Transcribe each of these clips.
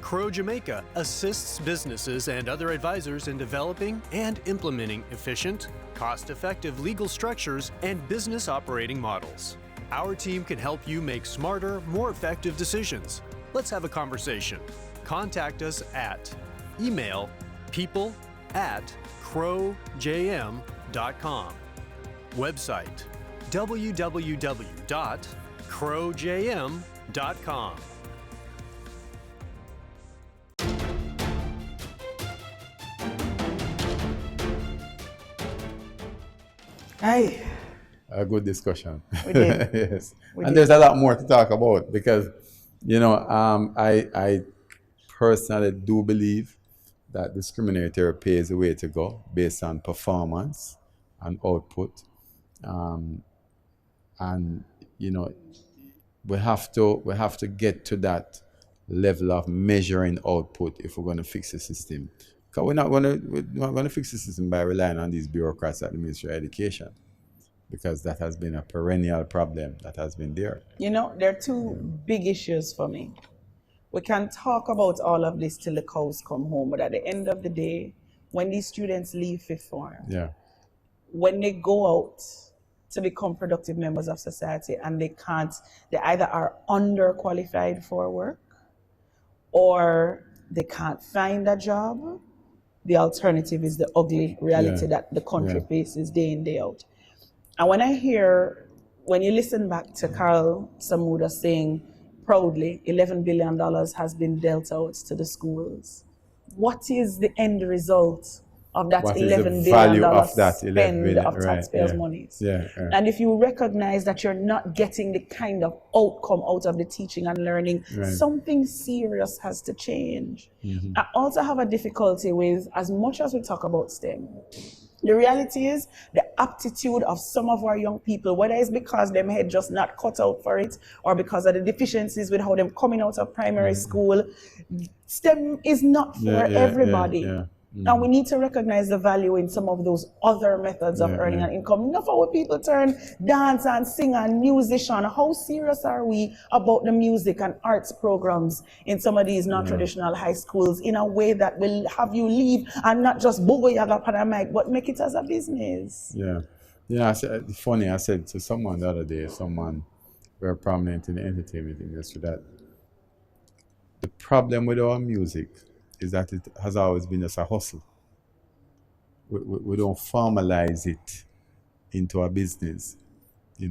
Crow Jamaica assists businesses and other advisors in developing and implementing efficient, cost-effective legal structures and business operating models. Our team can help you make smarter, more effective decisions. Let's have a conversation. Contact us at email people@crowjm.com. Website www.crowjm.com. Aye. A good discussion. We did. Yes. We And did. there's a lot more to talk about because, I personally do believe that discriminatory pay is the way to go based on performance and output. And we have to get to that level of measuring output if we're going to fix the system. Because we're not going to fix the system by relying on these bureaucrats at the Ministry of Education, because that has been a perennial problem that has been there. There are two big issues for me. We can talk about all of this till the cows come home, but at the end of the day, when these students leave fifth form, when they go out to become productive members of society and they either are underqualified for work or they can't find a job, the alternative is the ugly reality that the country faces day in, day out. And when you listen back to Carl Samuda saying proudly, $11 billion has been dealt out to the schools, what is the end result of that $11 billion spend of taxpayers' monies? And if you recognize that you're not getting the kind of outcome out of the teaching and learning, something serious has to change. I also have a difficulty with, as much as we talk about STEM, the reality is the aptitude of some of our young people, whether it's because them head just not cut out for it or because of the deficiencies with how them coming out of primary school, STEM is not for everybody. And we need to recognize the value in some of those other methods of earning an income. Enough of what people turn dance and sing and musician. How serious are we about the music and arts programs in some of these non-traditional high schools in a way that will have you leave and not just booga-yaga on a mic, but make it as a business? I said to someone the other day, someone very prominent in the entertainment industry, that the problem with our music is that it has always been just a hustle. We don't formalize it into a business.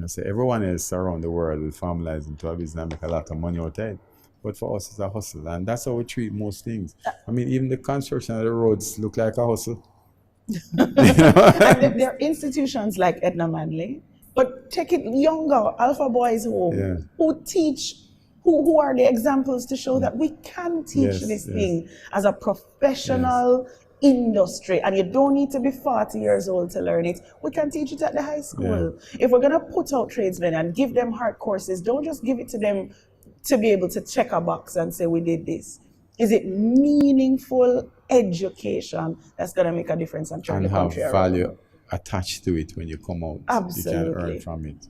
So everyone else around the world will formalize into a business and make a lot of money out of it. But for us, it's a hustle. And that's how we treat most things. I mean, even the construction of the roads look like a hustle. And there are institutions like Edna Manley, but take it younger, Alpha Boys Home, who teach. Who are the examples to show that we can teach this thing as a professional industry, and you don't need to be 40 years old to learn it. We can teach it at the high school. If we're going to put out tradesmen and give them hard courses, don't just give it to them to be able to check a box and say we did this. Is it meaningful education that's going to make a difference and turn the country around? And have value attached to it when you come out. Absolutely. You can earn from it.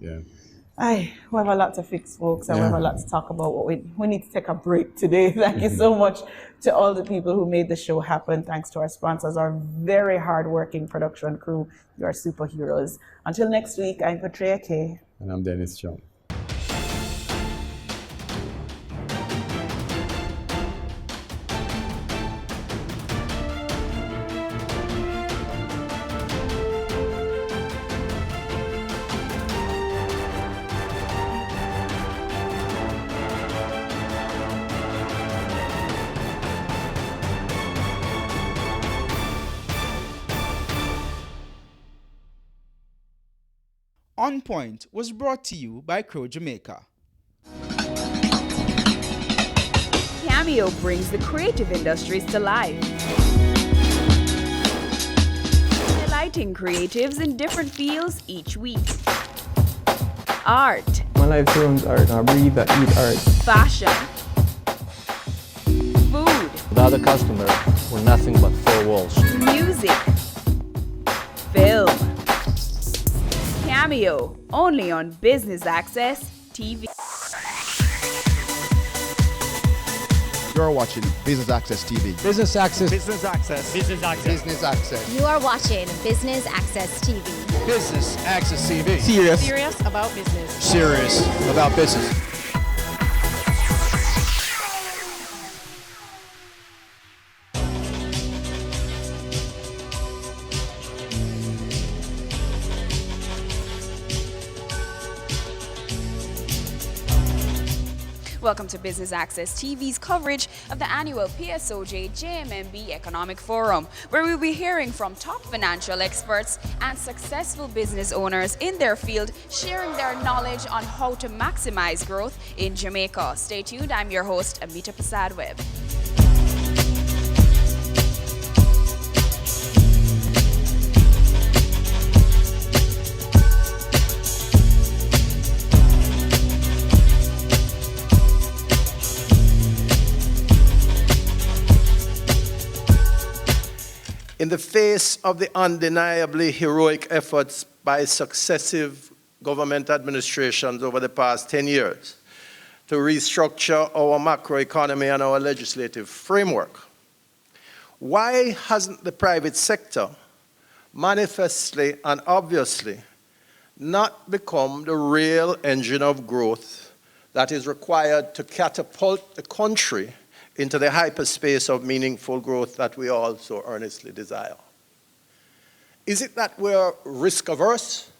We have a lot to fix, folks, and we have a lot to talk about. We need to take a break today. Thank you so much to all the people who made the show happen. Thanks to our sponsors, our very hard-working production crew. You are superheroes. Until next week, I'm Patria K. And I'm Dennis Chung. On Point was brought to you by Crow Jamaica. Cameo brings the creative industries to life. Delighting creatives in different fields each week. Art. My life turns art. I breathe, I eat art. Fashion. Food. Without a customer, we're nothing but four walls. Music. Film. Cameo, only on Business Access TV. You're watching Business Access TV. Business Access. Business Access. Business Access. Business Access. You are watching Business Access TV. Business Access TV. Serious about business. Serious about business. Welcome to Business Access TV's coverage of the annual PSOJ JMMB Economic Forum, where we'll be hearing from top financial experts and successful business owners in their field, sharing their knowledge on how to maximize growth in Jamaica. Stay tuned. I'm your host, Amita Prasad-Webb. In the face of the undeniably heroic efforts by successive government administrations over the past 10 years to restructure our macroeconomy and our legislative framework, why hasn't the private sector manifestly and obviously not become the real engine of growth that is required to catapult the country into the hyperspace of meaningful growth that we all so earnestly desire? Is it that we're risk averse?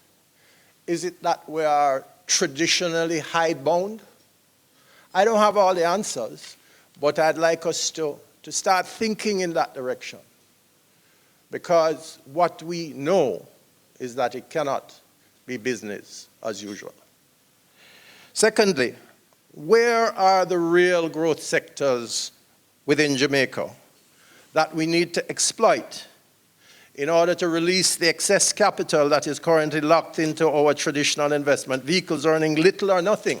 Is it that we are traditionally hidebound? I don't have all the answers, but I'd like us to start thinking in that direction, because what we know is that it cannot be business as usual. Secondly, where are the real growth sectors within Jamaica that we need to exploit in order to release the excess capital that is currently locked into our traditional investment vehicles, earning little or nothing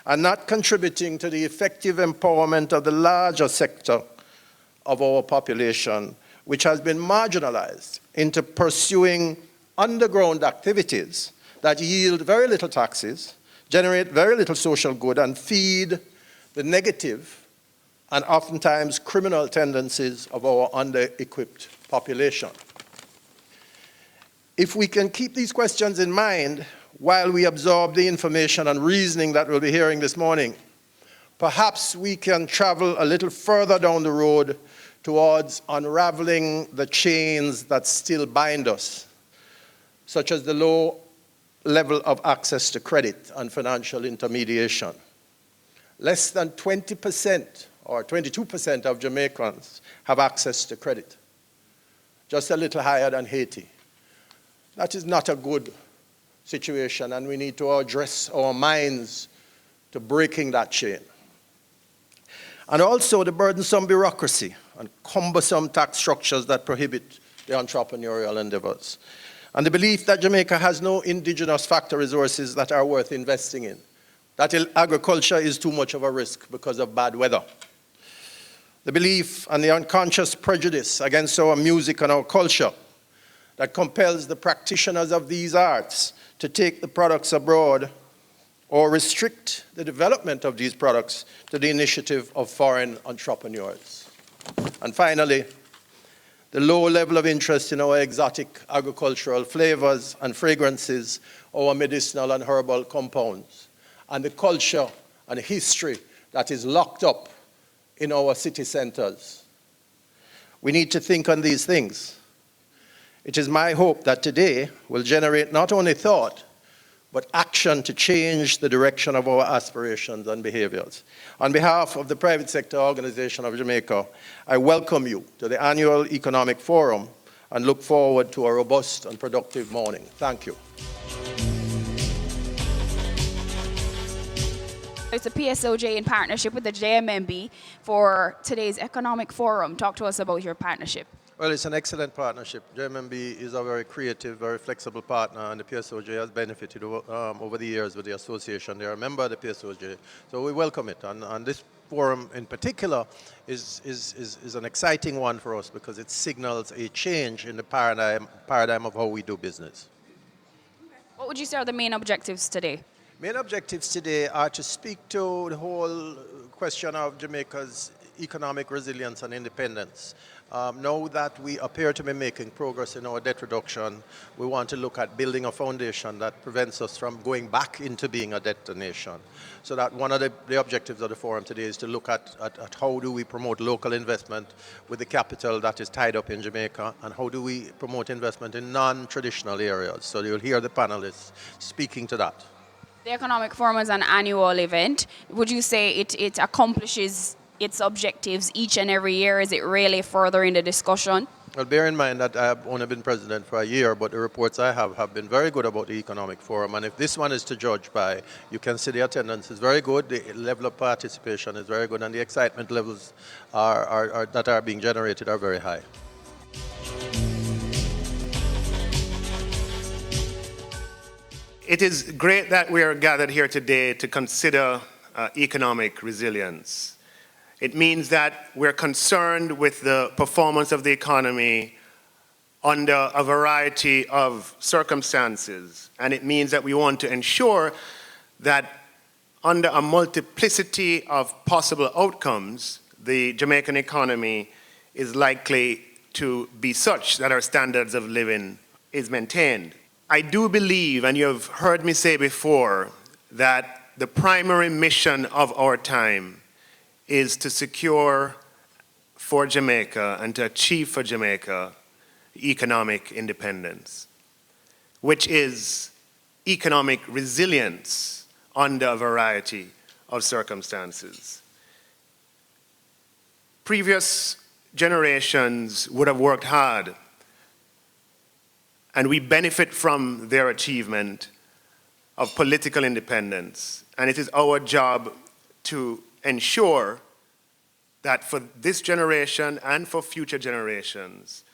and not contributing to the effective empowerment of the larger sector of our population, which has been marginalized into pursuing underground activities that yield very little taxes, generate very little social good, and feed the negative and oftentimes criminal tendencies of our under-equipped population. If we can keep these questions in mind while we absorb the information and reasoning that we'll be hearing this morning, perhaps we can travel a little further down the road towards unraveling the chains that still bind us, such as the low level of access to credit and financial intermediation. Less than 20% or 22% of Jamaicans have access to credit, just a little higher than Haiti. That is not a good situation, and we need to address our minds to breaking that chain. And also the burdensome bureaucracy and cumbersome tax structures that prohibit the entrepreneurial endeavors. And the belief that Jamaica has no indigenous factor resources that are worth investing in, that agriculture is too much of a risk because of bad weather. The belief and the unconscious prejudice against our music and our culture that compels the practitioners of these arts to take the products abroad or restrict the development of these products to the initiative of foreign entrepreneurs. And finally, the low level of interest in our exotic agricultural flavors and fragrances, our medicinal and herbal compounds, and the culture and history that is locked up in our city centers. We need to think on these things. It is my hope that today will generate not only thought, but action to change the direction of our aspirations and behaviors. On behalf of the Private Sector Organization of Jamaica, I welcome you to the annual Economic Forum and look forward to a robust and productive morning. Thank you. It's a PSOJ in partnership with the JMMB for today's Economic Forum. Talk to us about your partnership. Well, it's an excellent partnership. JMMB is a very creative, very flexible partner, and the PSOJ has benefited over the years with the association. They are a member of the PSOJ, so we welcome it. And this forum in particular is an exciting one for us because it signals a change in the paradigm of how we do business. What would you say are the main objectives today? Main objectives today are to speak to the whole question of Jamaica's economic resilience and independence. Now that we appear to be making progress in our debt reduction, we want to look at building a foundation that prevents us from going back into being a debt nation. So that one of the objectives of the forum today is to look at how do we promote local investment with the capital that is tied up in Jamaica, and how do we promote investment in non-traditional areas. So you'll hear the panelists speaking to that. The Economic Forum is an annual event. Would you say it accomplishes its objectives each and every year? Is it really furthering the discussion? Well, bear in mind that I have only been president for a year, but the reports I have been very good about the Economic Forum. And if this one is to judge by, you can see the attendance is very good, the level of participation is very good, and the excitement levels that are being generated are very high. It is great that we are gathered here today to consider economic resilience. It means that we're concerned with the performance of the economy under a variety of circumstances. And it means that we want to ensure that under a multiplicity of possible outcomes, the Jamaican economy is likely to be such that our standards of living is maintained. I do believe, and you have heard me say before, that the primary mission of our time is to secure for Jamaica and to achieve for Jamaica economic independence, which is economic resilience under a variety of circumstances. Previous generations would have worked hard, and we benefit from their achievement of political independence. And it is our job to ensure that for this generation and for future generations,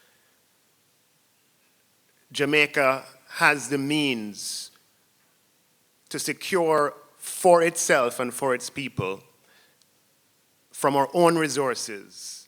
Jamaica has the means to secure for itself and for its people from our own resources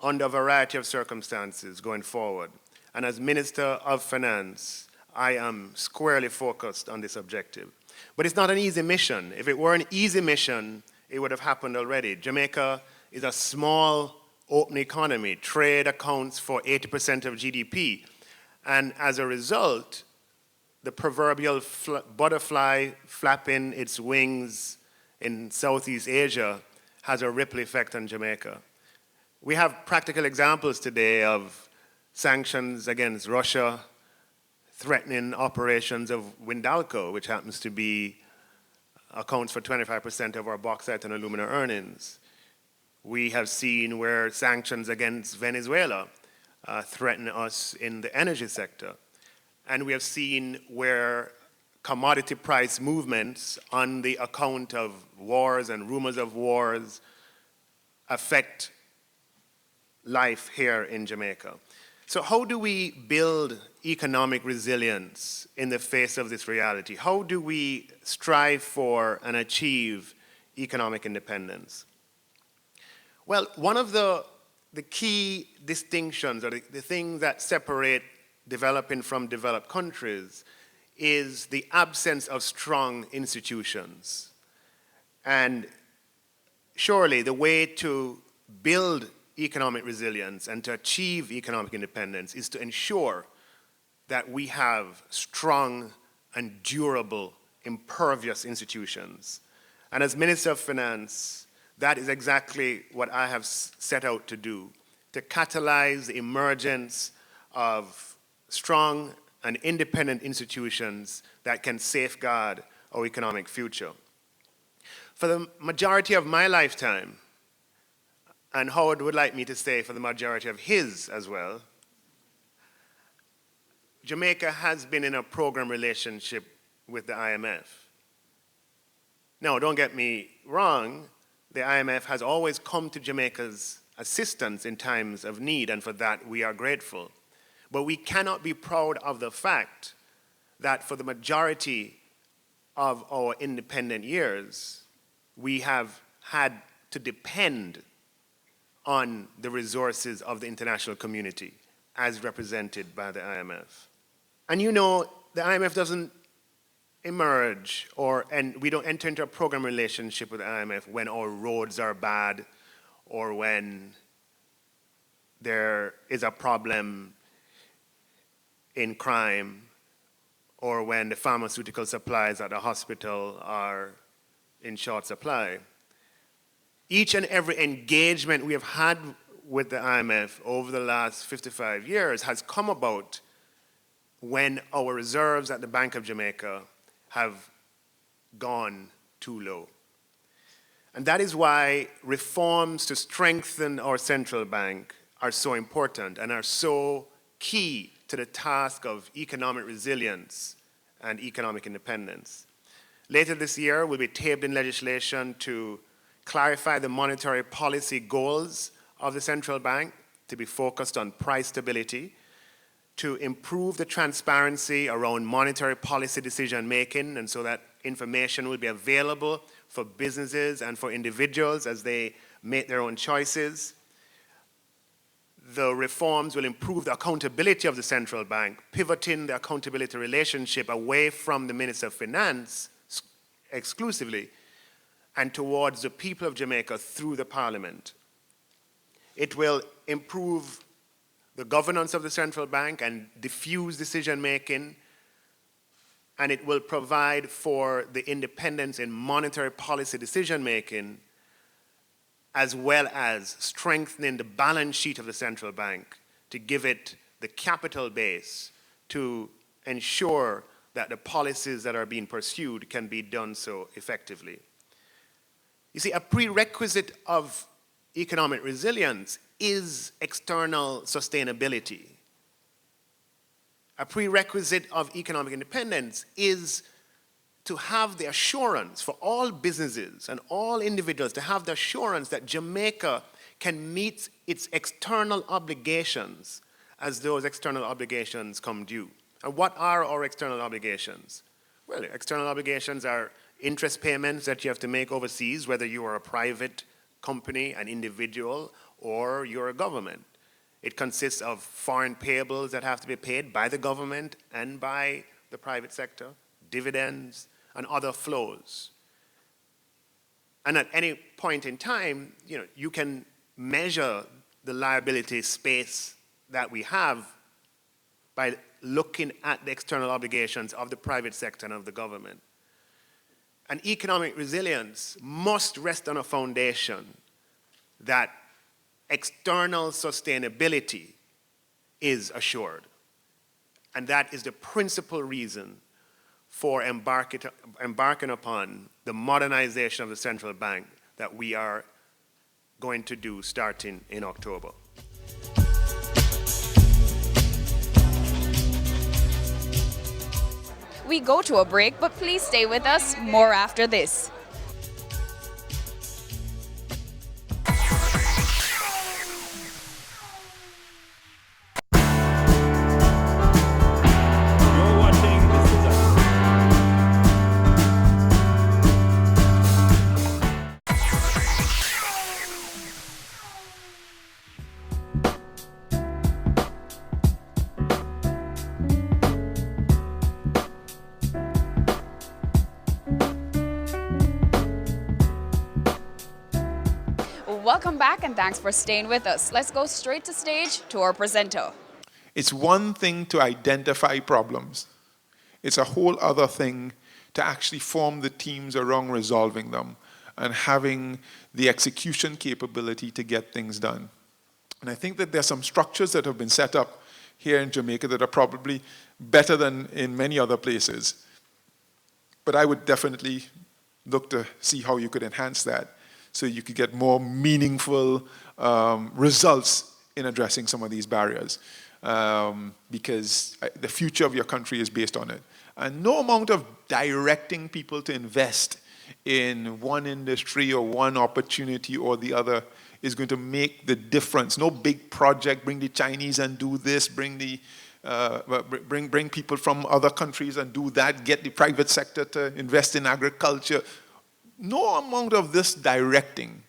under a variety of circumstances going forward. And as Minister of Finance, I am squarely focused on this objective. But it's not an easy mission. If it were an easy mission, it would have happened already. Jamaica is a small, open economy. Trade accounts for 80% of GDP. And as a result, the proverbial butterfly flapping its wings in Southeast Asia has a ripple effect on Jamaica. We have practical examples today of sanctions against Russia threatening operations of Windalco, which happens to be accounts for 25% of our bauxite and alumina earnings. We have seen where sanctions against Venezuela threaten us in the energy sector. And we have seen where commodity price movements on the account of wars and rumors of wars affect life here in Jamaica. So how do we build economic resilience in the face of this reality? How do we strive for and achieve economic independence? Well, one of the key distinctions, or the things that separate developing from developed countries, is the absence of strong institutions. And surely the way to build economic resilience and to achieve economic independence is to ensure that we have strong and durable, impervious institutions. And as Minister of Finance, that is exactly what I have set out to do, to catalyze the emergence of strong and independent institutions that can safeguard our economic future. For the majority of my lifetime, and Howard would like me to say for the majority of his as well, Jamaica has been in a program relationship with the IMF. Now, don't get me wrong, the IMF has always come to Jamaica's assistance in times of need, and for that we are grateful. But we cannot be proud of the fact that for the majority of our independent years, we have had to depend on the resources of the international community as represented by the IMF. And you know, the IMF doesn't and we don't enter into a program relationship with the IMF when our roads are bad, or when there is a problem in crime, or when the pharmaceutical supplies at the hospital are in short supply. Each and every engagement we have had with the IMF over the last 55 years has come about when our reserves at the Bank of Jamaica have gone too low. And that is why reforms to strengthen our central bank are so important and are so key to the task of economic resilience and economic independence. Later this year, we'll be tabling legislation to clarify the monetary policy goals of the central bank to be focused on price stability, to improve the transparency around monetary policy decision making, and so that information will be available for businesses and for individuals as they make their own choices. The reforms will improve the accountability of the central bank, pivoting the accountability relationship away from the Minister of Finance exclusively and towards the people of Jamaica through the Parliament. It will improve the governance of the central bank and diffuse decision-making, and it will provide for the independence in monetary policy decision-making, as well as strengthening the balance sheet of the central bank to give it the capital base to ensure that the policies that are being pursued can be done so effectively. You see, a prerequisite of economic resilience is external sustainability. A prerequisite of economic independence is to have the assurance for all businesses and all individuals to have the assurance that Jamaica can meet its external obligations as those external obligations come due. And what are our external obligations? Well, external obligations are interest payments that you have to make overseas, whether you are a private company, an individual, or you're a government. It consists of foreign payables that have to be paid by the government and by the private sector, dividends, and other flows. And at any point in time, you can measure the liability space that we have by looking at the external obligations of the private sector and of the government. And economic resilience must rest on a foundation that external sustainability is assured. And that is the principal reason for embarking upon the modernization of the central bank that we are going to do starting in October. We go to a break, but please stay with us. More after this. Welcome back and thanks for staying with us. Let's go straight to stage to our presenter. It's one thing to identify problems. It's a whole other thing to actually form the teams around resolving them and having the execution capability to get things done. And I think that there's some structures that have been set up here in Jamaica that are probably better than in many other places. But I would definitely look to see how you could enhance that so you could get more meaningful results in addressing some of these barriers. Because the future of your country is based on it. And no amount of directing people to invest in one industry or one opportunity or the other is going to make the difference. No big project, bring the Chinese and do this, bring people from other countries and do that, get the private sector to invest in agriculture. No amount of this directing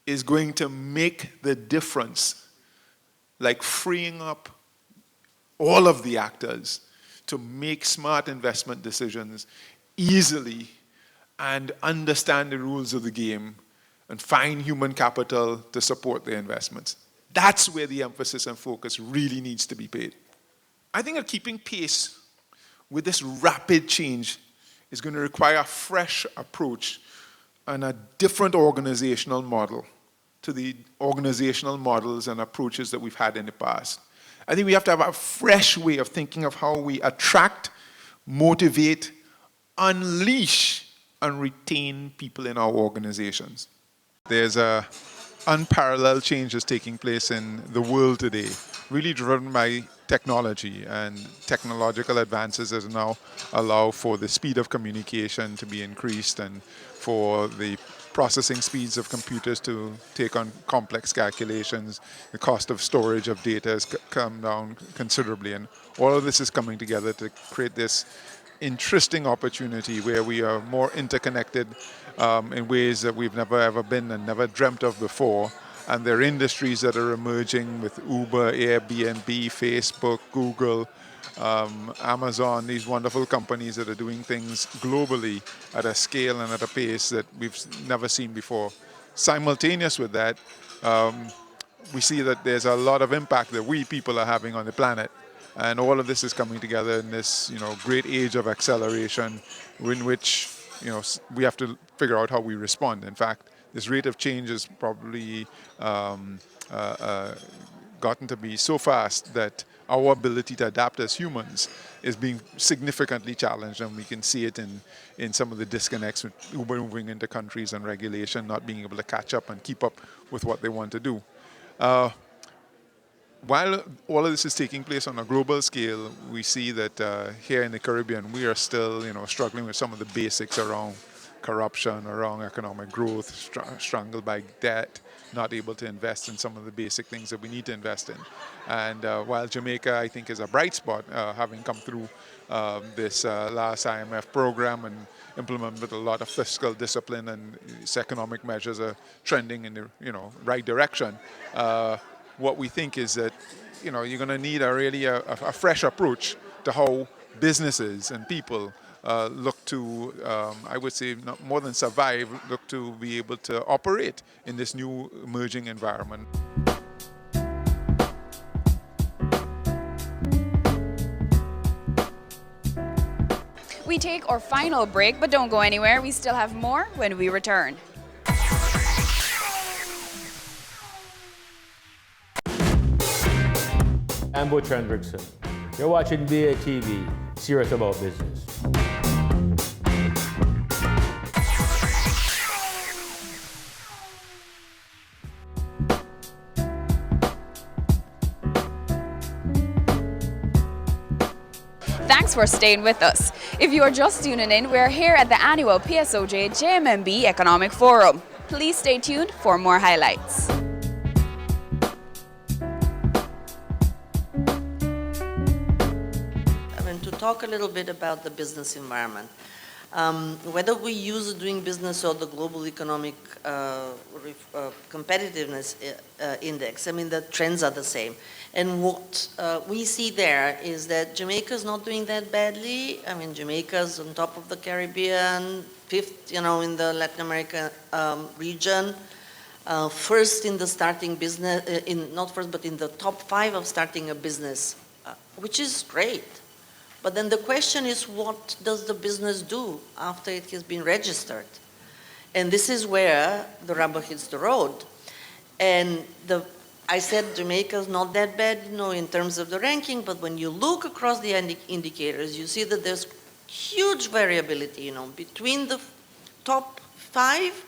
is going to make the difference, like freeing up all of the actors to make smart investment decisions easily and understand the rules of the game and find human capital to support their investments. That's where the emphasis and focus really needs to be paid. I think that keeping pace with this rapid change is going to require a fresh approach and a different organizational model to the organizational models and approaches that we've had in the past. I think we have to have a fresh way of thinking of how we attract, motivate, unleash, and retain people in our organizations. There's unparalleled changes taking place in the world today, really driven by technology and technological advances that now allow for the speed of communication to be increased and for the processing speeds of computers to take on complex calculations. The cost of storage of data has come down considerably, and all of this is coming together to create this interesting opportunity where we are more interconnected in ways that we've never ever been and never dreamt of before. And there are industries that are emerging with Uber, Airbnb, Facebook, Google, Amazon, these wonderful companies that are doing things globally at a scale and at a pace that we've never seen before. Simultaneous with that, we see that there's a lot of impact that we people are having on the planet. And all of this is coming together in this, great age of acceleration in which, we have to figure out how we respond. In fact, this rate of change has probably gotten to be so fast that our ability to adapt as humans is being significantly challenged, and we can see it in some of the disconnects with Uber moving into countries and regulation, not being able to catch up and keep up with what they want to do. While all of this is taking place on a global scale, we see that here in the Caribbean, we are still, struggling with some of the basics around corruption, around economic growth, strangled by debt, not able to invest in some of the basic things that we need to invest in. And while Jamaica, I think, is a bright spot, having come through this last IMF program and implemented a lot of fiscal discipline, and its economic measures are trending in the right direction. What we think is that you're going to need a fresh approach to how businesses and people look to, I would say, not more than survive, look to be able to operate in this new emerging environment. We take our final break, but don't go anywhere. We still have more when we return. I'm Butch Hendrickson. You're watching BATV, Serious About Business. Thanks for staying with us. If you are just tuning in, we're here at the annual PSOJ JMMB Economic Forum. Please stay tuned for more highlights. Talk a little bit about the business environment. Whether we use doing business or the global economic competitiveness index, the trends are the same. And what we see there is that Jamaica is not doing that badly. Jamaica's on top of the Caribbean, fifth, in the Latin America region, first in the starting business, not first, but in the top 5 of starting a business, which is great. But then the question is, what does the business do after it has been registered? And this is where the rubber hits the road. And I said Jamaica is not that bad, in terms of the ranking, but when you look across the indicators, you see that there's huge variability, between the top 5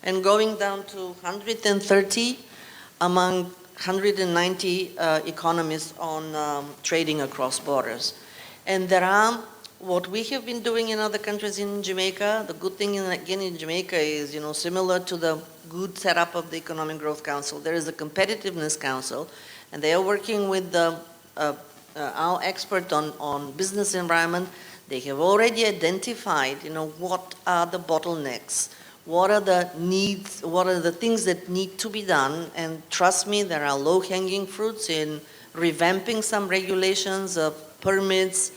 and going down to 130 among 190 economists on trading across borders. And there are, what we have been doing in other countries in Jamaica, the good thing again in Jamaica is, similar to the good setup of the Economic Growth Council, there is a Competitiveness Council, and they are working with our expert on business environment. They have already identified, what are the bottlenecks, what are the needs, what are the things that need to be done, and trust me, there are low-hanging fruits in revamping some regulations of permits,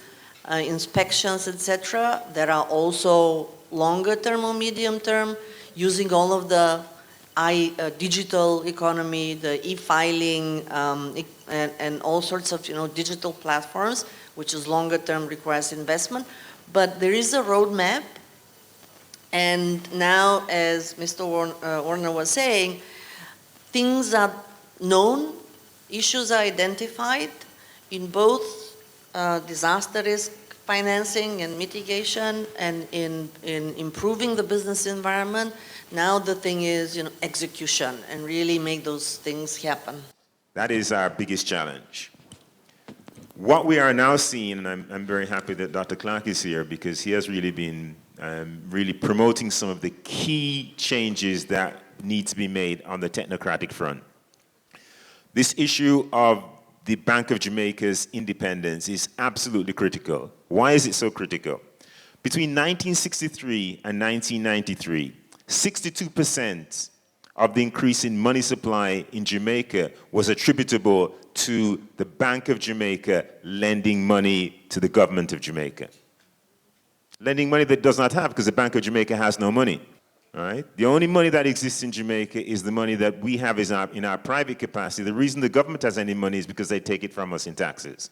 inspections, etc. There are also longer term or medium term, using all of the digital economy, the e-filing, and all sorts of digital platforms, which is longer term, requires investment. But there is a roadmap, and now, as Mr. Warner was saying, things are known, issues are identified in both disaster risk financing and mitigation, and in improving the business environment. Now the thing is, execution, and really make those things happen. That is our biggest challenge. What we are now seeing, and I'm very happy that Dr. Clark is here, because he has really been really promoting some of the key changes that need to be made on the technocratic front. This issue of the Bank of Jamaica's independence is absolutely critical. Why is it so critical? Between 1963 and 1993, 62% of the increase in money supply in Jamaica was attributable to the Bank of Jamaica lending money to the government of Jamaica. Lending money that it does not have, because the Bank of Jamaica has no money. All right? The only money that exists in Jamaica is the money that we have in our private capacity. The reason the government has any money is because they take it from us in taxes.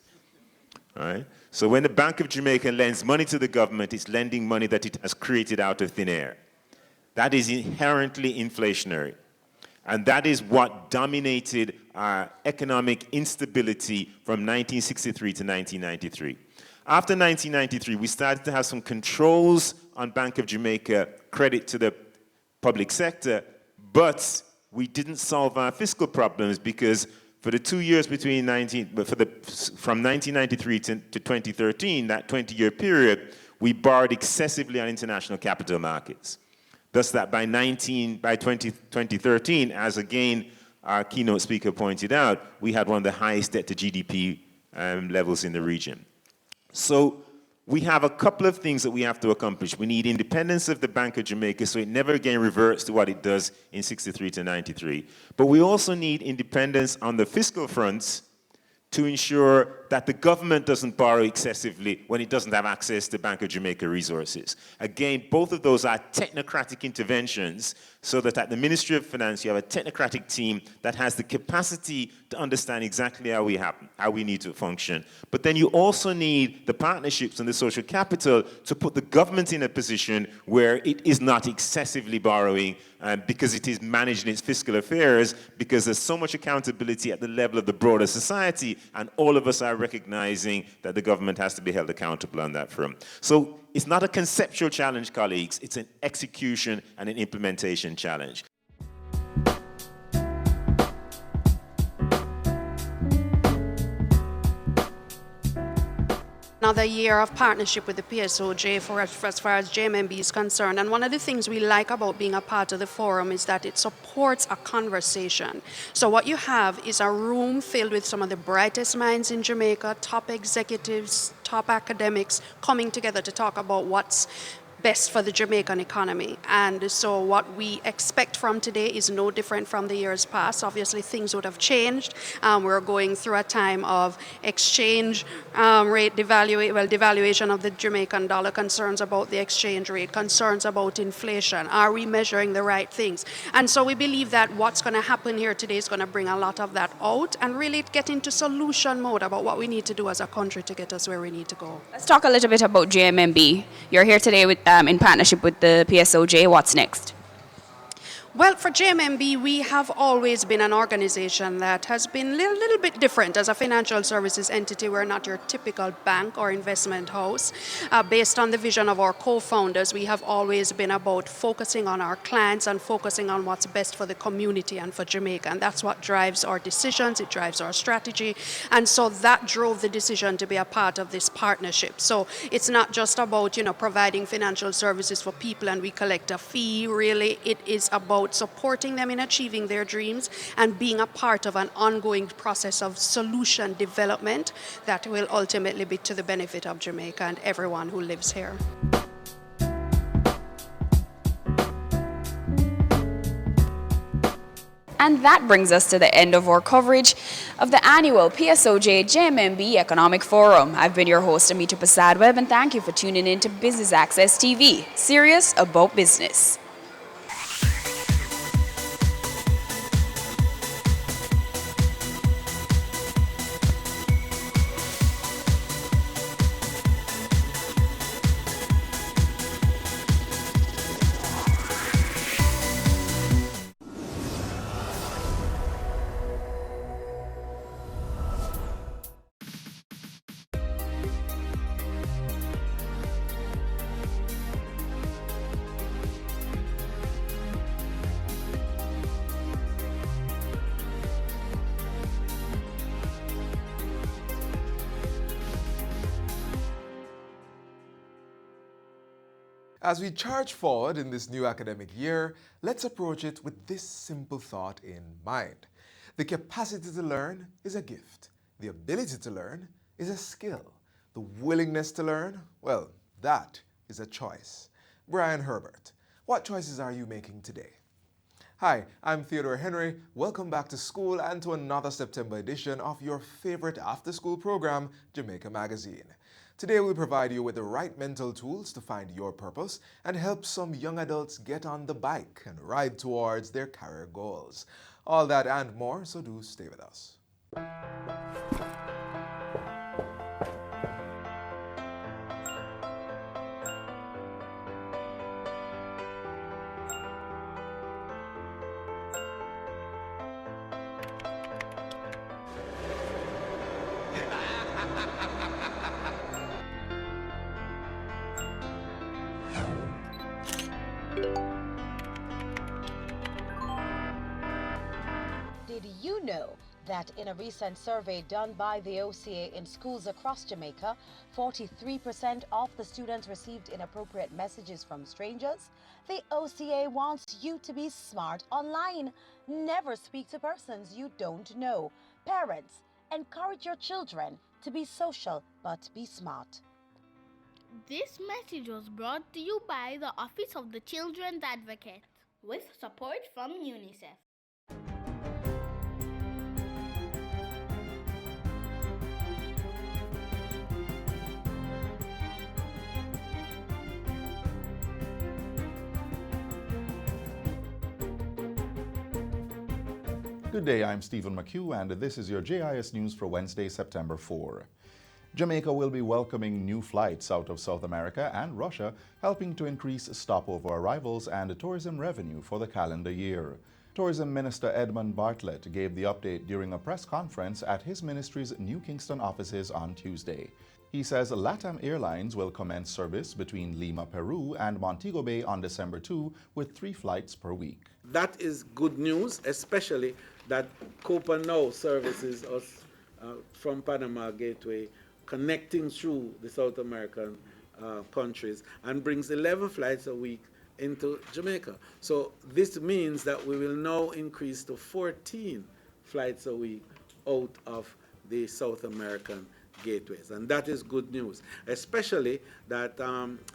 All right? So when the Bank of Jamaica lends money to the government, it's lending money that it has created out of thin air. That is inherently inflationary. And that is what dominated our economic instability from 1963 to 1993. After 1993, we started to have some controls on Bank of Jamaica credit to the public sector, but we didn't solve our fiscal problems, because for the 2 years from 1993 to 2013, that 20-year period, we borrowed excessively on international capital markets. Thus that by 2013, as again our keynote speaker pointed out, we had one of the highest debt to GDP levels in the region. So we have a couple of things that we have to accomplish. We need independence of the Bank of Jamaica so it never again reverts to what it does in 63 to 93. But we also need independence on the fiscal fronts to ensure that the government doesn't borrow excessively when it doesn't have access to Bank of Jamaica resources. Again, both of those are technocratic interventions, so that at the Ministry of Finance you have a technocratic team that has the capacity to understand exactly how we need to function. But then you also need the partnerships and the social capital to put the government in a position where it is not excessively borrowing, because it is managing its fiscal affairs, because there's so much accountability at the level of the broader society, and all of us are recognizing that the government has to be held accountable on that front. So it's not a conceptual challenge, colleagues, it's an execution and an implementation challenge. Another year of partnership with the PSOJ as far as JMMB is concerned. And one of the things we like about being a part of the forum is that it supports a conversation. So what you have is a room filled with some of the brightest minds in Jamaica, top executives, top academics, coming together to talk about what's best for the Jamaican economy. And so what we expect from today is no different from the years past. Obviously, things would have changed. We're going through a time of exchange rate devaluation of the Jamaican dollar, concerns about the exchange rate, concerns about inflation. Are we measuring the right things? And so we believe that what's going to happen here today is going to bring a lot of that out and really get into solution mode about what we need to do as a country to get us where we need to go. Let's talk a little bit about JMMB. You're here today with in partnership with the PSOJ. What's next? Well, for JMMB, we have always been an organization that has been a little bit different. As a financial services entity, we're not your typical bank or investment house. Based on the vision of our co-founders, we have always been about focusing on our clients and focusing on what's best for the community and for Jamaica. And that's what drives our decisions, it drives our strategy. And so that drove the decision to be a part of this partnership. So it's not just about, providing financial services for people and we collect a fee. Really, it is about supporting them in achieving their dreams and being a part of an ongoing process of solution development that will ultimately be to the benefit of Jamaica and everyone who lives here. And that brings us to the end of our coverage of the annual PSOJ JMMB Economic Forum. I've been your host, Amita Prasad-Webb, and thank you for tuning in to Business Access TV, serious about business. As we charge forward in this new academic year, let's approach it with this simple thought in mind. The capacity to learn is a gift. The ability to learn is a skill. The willingness to learn, well, that is a choice. Brian Herbert, what choices are you making today? Hi, I'm Theodore Henry. Welcome back to school and to another September edition of your favorite after-school program, Jamaica Magazine. Today we'll provide you with the right mental tools to find your purpose and help some young adults get on the bike and ride towards their career goals. All that and more, so do stay with us. Did you know that in a recent survey done by the OCA in schools across Jamaica, 43% of the students received inappropriate messages from strangers? The OCA wants you to be smart online. Never speak to persons you don't know. Parents, encourage your children to be social but be smart. This message was brought to you by the Office of the Children's Advocate with support from UNICEF. Good day, I'm Stephen McHugh, and this is your JIS News for Wednesday, September 4. Jamaica will be welcoming new flights out of South America and Russia, helping to increase stopover arrivals and tourism revenue for the calendar year. Tourism Minister Edmund Bartlett gave the update during a press conference at his ministry's New Kingston offices on Tuesday. He says LATAM Airlines will commence service between Lima, Peru and Montego Bay on December 2 with 3 flights per week. That is good news, especially that Copa now services us from Panama Gateway, connecting through the South American countries, and brings 11 flights a week into Jamaica. So this means that we will now increase to 14 flights a week out of the South American gateways, and that is good news, especially that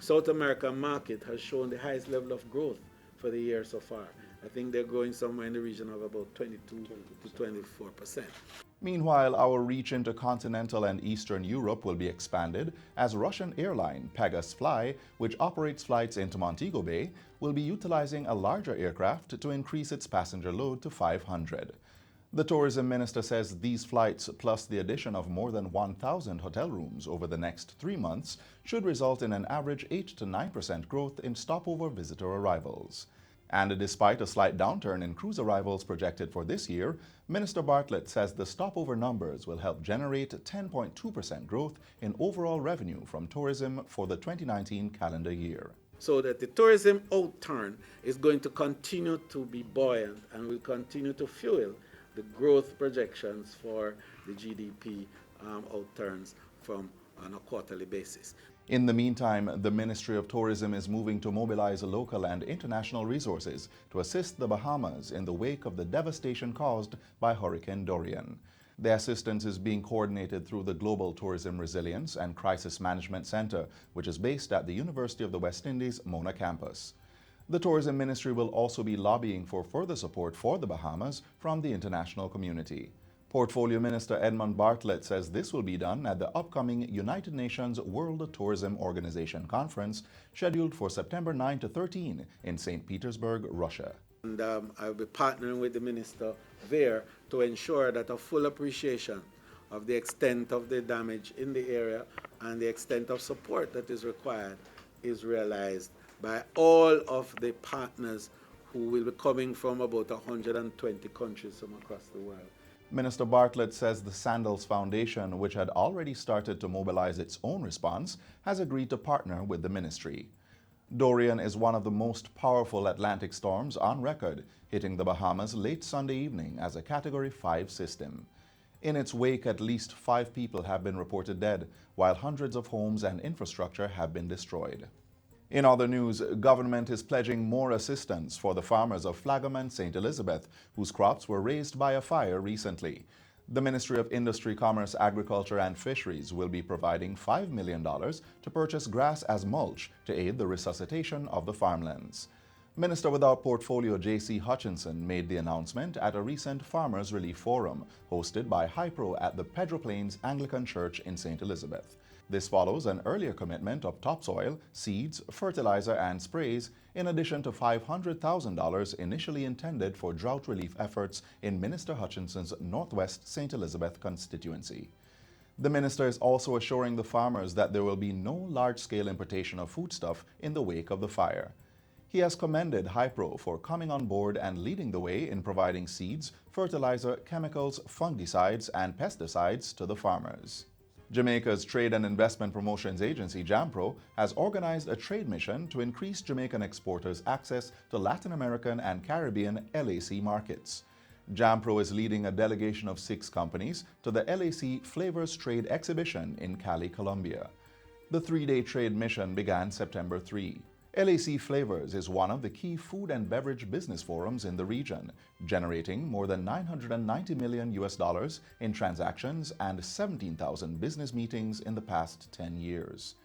South American market has shown the highest level of growth for the year so far. I think they're growing somewhere in the region of about 22 to 24%. Meanwhile, our reach into continental and Eastern Europe will be expanded as Russian airline Pegasus Fly, which operates flights into Montego Bay, will be utilizing a larger aircraft to increase its passenger load to 500. The tourism minister says these flights, plus the addition of more than 1,000 hotel rooms over the next 3 months, should result in an average 8 to 9% growth in stopover visitor arrivals. And despite a slight downturn in cruise arrivals projected for this year, Minister Bartlett says the stopover numbers will help generate 10.2% growth in overall revenue from tourism for the 2019 calendar year. So that the tourism outturn is going to continue to be buoyant and will continue to fuel the growth projections for the GDP outturns on a quarterly basis. In the meantime, the Ministry of Tourism is moving to mobilize local and international resources to assist the Bahamas in the wake of the devastation caused by Hurricane Dorian. The assistance is being coordinated through the Global Tourism Resilience and Crisis Management Center, which is based at the University of the West Indies Mona campus. The Tourism Ministry will also be lobbying for further support for the Bahamas from the international community. Portfolio Minister Edmund Bartlett says this will be done at the upcoming United Nations World Tourism Organization conference scheduled for September 9 to 13 in St. Petersburg, Russia. And I'll be partnering with the minister there to ensure that a full appreciation of the extent of the damage in the area and the extent of support that is required is realized by all of the partners who will be coming from about 120 countries from across the world. Minister Bartlett says the Sandals Foundation, which had already started to mobilize its own response, has agreed to partner with the ministry. Dorian is one of the most powerful Atlantic storms on record, hitting the Bahamas late Sunday evening as a Category 5 system. In its wake, at least 5 people have been reported dead, while hundreds of homes and infrastructure have been destroyed. In other news, government is pledging more assistance for the farmers of Flagham and St. Elizabeth, whose crops were razed by a fire recently. The Ministry of Industry, Commerce, Agriculture and Fisheries will be providing $5 million to purchase grass as mulch to aid the resuscitation of the farmlands. Minister without portfolio J.C. Hutchinson made the announcement at a recent Farmers Relief Forum hosted by Hypro at the Pedro Plains Anglican Church in St. Elizabeth. This follows an earlier commitment of topsoil, seeds, fertilizer and sprays, in addition to $500,000 initially intended for drought relief efforts in Minister Hutchinson's Northwest St. Elizabeth constituency. The minister is also assuring the farmers that there will be no large-scale importation of foodstuff in the wake of the fire. He has commended Hypro for coming on board and leading the way in providing seeds, fertilizer, chemicals, fungicides, and pesticides to the farmers. Jamaica's Trade and Investment Promotions Agency, JAMPRO, has organized a trade mission to increase Jamaican exporters' access to Latin American and Caribbean LAC markets. JAMPRO is leading a delegation of 6 companies to the LAC Flavors Trade Exhibition in Cali, Colombia. The 3-day trade mission began September 3. LAC Flavors is one of the key food and beverage business forums in the region, generating more than $990 million in transactions and 17,000 business meetings in the past 10 years.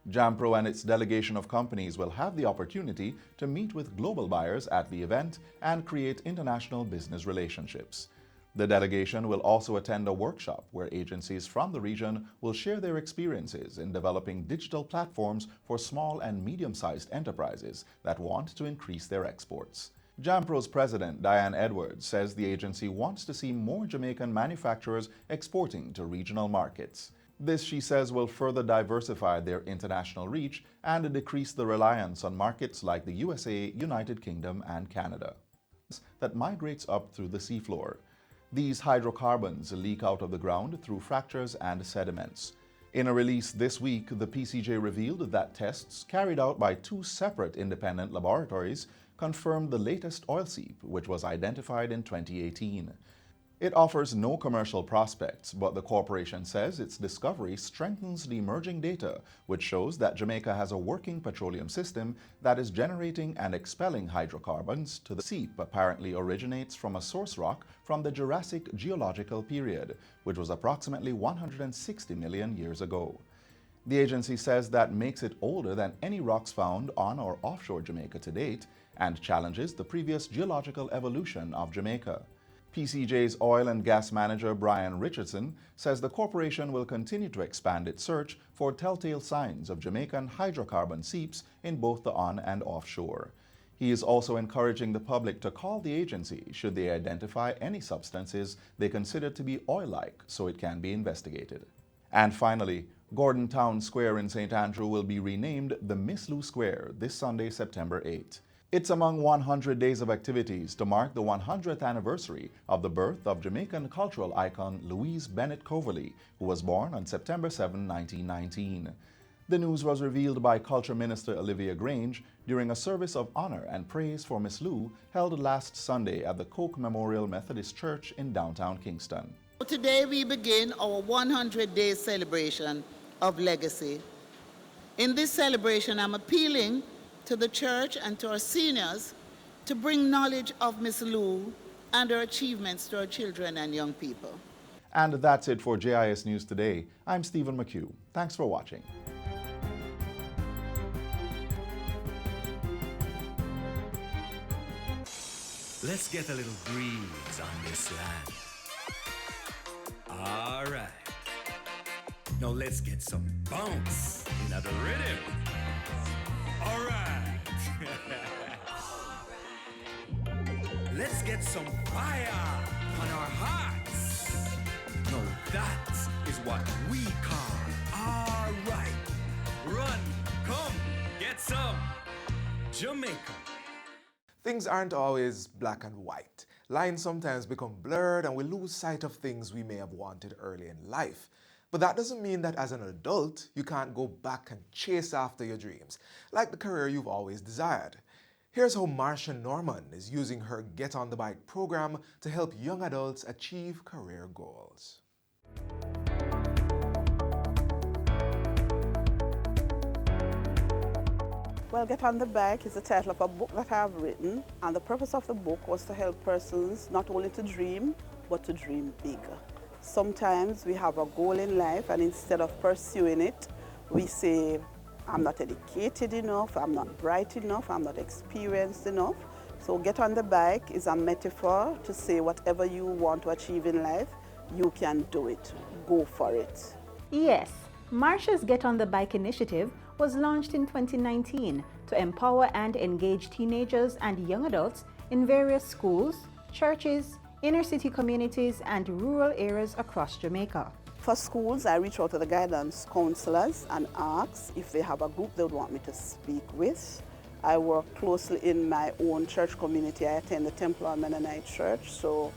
JAMPRO and its delegation of companies will have the opportunity to meet with global buyers at the event and create international business relationships. The delegation will also attend a workshop where agencies from the region will share their experiences in developing digital platforms for small and medium-sized enterprises that want to increase their exports. JAMPRO's president, Diane Edwards, says the agency wants to see more Jamaican manufacturers exporting to regional markets. This, she says, will further diversify their international reach and decrease the reliance on markets like the USA, United Kingdom, and Canada that migrates up through the seafloor. These hydrocarbons leak out of the ground through fractures and sediments. In a release this week, the PCJ revealed that tests carried out by 2 separate independent laboratories confirmed the latest oil seep, which was identified in 2018. It offers no commercial prospects, but the corporation says its discovery strengthens the emerging data, which shows that Jamaica has a working petroleum system that is generating and expelling hydrocarbons to the seep apparently originates from a source rock from the Jurassic geological period, which was approximately 160 million years ago. The agency says that makes it older than any rocks found on or offshore Jamaica to date and challenges the previous geological evolution of Jamaica. PCJ's oil and gas manager Brian Richardson says the corporation will continue to expand its search for telltale signs of Jamaican hydrocarbon seeps in both the on and offshore. He is also encouraging the public to call the agency should they identify any substances they consider to be oil-like so it can be investigated. And finally, Gordon Town Square in St. Andrew will be renamed the Miss Lou Square this Sunday, September 8. It's among 100 days of activities to mark the 100th anniversary of the birth of Jamaican cultural icon Louise Bennett Coverley, who was born on September 7, 1919. The news was revealed by Culture Minister Olivia Grange during a service of honor and praise for Miss Lou held last Sunday at the Coke Memorial Methodist Church in downtown Kingston. Today we begin our 100-day celebration of legacy. In this celebration, I'm appealing to the church and to our seniors to bring knowledge of Miss Lou and her achievements to our children and young people. And that's it for JIS News Today. I'm Stephen McHugh. Thanks for watching. Let's get a little breeze on this land. All right. Now let's get some bounce in the rhythm. All right. Let's get some fire on our hearts. Now that is what we call all right. Run, come, get some Jamaica. Things aren't always black and white. Lines sometimes become blurred and we lose sight of things we may have wanted early in life. But that doesn't mean that as an adult, you can't go back and chase after your dreams, like the career you've always desired. Here's how Marcia Norman is using her Get on the Bike program to help young adults achieve career goals. Well, Get on the Bike is the title of a book that I have written, and the purpose of the book was to help persons not only to dream, but to dream bigger. Sometimes we have a goal in life, and instead of pursuing it, we say, I'm not educated enough, I'm not bright enough, I'm not experienced enough. So Get on the Bike is a metaphor to say whatever you want to achieve in life, you can do it. Go for it. Yes, Marsha's Get on the Bike initiative was launched in 2019 to empower and engage teenagers and young adults in various schools, churches, inner city communities, and rural areas across Jamaica. For schools, I reach out to the guidance counselors and ask if they have a group they would want me to speak with. I work closely in my own church community. I attend the Templar Mennonite Church, so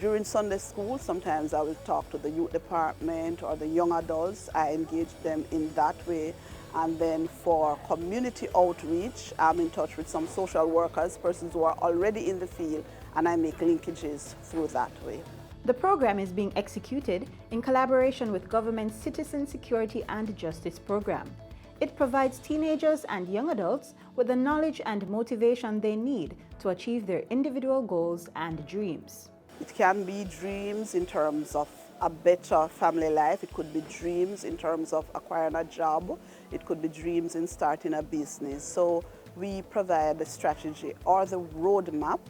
during Sunday school, sometimes I will talk to the youth department or the young adults. I engage them in that way. And then for community outreach, I'm in touch with some social workers, persons who are already in the field, and I make linkages through that way. The program is being executed in collaboration with government's Citizen Security and Justice Program. It provides teenagers and young adults with the knowledge and motivation they need to achieve their individual goals and dreams. It can be dreams in terms of a better family life. It could be dreams in terms of acquiring a job. It could be dreams in starting a business. So we provide the strategy or the roadmap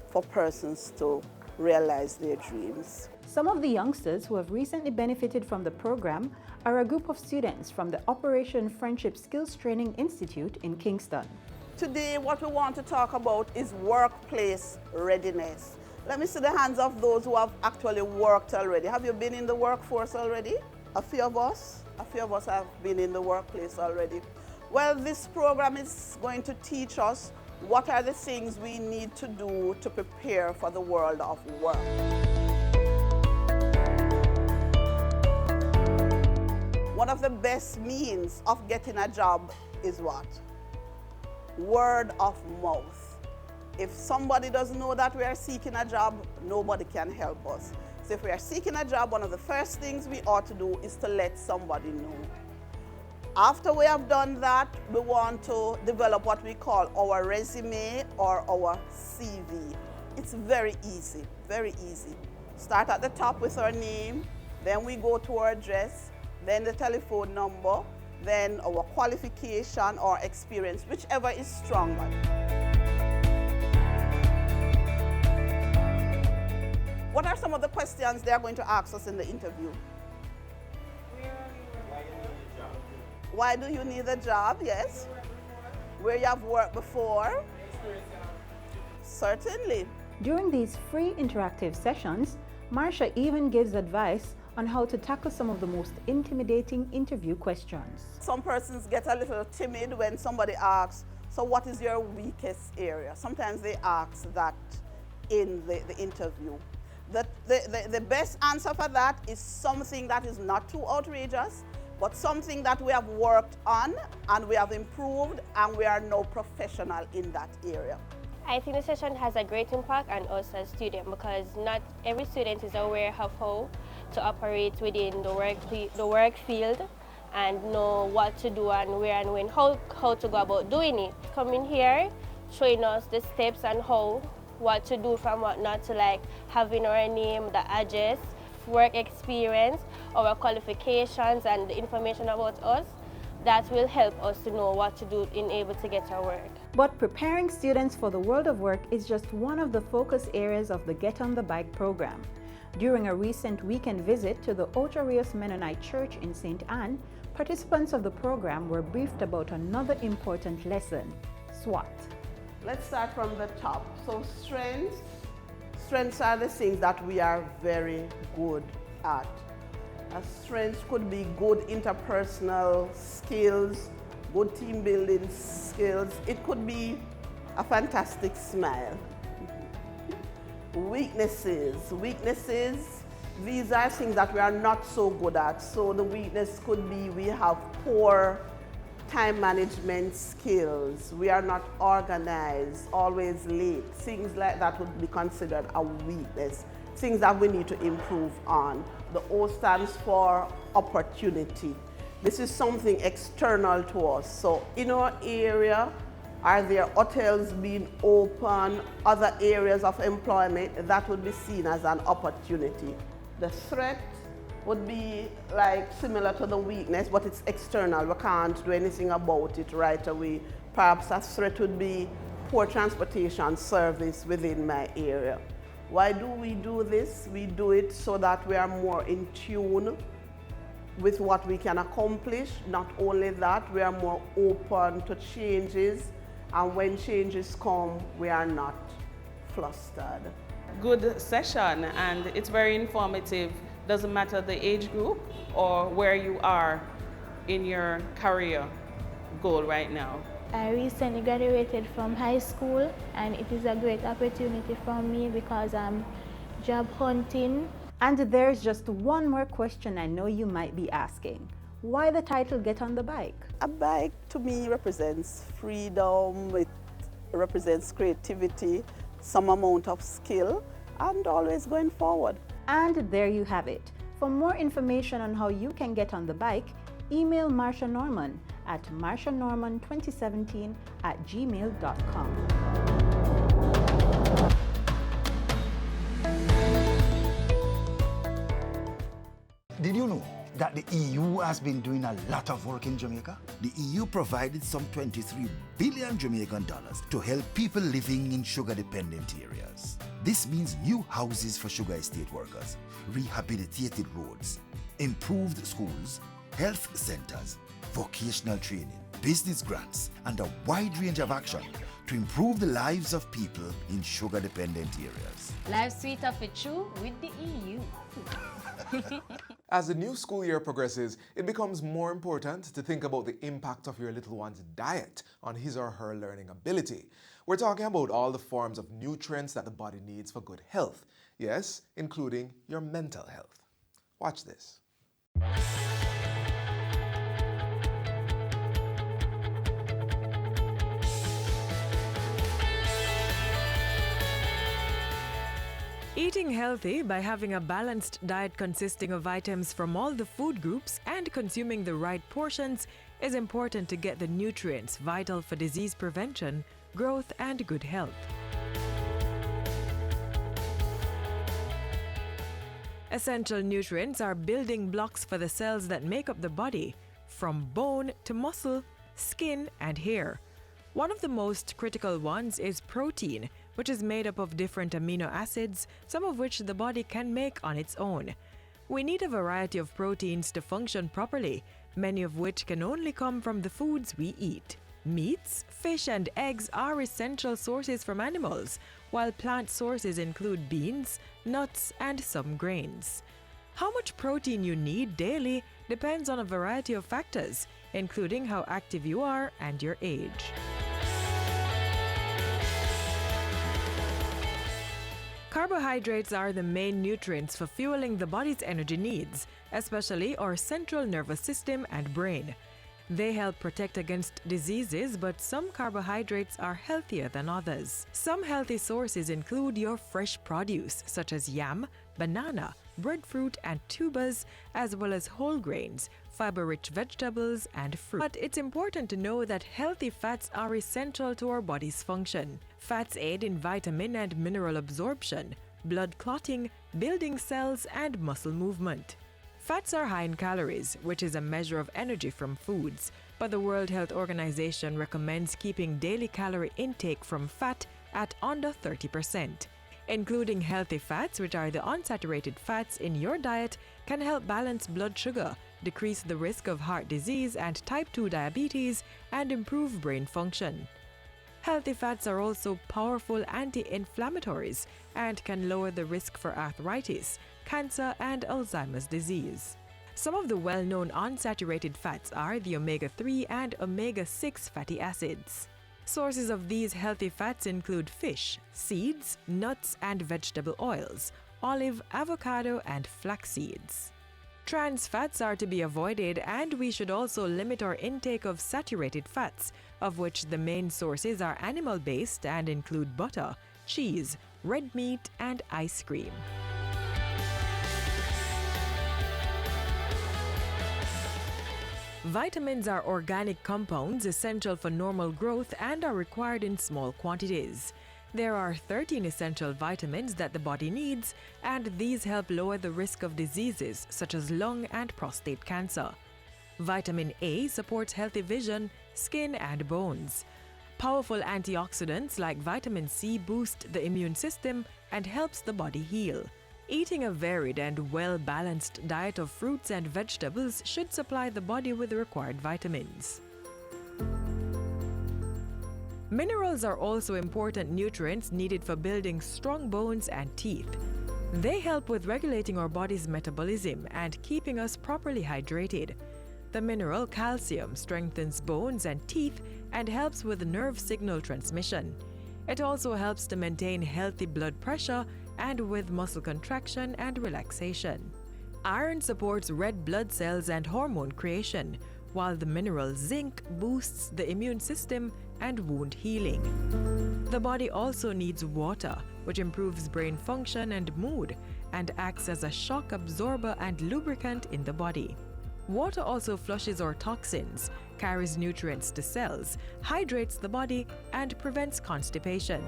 for persons to realize their dreams. Some of the youngsters who have recently benefited from the program are a group of students from the Operation Friendship Skills Training Institute in Kingston. Today, what we want to talk about is workplace readiness. Let me see the hands of those who have actually worked already. Have you been in the workforce already? A few of us have been in the workplace already. Well, this program is going to teach us what are the things we need to do to prepare for the world of work. One of the best means of getting a job is what? Word of mouth. If somebody doesn't know that we are seeking a job, nobody can help us. So if we are seeking a job, one of the first things we ought to do is to let somebody know. After we have done that, we want to develop what we call our resume or our CV. It's very easy, very easy. Start at the top with our name, then we go to our address, then the telephone number, then our qualification or experience, whichever is stronger. What are some of the questions they are going to ask us in the interview? Why do you need a job? Yes. Where you have worked before? Certainly. During these free interactive sessions, Marsha even gives advice on how to tackle some of the most intimidating interview questions. Some persons get a little timid when somebody asks, so what is your weakest area? Sometimes they ask that in the interview. The best answer for that is something that is not too outrageous, but something that we have worked on and we have improved and we are now professional in that area. I think the session has a great impact on us as students because not every student is aware of how to operate within the work field and know what to do and where and when, how to go about doing it. Coming here, showing us the steps and what to do from what not to, like having our name, the address, work experience, our qualifications and the information about us, that will help us to know what to do in able to get our work. But preparing students for the world of work is just one of the focus areas of the Get on the Bike program. During a recent weekend visit to the Ocho Rios Mennonite Church in St. Anne, participants of the program were briefed about another important lesson, SWOT. Let's start from the top. So strengths. Strengths are the things that we are very good at. A strength could be good interpersonal skills, good team building skills. It could be a fantastic smile. Weaknesses. These are things that we are not so good at. So the weakness could be we have poor time management skills. We are not organized, always late. Things like that would be considered a weakness. Things that we need to improve on. The O stands for opportunity. This is something external to us. So in our area, are there hotels being open, other areas of employment? That would be seen as an opportunity. The threat would be like similar to the weakness, but it's external. We can't do anything about it right away. Perhaps a threat would be poor transportation service within my area. Why do we do this? We do it so that we are more in tune with what we can accomplish. Not only that, we are more open to changes, and when changes come, we are not flustered. Good session, and it's very informative. Doesn't matter the age group or where you are in your career goal right now. I recently graduated from high school, and it is a great opportunity for me because I'm job hunting. And there's just one more question I know you might be asking. Why the title Get on the Bike? A bike to me represents freedom, it represents creativity, some amount of skill, and always going forward. And there you have it. For more information on how you can get on the bike, email Marsha Norman at marshanorman2017@gmail.com. Did you know that the EU has been doing a lot of work in Jamaica? The EU provided some 23 billion Jamaican dollars to help people living in sugar-dependent areas. This means new houses for sugar estate workers, rehabilitated roads, improved schools, health centers, vocational training, business grants, and a wide range of action to improve the lives of people in sugar-dependent areas. Life sweeter for true with the EU. As the new school year progresses, it becomes more important to think about the impact of your little one's diet on his or her learning ability. We're talking about all the forms of nutrients that the body needs for good health. Yes, including your mental health. Watch this. Eating healthy by having a balanced diet consisting of items from all the food groups and consuming the right portions is important to get the nutrients vital for disease prevention, growth, and good health. Essential nutrients are building blocks for the cells that make up the body, from bone to muscle, skin, and hair. One of the most critical ones is protein, which is made up of different amino acids, some of which the body can make on its own. We need a variety of proteins to function properly, many of which can only come from the foods we eat. Meats, fish, and eggs are essential sources from animals, while plant sources include beans, nuts, and some grains. How much protein you need daily depends on a variety of factors, including how active you are and your age. Carbohydrates are the main nutrients for fueling the body's energy needs, especially our central nervous system and brain. They help protect against diseases, but some carbohydrates are healthier than others. Some healthy sources include your fresh produce, such as yam, banana, breadfruit, and tubers, as well as whole grains, fiber-rich vegetables, and fruit. But it's important to know that healthy fats are essential to our body's function. Fats aid in vitamin and mineral absorption, blood clotting, building cells, and muscle movement. Fats are high in calories, which is a measure of energy from foods, but the World Health Organization recommends keeping daily calorie intake from fat at under 30%. Including healthy fats, which are the unsaturated fats in your diet, can help balance blood sugar, decrease the risk of heart disease and type 2 diabetes, and improve brain function. Healthy fats are also powerful anti-inflammatories and can lower the risk for arthritis, cancer, and Alzheimer's disease. Some of the well-known unsaturated fats are the omega-3 and omega-6 fatty acids. Sources of these healthy fats include fish, seeds, nuts, and vegetable oils, olive, avocado, and flax seeds. Trans fats are to be avoided, and we should also limit our intake of saturated fats, of which the main sources are animal-based and include butter, cheese, red meat, and ice cream. Vitamins are organic compounds essential for normal growth and are required in small quantities. There are 13 essential vitamins that the body needs, and these help lower the risk of diseases such as lung and prostate cancer. Vitamin A supports healthy vision, skin, and bones. Powerful antioxidants like vitamin C boost the immune system and helps the body heal. Eating a varied and well-balanced diet of fruits and vegetables should supply the body with the required vitamins. Minerals are also important nutrients needed for building strong bones and teeth. They help with regulating our body's metabolism and keeping us properly hydrated. The mineral calcium strengthens bones and teeth and helps with nerve signal transmission. It also helps to maintain healthy blood pressure and with muscle contraction and relaxation. Iron supports red blood cells and hormone creation, while the mineral zinc boosts the immune system and wound healing. The body also needs water, which improves brain function and mood, and acts as a shock absorber and lubricant in the body. Water also flushes our toxins, carries nutrients to cells, hydrates the body, and prevents constipation.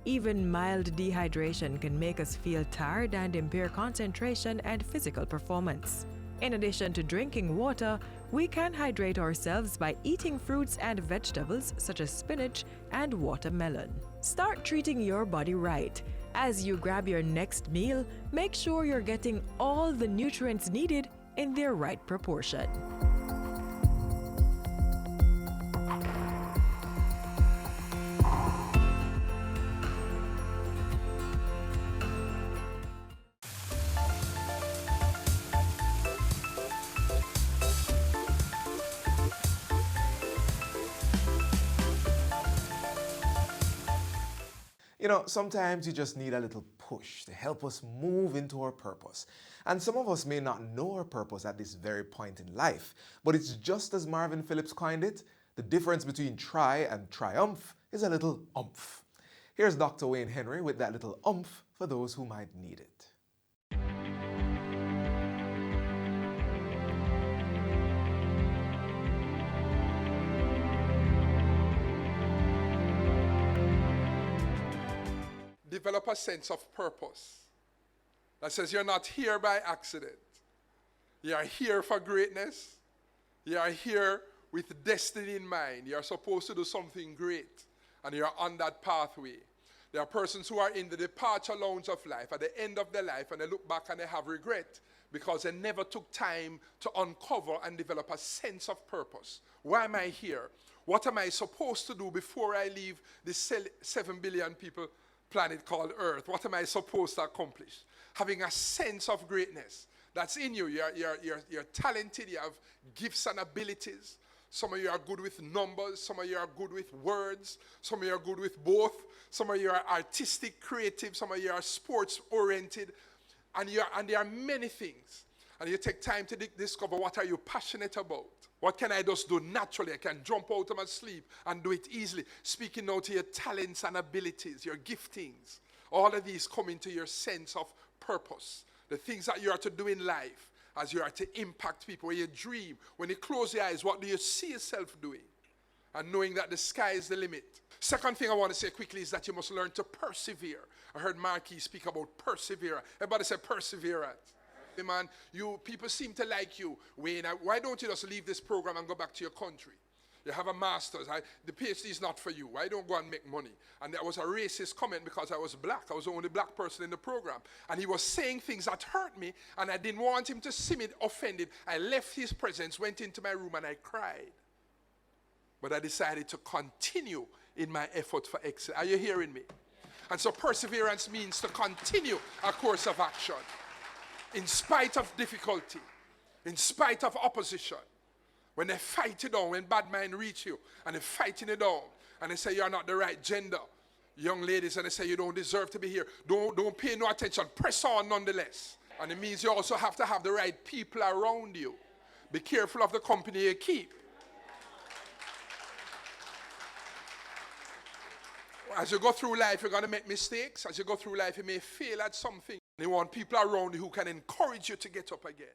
Even mild dehydration can make us feel tired and impair concentration and physical performance. In addition to drinking water, we can hydrate ourselves by eating fruits and vegetables such as spinach and watermelon. Start treating your body right. As you grab your next meal, make sure you're getting all the nutrients needed in their right proportion. You know, sometimes you just need a little push to help us move into our purpose. And some of us may not know our purpose at this very point in life, but it's just as Marvin Phillips coined it, the difference between try and triumph is a little oomph. Here's Dr. Wayne Henry with that little oomph for those who might need it. Develop a sense of purpose that says you're not here by accident. You are here for greatness. You are here with destiny in mind. You are supposed to do something great, and you're on that pathway. There are persons who are in the departure lounge of life, at the end of their life, and they look back and they have regret because they never took time to uncover and develop a sense of purpose. Why am I here? What am I supposed to do before I leave this 7 billion people planet called Earth? What am I supposed to accomplish? Having a sense of greatness that's in you. You're talented, you have gifts and abilities. Some of you are good with numbers, some of you are good with words, some of you are good with both, some of you are artistic, creative, some of you are sports oriented, and there are many things. And you take time to discover what are you passionate about. What can I just do naturally? I can jump out of my sleep and do it easily. Speaking now to your talents and abilities, your giftings. All of these come into your sense of purpose. The things that you are to do in life as you are to impact people. When you dream, when you close your eyes, what do you see yourself doing? And knowing that the sky is the limit. Second thing I want to say quickly is that you must learn to persevere. I heard Marquis speak about perseverance. Everybody say perseverance. Man, people seem to like you, Wayne. Why don't you just leave this program and go back to your country? You have a master's. The PhD is not for you. Why don't go and make money? And there was a racist comment because I was black. I was the only black person in the program. And he was saying things that hurt me, and I didn't want him to see me offended. I left his presence, went into my room, and I cried. But I decided to continue in my effort for excellence. Are you hearing me? And so perseverance means to continue a course of action. In spite of difficulty, in spite of opposition, when they fight you down, when bad mind reach you, and they're fighting you down, and they say you're not the right gender, young ladies, and they say you don't deserve to be here, don't pay no attention, press on nonetheless. And it means you also have to have the right people around you. Be careful of the company you keep. As you go through life, you're going to make mistakes. As you go through life, you may fail at something. You want people around you who can encourage you to get up again.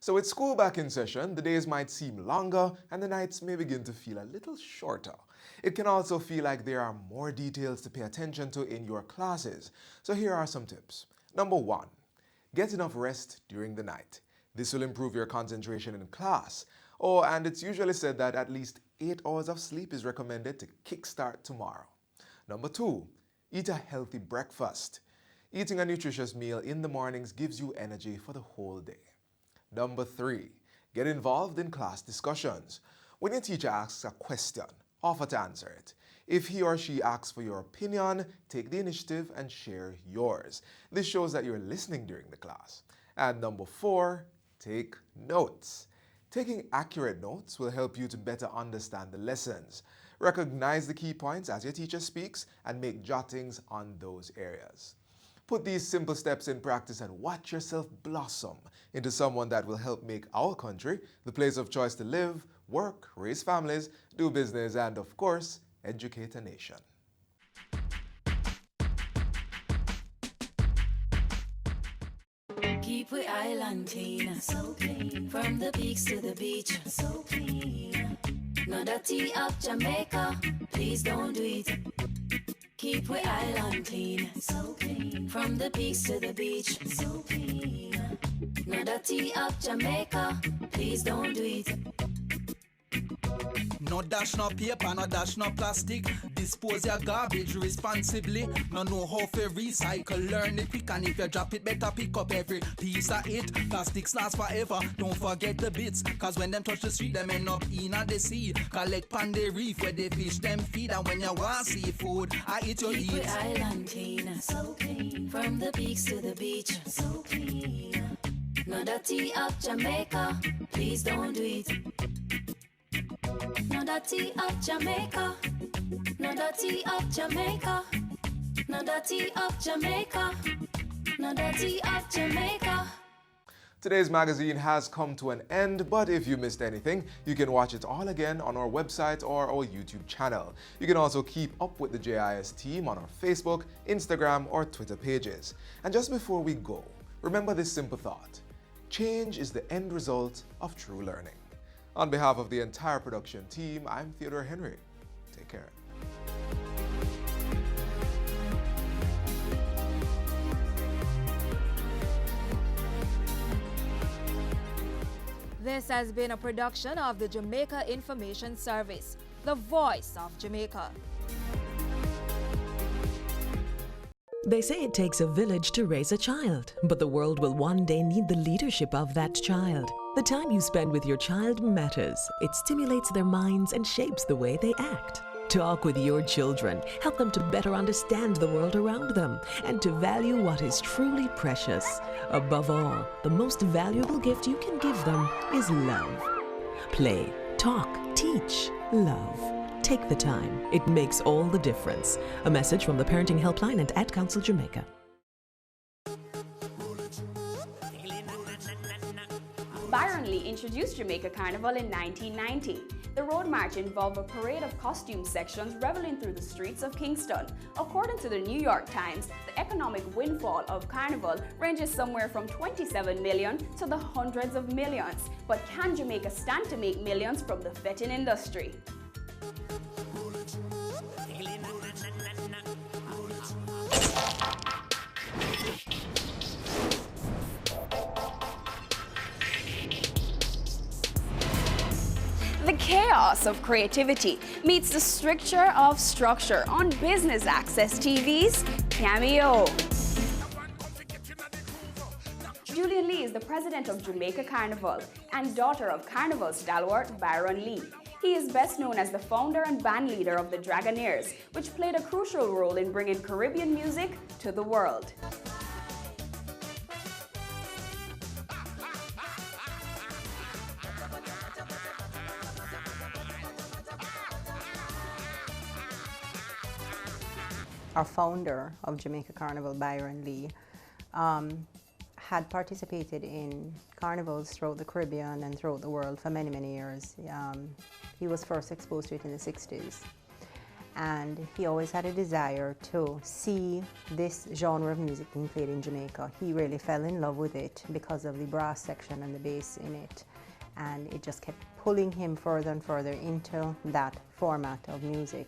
So with school back in session, the days might seem longer and the nights may begin to feel a little shorter. It can also feel like there are more details to pay attention to in your classes. So here are some tips. Number 1, get enough rest during the night. This will improve your concentration in class. And it's usually said that at least 8 hours of sleep is recommended to kickstart tomorrow. Number 2, eat a healthy breakfast. Eating a nutritious meal in the mornings gives you energy for the whole day. Number 3, get involved in class discussions. When your teacher asks a question, offer to answer it. If he or she asks for your opinion, take the initiative and share yours. This shows that you're listening during the class. And number 4, take notes. Taking accurate notes will help you to better understand the lessons. Recognize the key points as your teacher speaks and make jottings on those areas. Put these simple steps in practice and watch yourself blossom into someone that will help make our country the place of choice to live, work, raise families, do business, and of course, educate a nation. Keep we island clean, so clean. From the peaks to the beach, so clean. No dirty up Jamaica, please don't do it. Keep we island clean, so clean. From the peaks to the beach, so clean. No dirty up Jamaica, please don't do it. No dash no paper, no dash no plastic. Dispose your garbage responsibly. No know how to recycle, learn it quick. And if you drop it, better pick up every piece of it. Plastics last forever, don't forget the bits. Cause when them touch the street, them end up in the sea. Collect pan the reef where they fish them feed. And when you want seafood, I eat your Keep eat. we island clean, so clean. From the peaks to the beach, so clean. No dirty up Jamaica, please don't do it. No dirty up Jamaica, no dirty up Jamaica, no dirty up Jamaica, no dirty up Jamaica. Today's magazine has come to an end, but if you missed anything, you can watch it all again on our website or our YouTube channel. You can also keep up with the JIS team on our Facebook, Instagram, or Twitter pages. And just before we go, remember this simple thought: change is the end result of true learning. On behalf of the entire production team, I'm Theodore Henry. Take care. This has been a production of the Jamaica Information Service, the voice of Jamaica. They say it takes a village to raise a child, but the world will one day need the leadership of that child. The time you spend with your child matters. It stimulates their minds and shapes the way they act. Talk with your children. Help them to better understand the world around them and to value what is truly precious. Above all, the most valuable gift you can give them is love. Play, talk, teach, love. Take the time. It makes all the difference. A message from the Parenting Helpline and Ad Council Jamaica. Byron Lee introduced Jamaica Carnival in 1990. The road march involved a parade of costume sections reveling through the streets of Kingston. According to the New York Times, the economic windfall of Carnival ranges somewhere from 27 million to the hundreds of millions. But can Jamaica stand to make millions from the betting industry? The chaos of creativity meets the stricture of structure on Business Access TV's Cameo. Julian Lee is the president of Jamaica Carnival and daughter of Carnival stalwart Byron Lee. He is best known as the founder and band leader of the Dragonaires, which played a crucial role in bringing Caribbean music to the world. Our founder of Jamaica Carnival, Byron Lee, had participated in carnivals throughout the Caribbean and throughout the world for many, many years. He was first exposed to it in the 60s. and he always had a desire to see this genre of music being played in Jamaica. He really fell in love with it because of the brass section and the bass in it, and it just kept pulling him further and further into that format of music.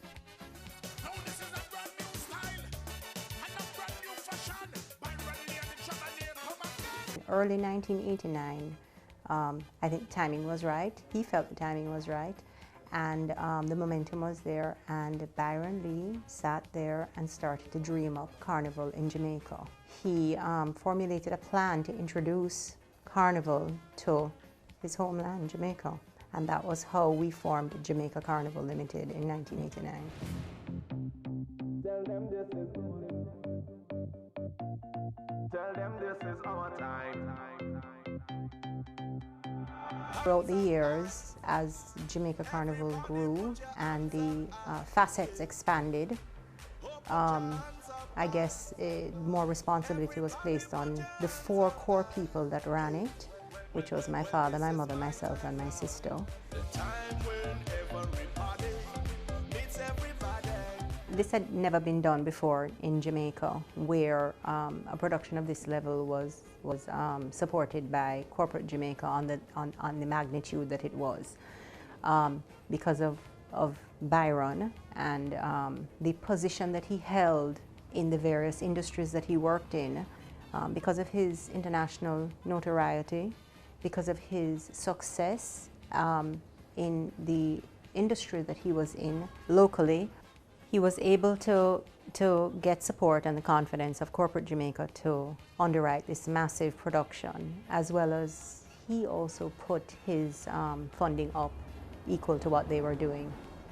Early 1989, I think timing was right. He felt the timing was right, and the momentum was there, and Byron Lee sat there and started to dream up Carnival in Jamaica. He formulated a plan to introduce Carnival to his homeland, Jamaica, and that was how we formed Jamaica Carnival Limited in 1989. Tell them this is our time. Throughout the years, as Jamaica Carnival grew and the facets expanded, I guess more responsibility was placed on the 4 core people that ran it, which was my father, my mother, myself, and my sister. This had never been done before in Jamaica, where a production of this level was supported by corporate Jamaica on the magnitude that it was, because of Byron and the position that he held in the various industries that he worked in, because of his international notoriety, because of his success in the industry that he was in locally. He was able to get support and the confidence of corporate Jamaica to underwrite this massive production, as well as he also put his funding up equal to what they were doing.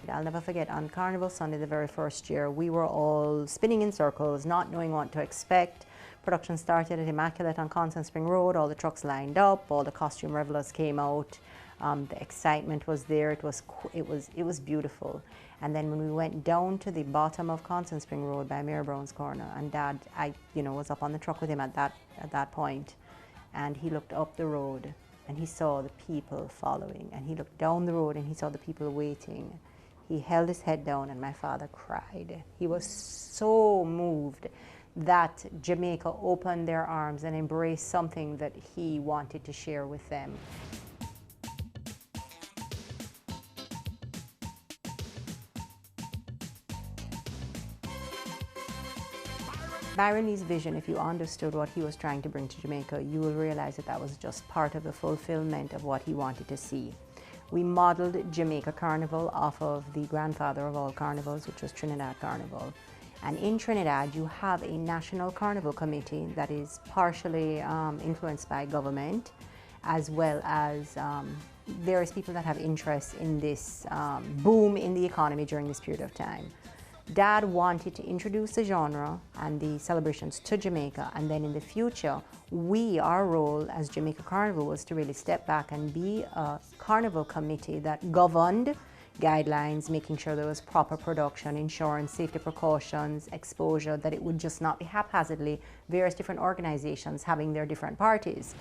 I'll never forget, on Carnival Sunday, the very first year, we were all spinning in circles, not knowing what to expect. Production started at Immaculate on Constant Spring Road, all the trucks lined up, all the costume revelers came out. The excitement was there, it was beautiful. And then when we went down to the bottom of Constant Spring Road by Mayor Brown's Corner, and Dad, I was up on the truck with him at that point, and he looked up the road and he saw the people following, and he looked down the road and he saw the people waiting. He held his head down and my father cried. He was so moved that Jamaica opened their arms and embraced something that he wanted to share with them. Byron Lee's vision, if you understood what he was trying to bring to Jamaica, you will realize that that was just part of the fulfillment of what he wanted to see. We modeled Jamaica Carnival off of the grandfather of all carnivals, which was Trinidad Carnival. And in Trinidad, you have a national carnival committee that is partially influenced by government, as well as various people that have interest in this boom in the economy during this period of time. Dad wanted to introduce the genre and the celebrations to Jamaica, and then in the future, our role as Jamaica Carnival was to really step back and be a carnival committee that governed guidelines, making sure there was proper production, insurance, safety precautions, exposure, that it would just not be haphazardly various different organizations having their different parties.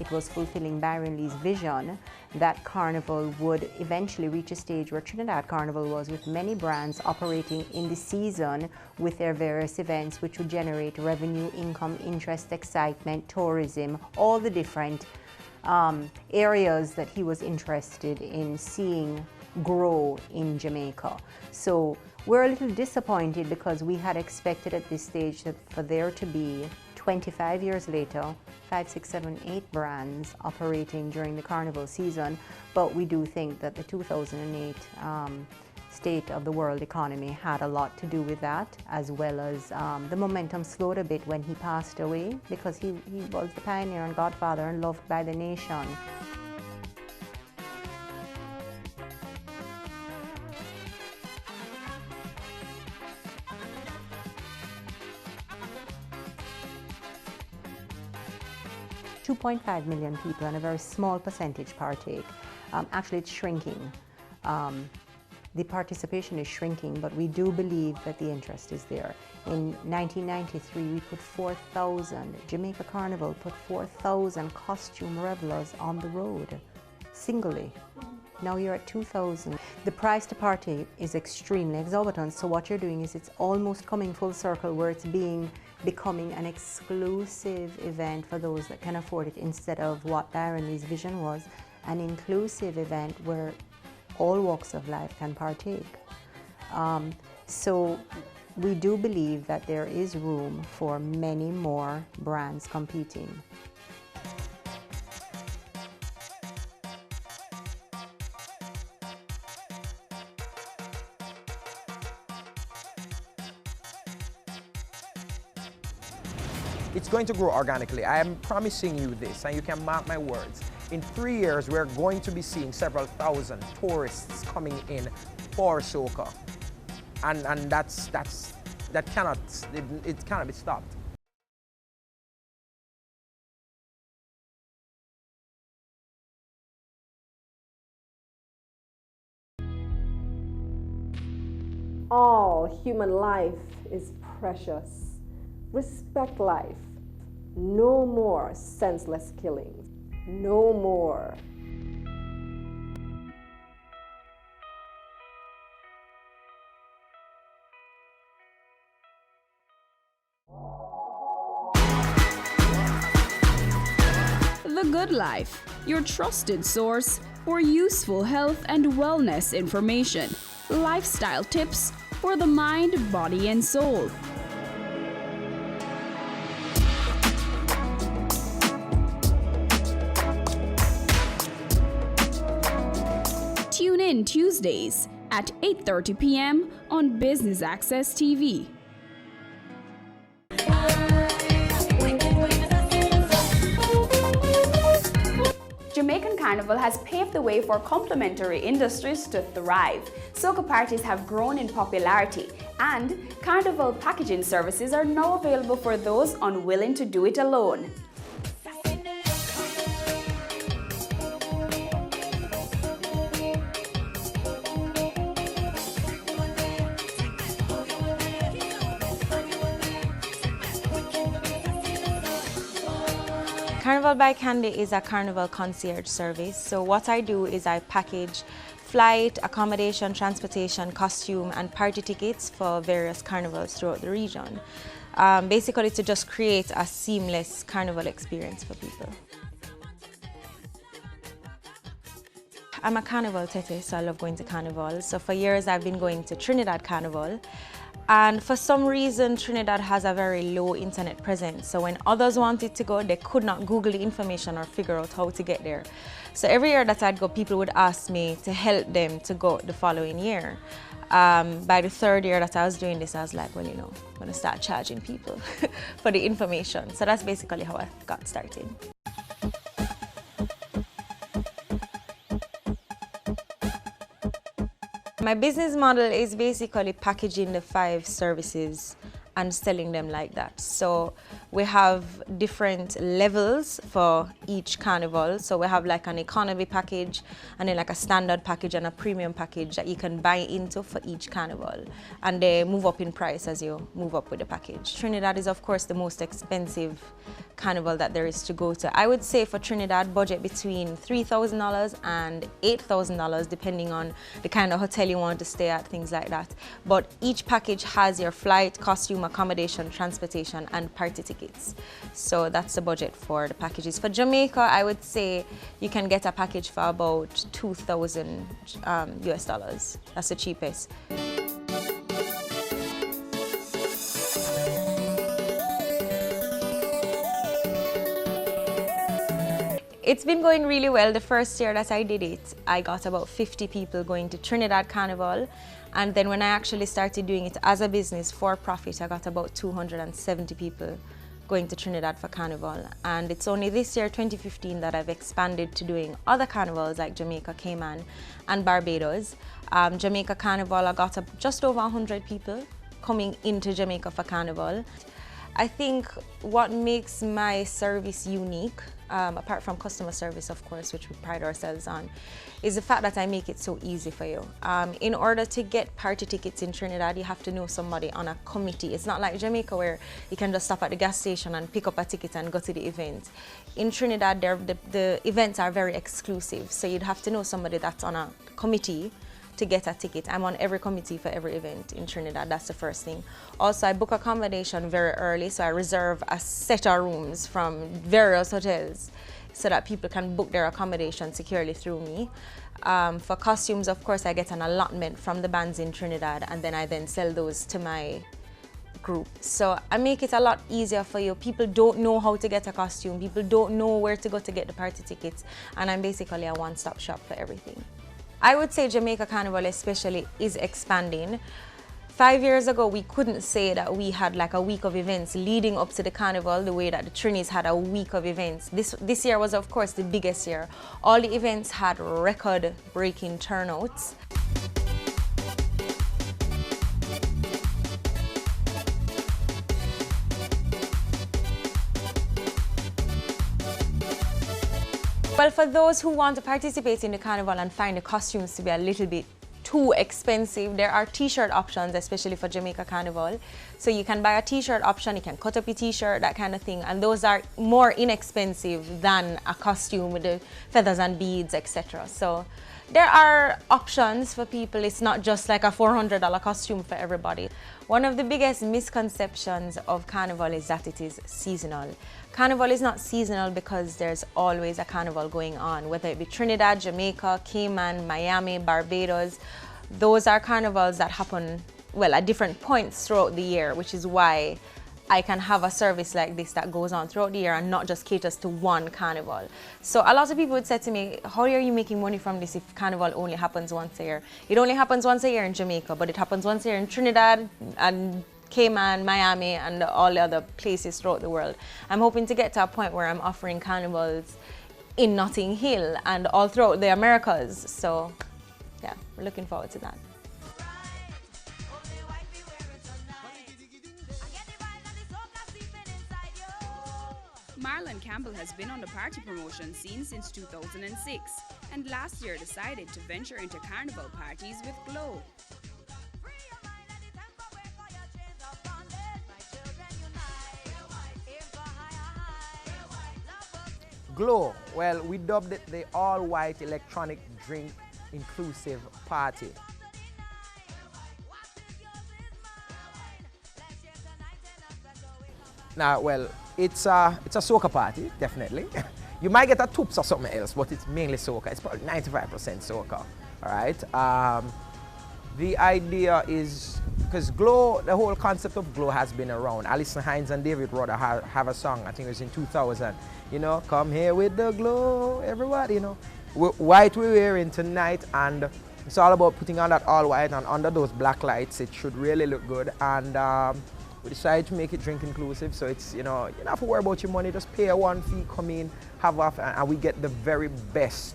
It was fulfilling Byron Lee's vision that Carnival would eventually reach a stage where Trinidad Carnival was, with many brands operating in the season with their various events, which would generate revenue, income, interest, excitement, tourism, all the different areas that he was interested in seeing grow in Jamaica. So we're a little disappointed because we had expected at this stage that for there to be 25 years later, 5, 6, 7, 8 brands operating during the carnival season, but we do think that the 2008 state of the world economy had a lot to do with that, as well as the momentum slowed a bit when he passed away, because he was the pioneer and godfather and loved by the nation. $2.5 million people, and a very small percentage partake. Actually, it's shrinking. the participation is shrinking, but we do believe that the interest is there. In 1993, we put 4,000, Jamaica Carnival put 4,000 costume revelers on the road, singly. Now you're at 2,000. The price to party is extremely exorbitant, so what you're doing is it's almost coming full circle where it's becoming an exclusive event for those that can afford it, instead of what Darren Lee's vision was, an inclusive event where all walks of life can partake. So we do believe that there is room for many more brands competing. It's going to grow organically. I am promising you this, and you can mark my words. In 3 years, we're going to be seeing several thousand tourists coming in for Soca. And that cannot be stopped. All human life is precious. Respect life. No more senseless killings. No more. The Good Life, your trusted source for useful health and wellness information, lifestyle tips for the mind, body, and soul. Tune in Tuesdays at 8:30 p.m. on Business Access TV. Jamaican Carnival has paved the way for complementary industries to thrive. Soca parties have grown in popularity, and Carnival packaging services are now available for those unwilling to do it alone. Carnival by Candy is a carnival concierge service. So what I do is I package flight, accommodation, transportation, costume, and party tickets for various carnivals throughout the region. Basically to just create a seamless carnival experience for people. I'm a carnival tete, so I love going to carnival. So for years I've been going to Trinidad Carnival. And for some reason, Trinidad has a very low internet presence. So when others wanted to go, they could not Google the information or figure out how to get there. So every year that I'd go, people would ask me to help them to go the following year. By the third year that I was doing this, I was like, well, you know, I'm gonna start charging people for the information. So that's basically how I got started. My business model is basically packaging the 5 services and selling them like that. So we have different levels for each carnival. So we have like an economy package, and then like a standard package and a premium package that you can buy into for each carnival. And they move up in price as you move up with the package. Trinidad is of course the most expensive carnival that there is to go to. I would say for Trinidad, budget between $3,000 and $8,000 depending on the kind of hotel you want to stay at, things like that. But each package has your flight, costume, accommodation, transportation, and party tickets. So that's the budget for the packages. For Jamaica, I would say you can get a package for about $2,000 US. That's the cheapest. It's been going really well. The first year that I did it, I got about 50 people going to Trinidad Carnival. And then when I actually started doing it as a business for profit, I got about 270 people going to Trinidad for Carnival. And it's only this year, 2015, that I've expanded to doing other carnivals like Jamaica, Cayman, and Barbados. Jamaica Carnival, I got just over 100 people coming into Jamaica for Carnival. I think what makes my service unique apart from customer service, of course, which we pride ourselves on, is the fact that I make it so easy for you. In order to get party tickets in Trinidad, you have to know somebody on a committee. It's not like Jamaica where you can just stop at the gas station and pick up a ticket and go to the event. In Trinidad, the events are very exclusive, so you'd have to know somebody that's on a committee to get a ticket. I'm on every committee for every event in Trinidad. That's the first thing. Also, I book accommodation very early, so I reserve a set of rooms from various hotels so that people can book their accommodation securely through me. For costumes, of course, I get an allotment from the bands in Trinidad, and then I sell those to my group. So I make it a lot easier for you. People don't know how to get a costume. People don't know where to go to get the party tickets, and I'm basically a one-stop shop for everything. I would say Jamaica Carnival especially is expanding. 5 years ago, we couldn't say that we had like a week of events leading up to the carnival the way that the Trinis had a week of events. This year was, of course, the biggest year. All the events had record-breaking turnouts. Well, for those who want to participate in the carnival and find the costumes to be a little bit too expensive, there are t-shirt options, especially for Jamaica Carnival. So you can buy a t-shirt option, you can cut up a t-shirt, that kind of thing, and those are more inexpensive than a costume with the feathers and beads, etc. So there are options for people. It's not just like a $400 costume for everybody. One of the biggest misconceptions of carnival is that it is seasonal. Carnival is not seasonal because there's always a carnival going on, whether it be Trinidad, Jamaica, Cayman, Miami, Barbados. Those are carnivals that happen, well, at different points throughout the year, which is why I can have a service like this that goes on throughout the year and not just caters to one carnival. So a lot of people would say to me, how are you making money from this if carnival only happens once a year? It only happens once a year in Jamaica, but it happens once a year in Trinidad and Cayman, Miami, and all the other places throughout the world. I'm hoping to get to a point where I'm offering carnivals in Notting Hill and all throughout the Americas. So yeah, we're looking forward to that. Marlon Campbell has been on the party promotion scene since 2006 and last year decided to venture into carnival parties with Glow. Glow, well, we dubbed it the all-white electronic drink inclusive party. Now, well, it's a soca party, definitely. You might get a toops or something else, but it's mainly soca. It's probably 95% soca, all right? The idea is, because Glow, the whole concept of Glow has been around. Alison Hines and David Rudder have a song, I think it was in 2000, you know, come here with the glow, everybody, you know. White we're wearing tonight, and it's all about putting on that all white, and under those black lights, it should really look good. And we decided to make it drink inclusive, so it's, you know, you don't have to worry about your money, just pay a one fee, come in, have off, and we get the very best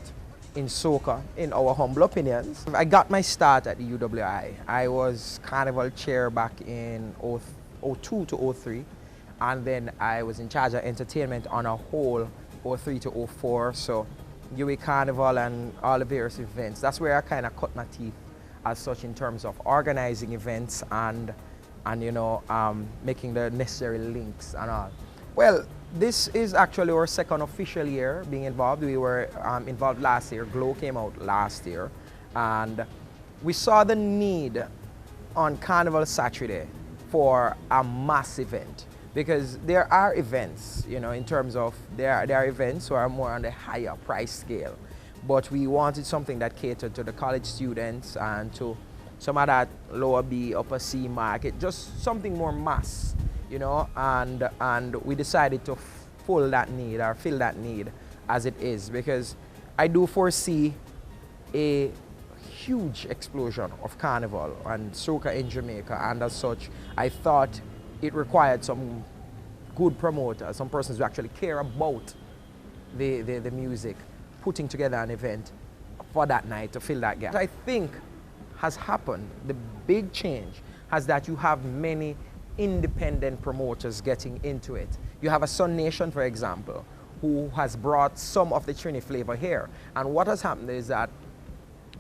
in soca, in our humble opinions. I got my start at the UWI. I was carnival chair back in 02 to 03, and then I was in charge of entertainment on a whole 03 to 04, so UWI Carnival and all the various events. That's where I kind of cut my teeth as such in terms of organizing events and you know, making the necessary links and all. Well, this is actually our second official year being involved. We were involved last year. Glow came out last year, and we saw the need on Carnival Saturday for a mass event, because there are events, you know, in terms of there are events who are more on the higher price scale, but we wanted something that catered to the college students and to some of that lower B, upper C market, just something more mass, you know, and we decided to fill that need as it is, because I do foresee a huge explosion of carnival and soca in Jamaica, and as such, I thought it required some good promoters, some persons who actually care about the music, putting together an event for that night to fill that gap. I think has happened, the big change has that you have many independent promoters getting into it. You have a Sun Nation, for example, who has brought some of the Trini flavor here. And what has happened is that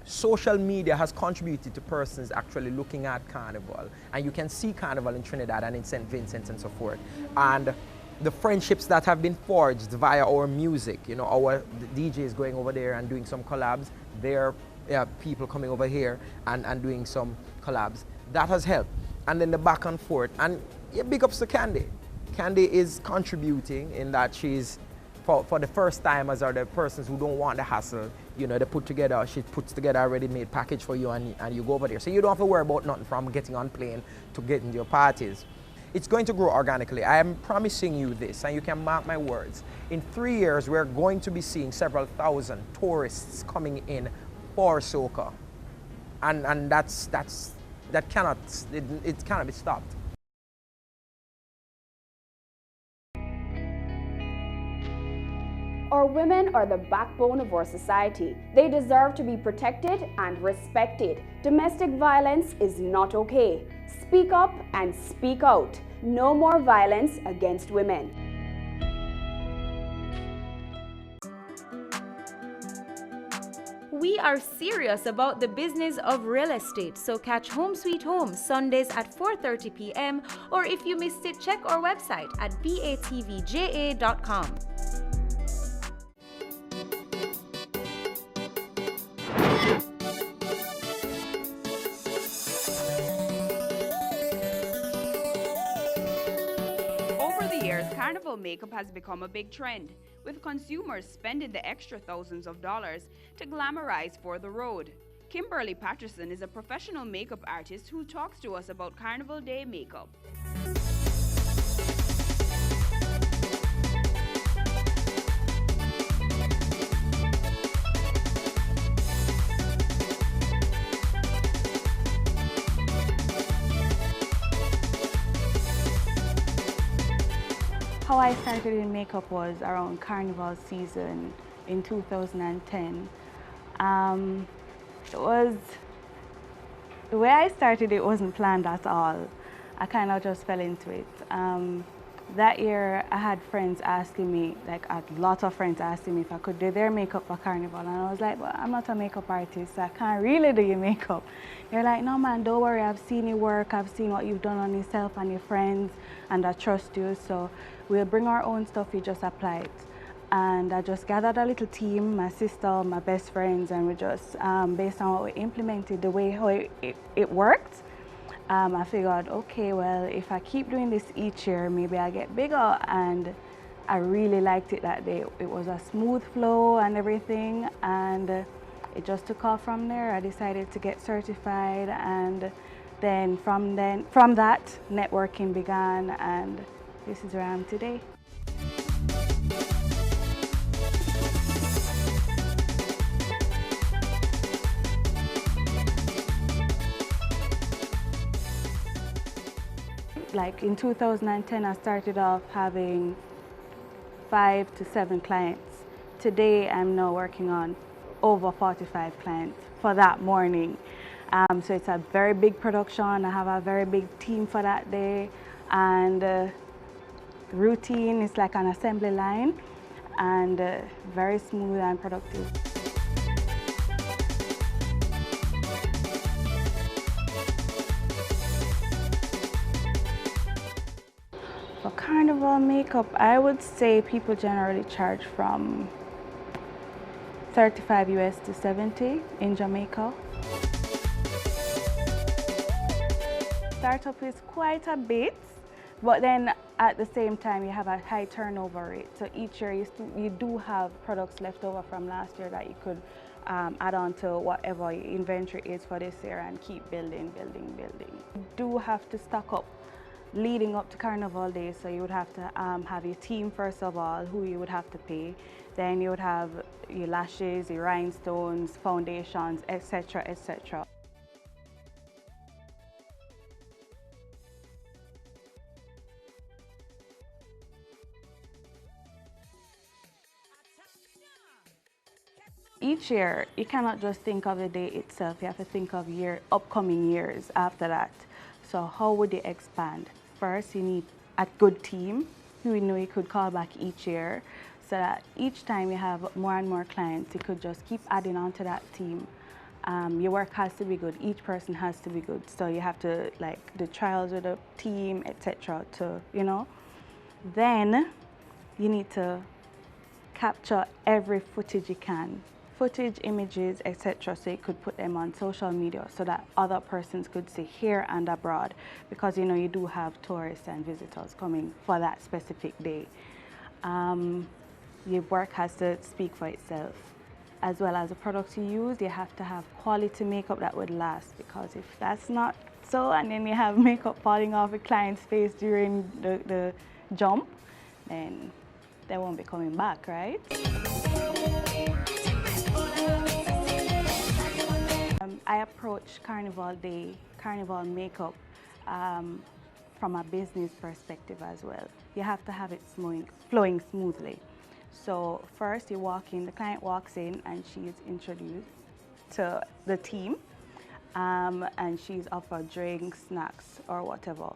social media has contributed to persons actually looking at Carnival. And you can see Carnival in Trinidad and in St. Vincent and so forth. And the friendships that have been forged via our music, you know, our DJs going over there and doing some collabs, there are people coming over here and doing some collabs. That has helped. And then the back and forth. And yeah, big ups to Candy. Candy is contributing in that she's, for the first timers or the persons who don't want the hassle, you know, she puts together a ready-made package for you and you go over there. So you don't have to worry about nothing from getting on plane to getting to your parties. It's going to grow organically. I am promising you this, and you can mark my words. In 3 years, we're going to be seeing several thousand tourists coming in for Soca. And that cannot be stopped. Our women are the backbone of our society. They deserve to be protected and respected. Domestic violence is not okay. Speak up and speak out. No more violence against women. We are serious about the business of real estate, so catch Home Sweet Home Sundays at 4:30 p.m. or if you missed it, check our website at batvja.com. Carnival makeup has become a big trend, with consumers spending the extra thousands of dollars to glamorize for the road. Kimberly Patterson is a professional makeup artist who talks to us about Carnival Day makeup. How I started in makeup was around Carnival season in 2010. The way I started, it wasn't planned at all. I kind of just fell into it. That year, I had friends asking me, like a lot of friends asking me if I could do their makeup for Carnival. And I was like, well, I'm not a makeup artist, so I can't really do your makeup. They're like, no man, don't worry, I've seen your work, I've seen what you've done on yourself and your friends, and I trust you. So we'll bring our own stuff, you just apply it. And I just gathered a little team, my sister, my best friends, and we just, based on what we implemented, the way how it worked, I figured, okay, well, if I keep doing this each year, maybe I get bigger. And I really liked it that day. It was a smooth flow and everything, and it just took off from there. I decided to get certified, and then from that, networking began, and this is where I am today. Like in 2010, I started off having 5 to 7 clients. Today, I'm now working on over 45 clients for that morning. So it's a very big production. I have a very big team for that day. And the routine is like an assembly line, and very smooth and productive. For Carnival makeup, I would say people generally charge from 35 US to 70 in Jamaica. Startup is quite a bit, but then at the same time you have a high turnover rate. So each year you do have products left over from last year that you could add on to whatever your inventory is for this year and keep building. You do have to stock up leading up to Carnival Day, so you would have to have your team first of all, who you would have to pay. Then you would have your lashes, your rhinestones, foundations, etc., etc. Each year, you cannot just think of the day itself, you have to think of upcoming years after that. So how would you expand? First, you need a good team who you know you could call back each year. so that each time you have more and more clients, you could just keep adding on to that team. Your work has to be good. Each person has to be good. So you have to like the trials with the team, etc. To Then you need to capture every footage you can, footage, images, etc. So you could put them on social media so that other persons could see here and abroad, because you do have tourists and visitors coming for that specific day. Your work has to speak for itself. As well as the products you use, you have to have quality makeup that would last, because if that's not so, and then you have makeup falling off a client's face during the jump, then they won't be coming back, right? I approach Carnival Day, Carnival makeup from a business perspective as well. You have to have it flowing smoothly. So first you walk in, the client walks in and she's introduced to the team and she's offered drinks, snacks or whatever.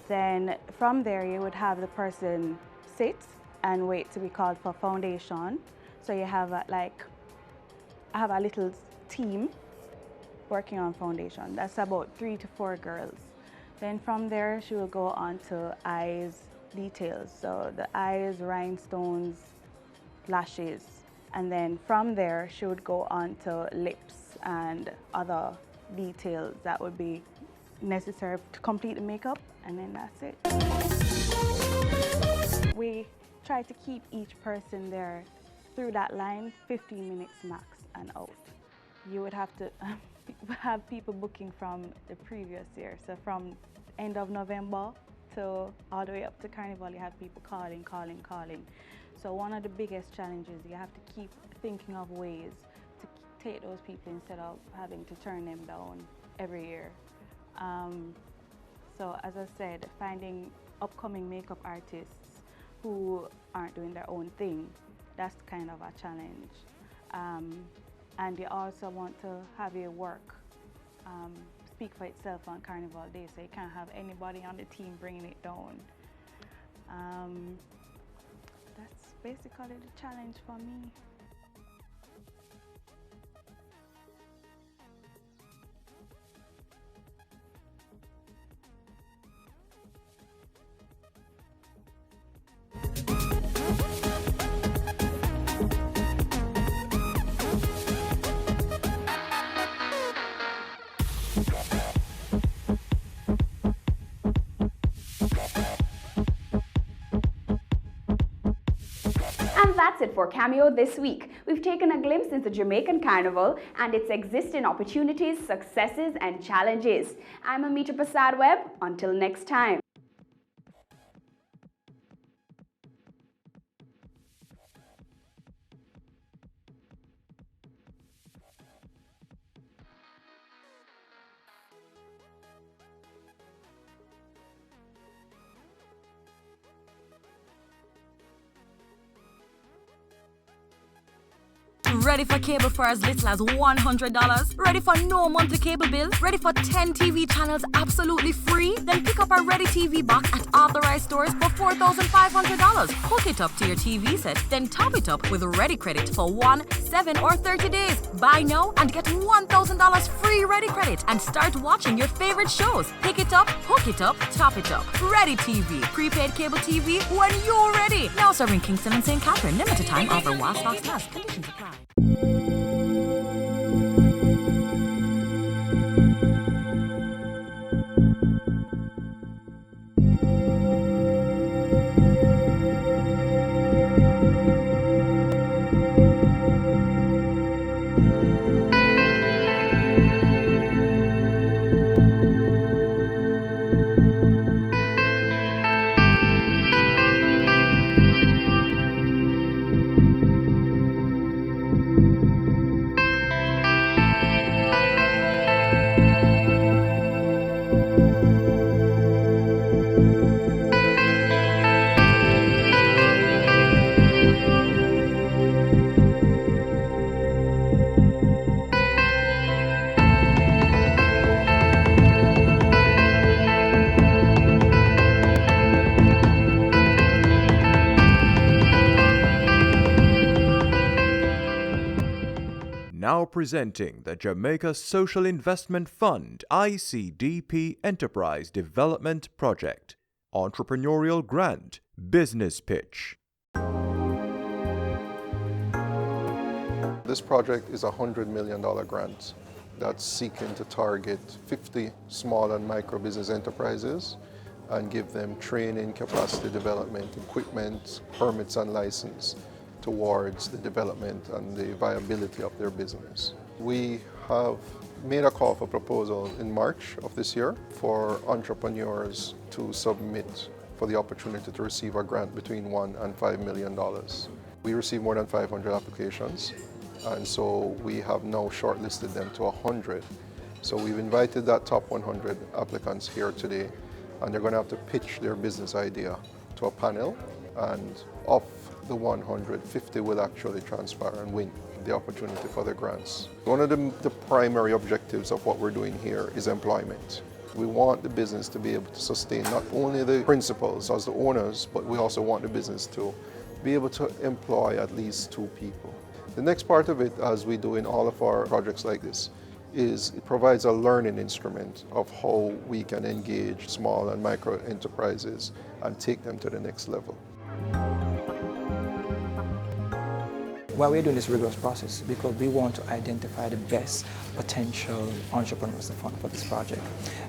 Then from there you would have the person sit and wait to be called for foundation. So you have I have a little team working on foundation. That's about 3 to 4 girls. Then from there she will go on to eyes details. So the eyes, rhinestones, lashes, and then from there she would go on to lips and other details that would be necessary to complete the makeup, and then that's it. We try to keep each person there through that line 15 minutes max and out. You would have to have people booking from the previous year, so from end of November to all the way up to Carnival, you have people calling. So one of the biggest challenges, you have to keep thinking of ways to take those people instead of having to turn them down every year. So as I said, finding upcoming makeup artists who aren't doing their own thing, that's kind of a challenge. And you also want to have your work speak for itself on Carnival Day, so you can't have anybody on the team bringing it down. That's basically the challenge for me. And that's it for Cameo this week. We've taken a glimpse into Jamaican Carnival and its existing opportunities, successes and challenges. I'm Amita Prasad Webb. Until next time. Ready for cable for as little as $100? Ready for no monthly cable bill? Ready for 10 TV channels absolutely free? Then pick up our Ready TV box at authorized stores for $4,500. Hook it up to your TV set, then top it up with Ready Credit for 1, 7 or 30 days. Buy now and get $1,000 free Ready Credit and start watching your favorite shows. Pick it up, hook it up, top it up. Ready TV. Prepaid cable TV when you're ready. Now serving Kingston and St. Catherine. Limited time offer while stocks last. Conditions apply. Now presenting the Jamaica Social Investment Fund ICDP Enterprise Development Project. Entrepreneurial Grant Business Pitch. This project is a $100 million grant that's seeking to target 50 small and micro business enterprises and give them training, capacity development, equipment, permits and license towards the development and the viability of their business. We have made a call for proposal in March of this year for entrepreneurs to submit for the opportunity to receive a grant between $1 and $5 million. We received more than 500 applications, and so we have now shortlisted them to 100. So we've invited that top 100 applicants here today, and they're going to have to pitch their business idea to a panel, and of the 150 will actually transpire and win the opportunity for the grants. One of the primary objectives of what we're doing here is employment. We want the business to be able to sustain not only the principals as the owners, but we also want the business to be able to employ at least 2 people. The next part of it, as we do in all of our projects like this, is it provides a learning instrument of how we can engage small and micro enterprises and take them to the next level. Why we're doing this rigorous process, because we want to identify the best potential entrepreneurs for this project.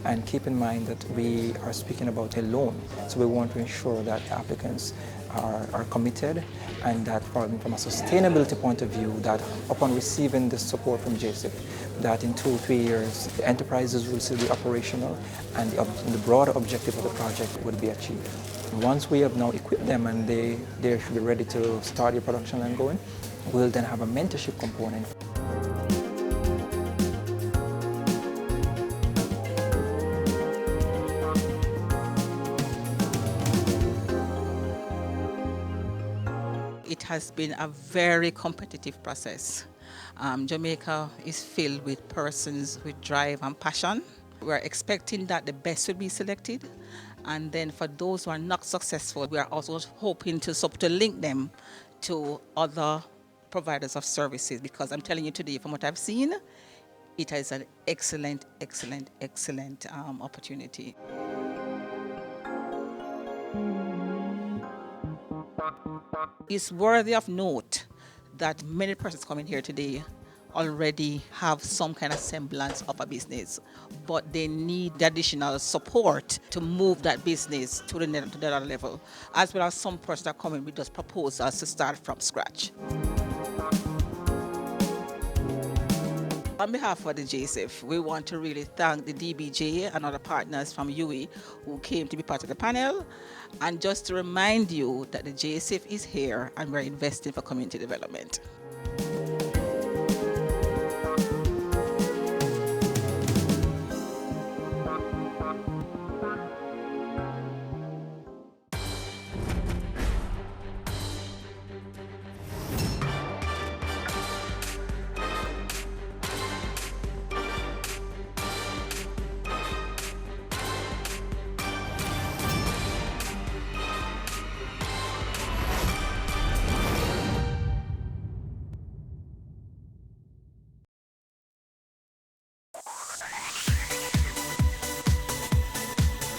And keep in mind that we are speaking about a loan, so we want to ensure that the applicants are committed, and that from a sustainability point of view, that upon receiving the support from JSIP, that in 2 or 3 years, the enterprises will still be operational and the broader objective of the project would be achieved. Once we have now equipped them and they should be ready to start their production line going, we'll then have a mentorship component. It has been a very competitive process. Jamaica is filled with persons with drive and passion. We're expecting that the best will be selected. And then for those who are not successful, we are also hoping to link them to other providers of services, because I'm telling you today, from what I've seen, it is an excellent, excellent, excellent opportunity. It's worthy of note that many persons coming here today already have some kind of semblance of a business, but they need the additional support to move that business to the other level, as well as some persons that come in with just proposals to start from scratch. On behalf of the JSIF, we want to really thank the DBJ and other partners from UWI who came to be part of the panel, and just to remind you that the JSIF is here and we're investing for community development.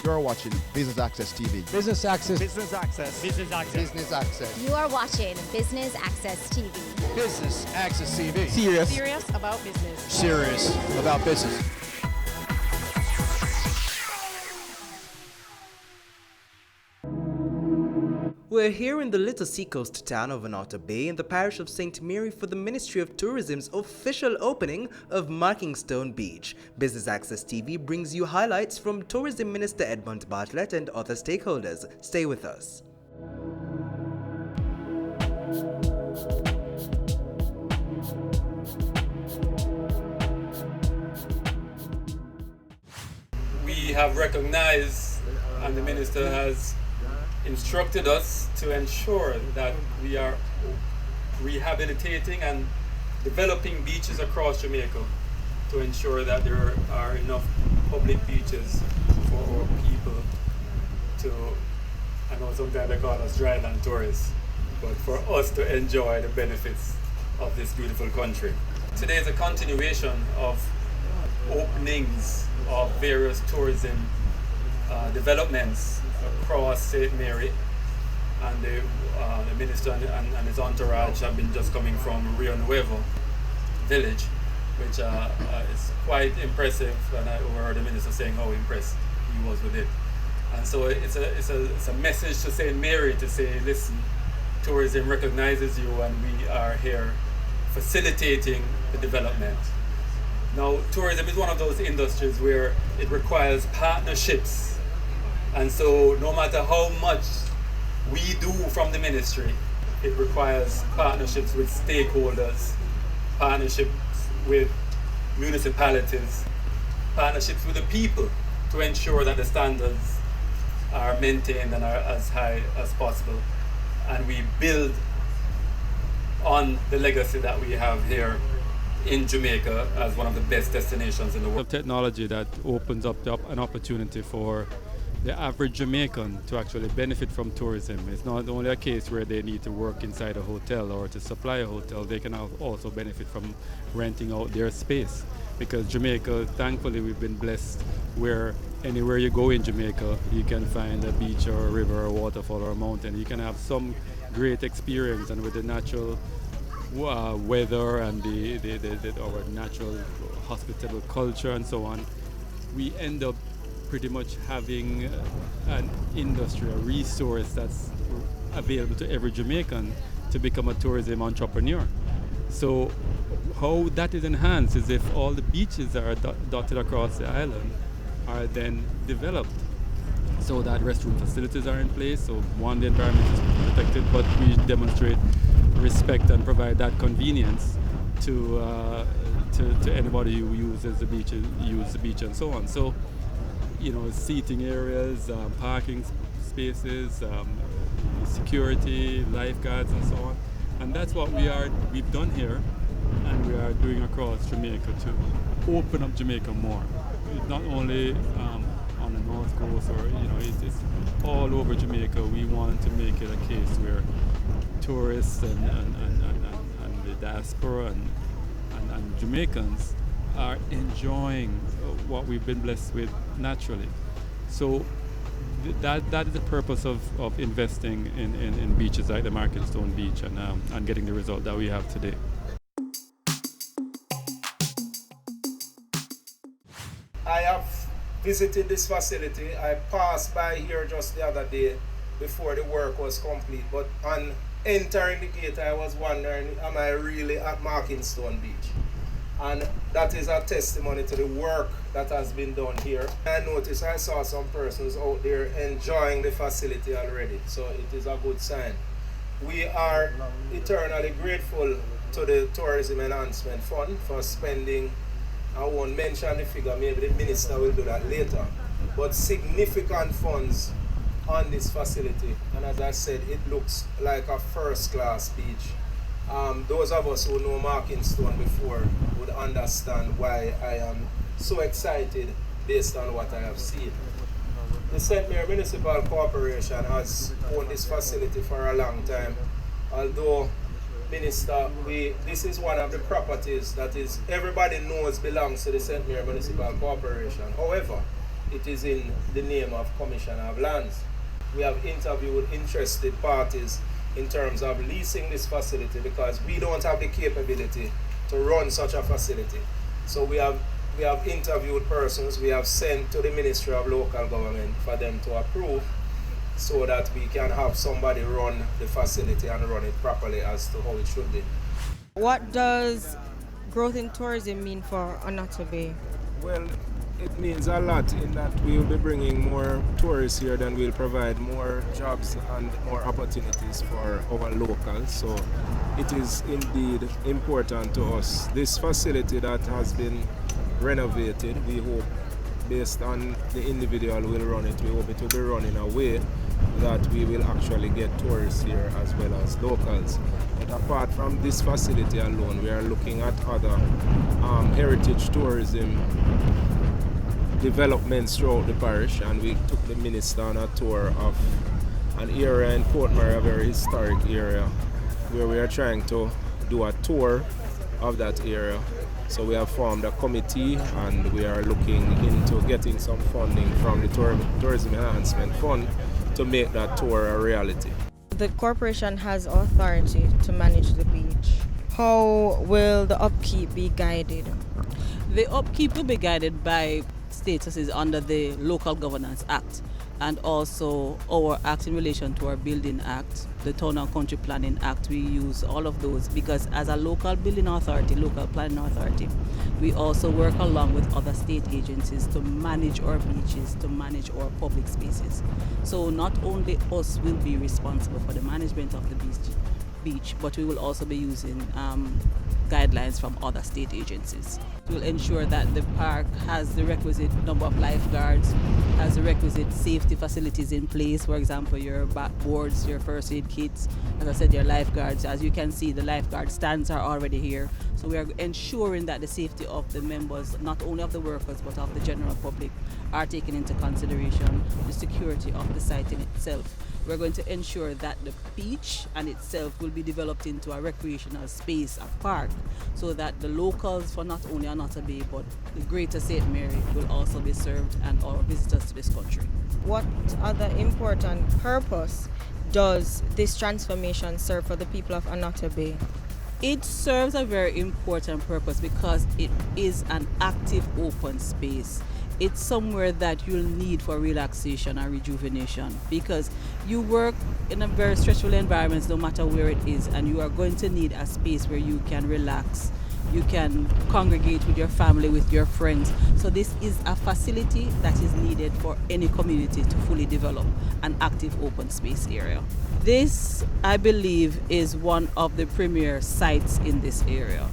You're watching Business Access TV. Business Access. Business Access. Business Access. Business Access. You are watching Business Access TV. Business Access TV. Serious about business. Serious about business. We're here in the little seacoast town of Anota Bay in the parish of St. Mary for the Ministry of Tourism's official opening of Markingstone Beach. Business Access TV brings you highlights from Tourism Minister Edmund Bartlett and other stakeholders. Stay with us. We have recognized, and the Minister has instructed us to ensure that we are rehabilitating and developing beaches across Jamaica to ensure that there are enough public beaches for our people to, I know sometimes they call us dryland tourists, but for us to enjoy the benefits of this beautiful country. Today is a continuation of openings of various tourism developments across St. Mary, and the minister and his entourage have been just coming from Rio Nuevo village, which is quite impressive, and I overheard the minister saying how impressed he was with it. And so it's a message to St. Mary to say, listen, tourism recognizes you, and we are here facilitating the development. Now, tourism is one of those industries where it requires partnerships, and so no matter how much we do from the ministry, it requires partnerships with stakeholders, partnerships with municipalities, partnerships with the people to ensure that the standards are maintained and are as high as possible. And we build on the legacy that we have here in Jamaica as one of the best destinations in the world. Technology that opens up an opportunity for the average Jamaican to actually benefit from tourism. It's not only a case where they need to work inside a hotel or to supply a hotel, they can also benefit from renting out their space. Because Jamaica, thankfully, we've been blessed where anywhere you go in Jamaica, you can find a beach or a river or a waterfall or a mountain. You can have some great experience, and with the natural weather and our natural hospitable culture and so on, we end up pretty much having an industry, a resource that's available to every Jamaican to become a tourism entrepreneur. So how that is enhanced is if all the beaches that are dotted across the island are then developed, so that restroom facilities are in place, so one, the environment is protected, but we demonstrate respect and provide that convenience to anybody who uses the beach and so on. So, you know, seating areas, parking spaces, security, lifeguards and so on. And that's what we've done here, and we are doing across Jamaica to open up Jamaica more. It's not only on the North Coast, or it's all over Jamaica. We want to make it a case where tourists and the diaspora and Jamaicans are enjoying what we've been blessed with naturally. So that is the purpose of investing in beaches like the Markenstone Beach and getting the result that we have today. I have visited this facility. I passed by here just the other day before the work was complete, but on entering the gate I was wondering, am I really at Markenstone Beach? And that is a testimony to the work that has been done here. I noticed I saw some persons out there enjoying the facility already, so it is a good sign. We are eternally grateful to the Tourism Enhancement Fund for spending, I won't mention the figure, maybe the minister will do that later, but significant funds on this facility. And as I said, it looks like a first-class beach. Those of us who know Markenstone before would understand why I am so excited based on what I have seen. The St. Mary Municipal Corporation has owned this facility for a long time. Although, Minister, this is one of the properties that is everybody knows belongs to the St. Mary Municipal Corporation. However, it is in the name of Commissioner of Lands. We have interviewed interested parties in terms of leasing this facility because we don't have the capability to run such a facility. So we have interviewed persons, we have sent to the Ministry of Local Government for them to approve so that we can have somebody run the facility and run it properly as to how it should be. What does growth in tourism mean for Onoto Bay? Well, it means a lot in that we will be bringing more tourists here, then we'll provide more jobs and more opportunities for our locals. So it is indeed important to us. This facility that has been renovated, we hope, based on the individual who will run it, we hope it will be run in a way that we will actually get tourists here as well as locals. But apart from this facility alone, we are looking at other heritage tourism developments throughout the parish, and we took the minister on a tour of an area in Portmore, a very historic area, where we are trying to do a tour of that area. So we have formed a committee and we are looking into getting some funding from the Tourism Enhancement Fund to make that tour a reality. The corporation has authority to manage the beach. How will the upkeep be guided? The upkeep will be guided by statuses under the Local Governance Act and also our act in relation to our Building Act, the Town and Country Planning Act. We use all of those because as a local building authority, local planning authority, we also work along with other state agencies to manage our beaches, to manage our public spaces. So not only us will be responsible for the management of the beach, but we will also be using guidelines from other state agencies. We'll ensure that the park has the requisite number of lifeguards, has the requisite safety facilities in place, for example, your backboards, your first aid kits, as I said, your lifeguards. As you can see, the lifeguard stands are already here. So we are ensuring that the safety of the members, not only of the workers, but of the general public, are taken into consideration, the security of the site in itself. We're going to ensure that the beach and itself will be developed into a recreational space, a park, so that the locals for not only Onoto Bay but the greater St. Mary will also be served and our visitors to this country. What other important purpose does this transformation serve for the people of Onoto Bay? It serves a very important purpose because it is an active open space. It's somewhere that you'll need for relaxation and rejuvenation because you work in a very stressful environment no matter where it is, and you are going to need a space where you can relax, you can congregate with your family, with your friends. So this is a facility that is needed for any community to fully develop an active open space area. This, I believe, is one of the premier sites in this area.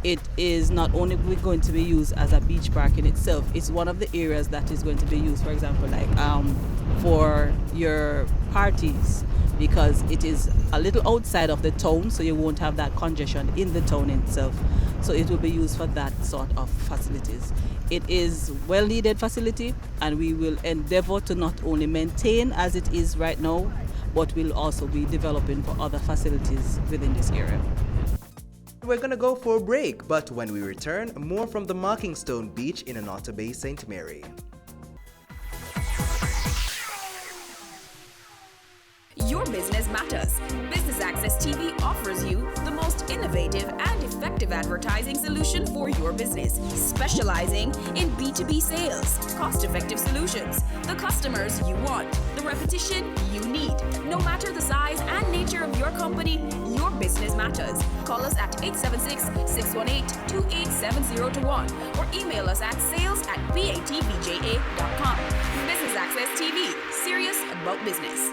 It is not only going to be used as a beach park in itself, it's one of the areas that is going to be used, for example, like for your parties, because it is a little outside of the town, so you won't have that congestion in the town itself. So it will be used for that sort of facilities. It is well-needed facility, and we will endeavor to not only maintain as it is right now, but we'll also be developing for other facilities within this area. We're gonna go for a break, but when we return, more from the Marking Stone Beach in Onoto Bay, St. Mary. Your business matters. Business Access TV offers you the most innovative and effective advertising solution for your business, specializing in B2B sales, cost-effective solutions, the customers you want, the repetition you need. No matter the size and nature of your company, your business matters. Call us at 876-618-2870 or email us at sales@batvja.com. Business Access TV, serious about business.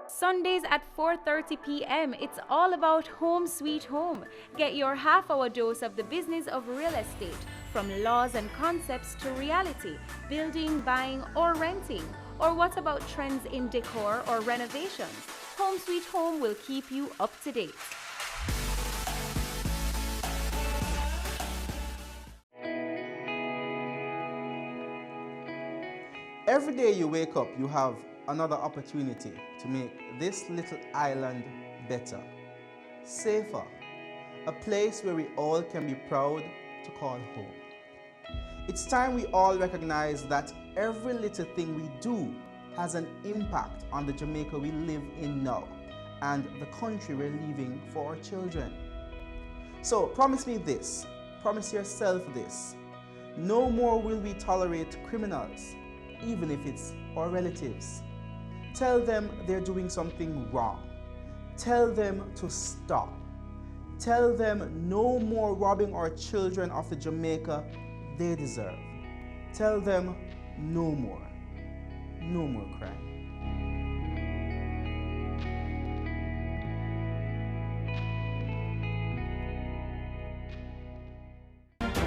Sundays at 4:30 p.m. It's all about Home Sweet Home. Get your half-hour dose of the business of real estate, from laws and concepts to reality, building, buying, or renting. Or what about trends in decor or renovations? Home Sweet Home will keep you up to date. Every day you wake up, you have another opportunity to make this little island better, safer, a place where we all can be proud to call home. It's time we all recognize that every little thing we do has an impact on the Jamaica we live in now and the country we're leaving for our children. So promise me this, promise yourself this: no more will we tolerate criminals, even if it's our relatives. Tell them they're doing something wrong. Tell them to stop. Tell them no more robbing our children of the Jamaica they deserve. Tell them no more crime.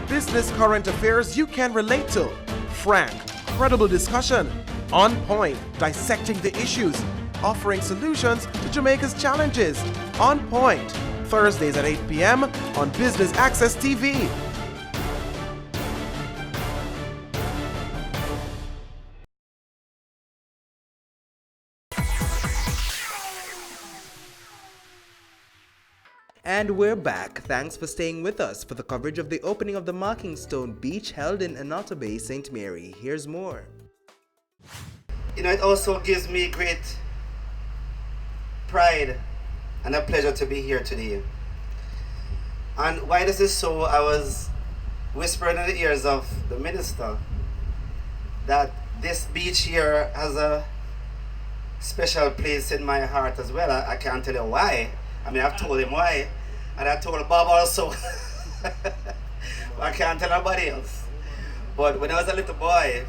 Business current affairs you can relate to. Frank, credible discussion. On point, dissecting the issues, offering solutions to Jamaica's challenges. On Point, Thursdays at 8 p.m. on Business Access TV. And we're back. Thanks for staying with us for the coverage of the opening of the Marking Stone Beach held in Anota Bay, St. Mary. Here's more. You know, it also gives me great pride and a pleasure to be here today. And why this is so, I was whispering in the ears of the minister that this beach here has a special place in my heart as well. I can't tell you why. I mean, I've told him why, and I told Bob also. I can't tell nobody else. But when I was a little boy,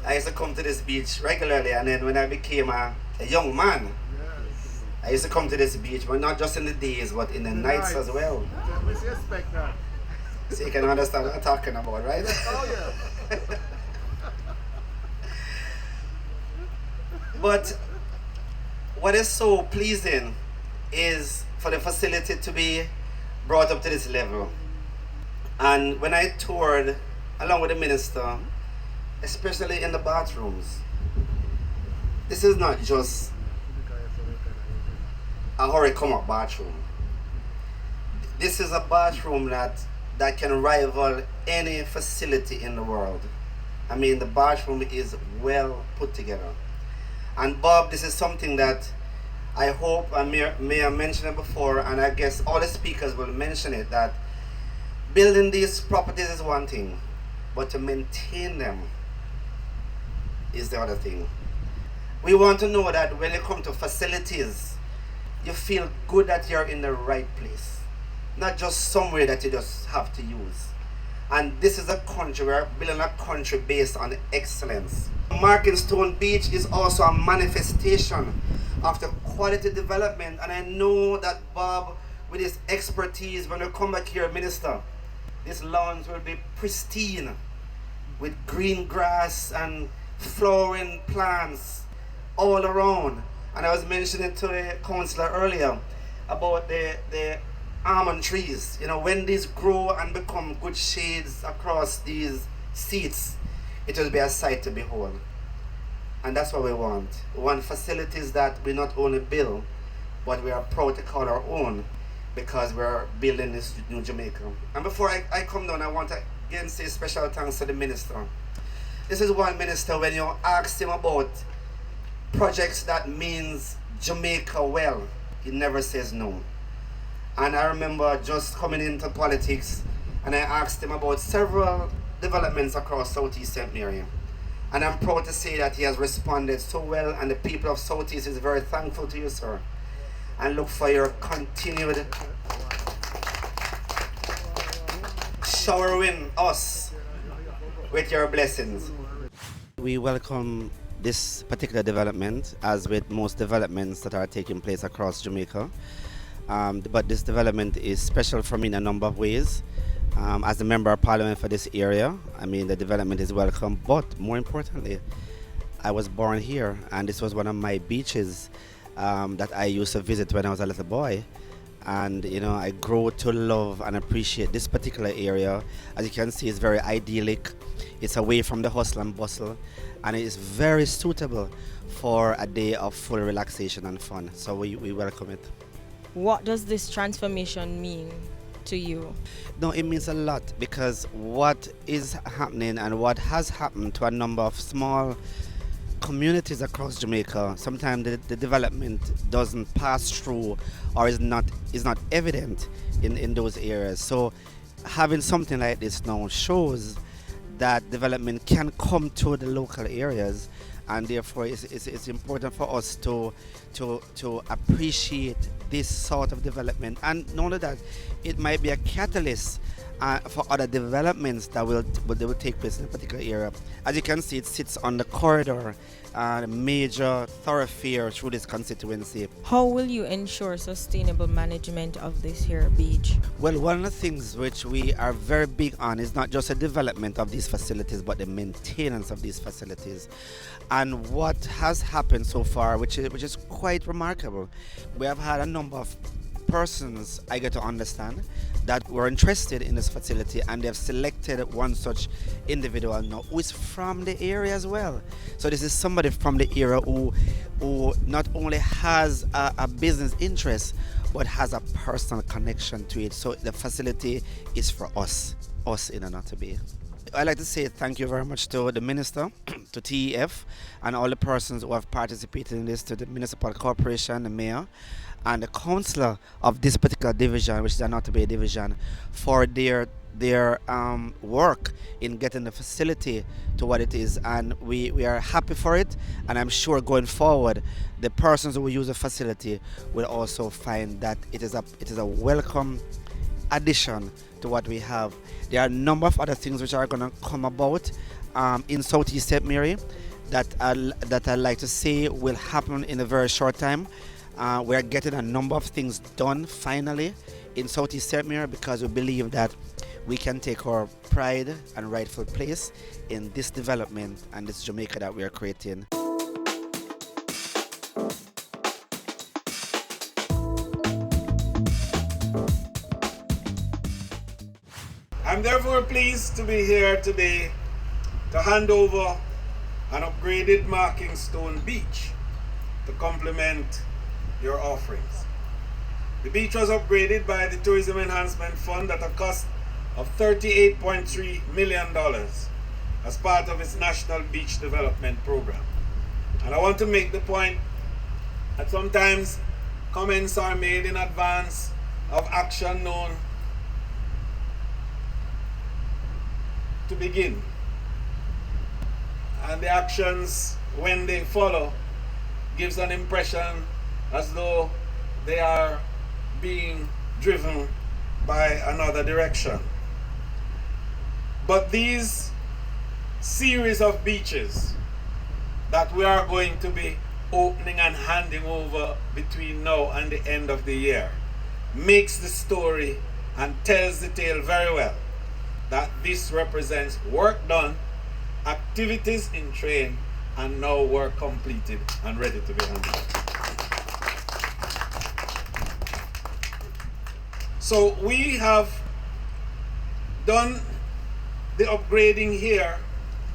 I used to come to this beach regularly, and then when I became a young man, I used to come to this beach, but not just in the days, but in the nights as well. So you can understand what I'm talking about, right? Oh, yeah. But what is so pleasing is for the facility to be brought up to this level. And when I toured along with the minister, especially in the bathrooms, this is not just a hurry come up bathroom. This is a bathroom that can rival any facility in the world. I mean, the bathroom is well put together. And Bob, this is something that I hope, I may have mentioned it before, and I guess all the speakers will mention it, that building these properties is one thing, but to maintain them is the other thing. We want to know that when you come to facilities, you feel good that you're in the right place, not just somewhere that you just have to use. And this is a country, we're building a country based on excellence. Marking Stone Beach is also a manifestation of the quality development, and I know that Bob, with his expertise, when we come back here, Minister, this lawns will be pristine with green grass and flowering plants all around. And I was mentioning to the councillor earlier about the almond trees. You know, when these grow and become good shades across these seats, it will be a sight to behold. And that's what we want. We want facilities that we not only build, but we are proud to call our own, because we're building this new Jamaica. And before I come down, I want to again say special thanks to the minister. This is one minister, when you ask him about projects that means Jamaica well, he never says no. And I remember just coming into politics, and I asked him about several developments across Southeast St. Mary. And I'm proud to say that he has responded so well, and the people of Southeast is very thankful to you, sir. And look for your continued showering us with your blessings. We welcome this particular development, as with most developments that are taking place across Jamaica. But this development is special for me in a number of ways. As a member of parliament for this area, I mean, the development is welcome, but more importantly, I was born here, and this was one of my beaches that I used to visit when I was a little boy. And you know, I grew to love and appreciate this particular area. As you can see, it's very idyllic. It's away from the hustle and bustle, and it is very suitable for a day of full relaxation and fun. So we welcome it. What does this transformation mean to you? No, it means a lot, because what is happening and what has happened to a number of small communities across Jamaica, sometimes the development doesn't pass through or is not evident in those areas. So having something like this now shows that development can come to the local areas, and therefore it's important for us to appreciate this sort of development. And not only that, it might be a catalyst for other developments that will take place in a particular area. As you can see, it sits on the corridor, a major thoroughfare through this constituency. How will you ensure sustainable management of this here beach? Well, one of the things which we are very big on is not just the development of these facilities, but the maintenance of these facilities. And what has happened so far, which is quite remarkable, we have had a number of persons, I get to understand, that were interested in this facility, and they've selected one such individual now who is from the area as well. So this is somebody from the area who not only has a business interest, but has a personal connection to it. So the facility is for us in Onoto Bay. I'd like to say thank you very much to the Minister, to TEF, and all the persons who have participated in this, to the Municipal Corporation, the Mayor, and the Councillor of this particular division, which is the Onoto Bay division, for their work in getting the facility to what it is, and we are happy for it, and I'm sure going forward the persons who will use the facility will also find that it is a welcome addition to what we have. There are a number of other things which are going to come about in Southeast St. Mary that I'd like to say will happen in a very short time. We're getting a number of things done finally in Southeast St. Mary because we believe that we can take our pride and rightful place in this development and this Jamaica that we are creating. I'm therefore pleased to be here today to hand over an upgraded Marking Stone beach to complement your offerings. The beach was upgraded by the Tourism Enhancement Fund at a cost of $38.3 million as part of its National Beach Development Program. And I want to make the point that sometimes comments are made in advance of action known to begin. And the actions, when they follow, gives an impression as though they are being driven by another direction. But these series of beaches that we are going to be opening and handing over between now and the end of the year makes the story and tells the tale very well that this represents work done, activities in train, and now work completed and ready to be handed. So we have done the upgrading here,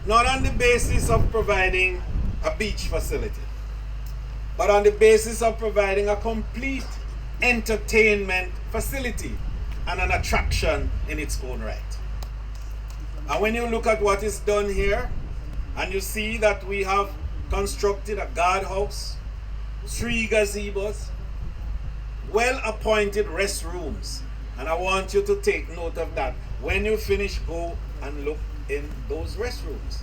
not on the basis of providing a beach facility, but on the basis of providing a complete entertainment facility and an attraction in its own right. And when you look at what is done here, and you see that we have constructed a guardhouse, 3 gazebos, well-appointed restrooms, and I want you to take note of that. When you finish, go and look in those restrooms.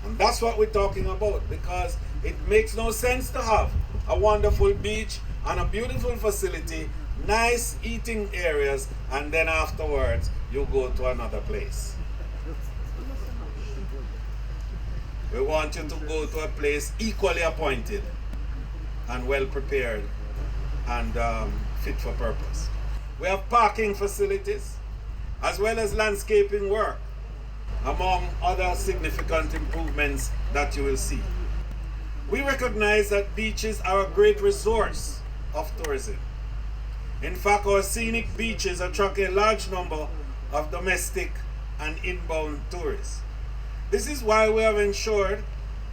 And that's what we're talking about, because it makes no sense to have a wonderful beach and a beautiful facility, nice eating areas, and then afterwards you go to another place. We want you to go to a place equally appointed and well prepared and fit for purpose. We have parking facilities as well as landscaping work, among other significant improvements that you will see. We recognize that beaches are a great resource of tourism. In fact, our scenic beaches attract a large number of domestic and inbound tourists. This is why we have ensured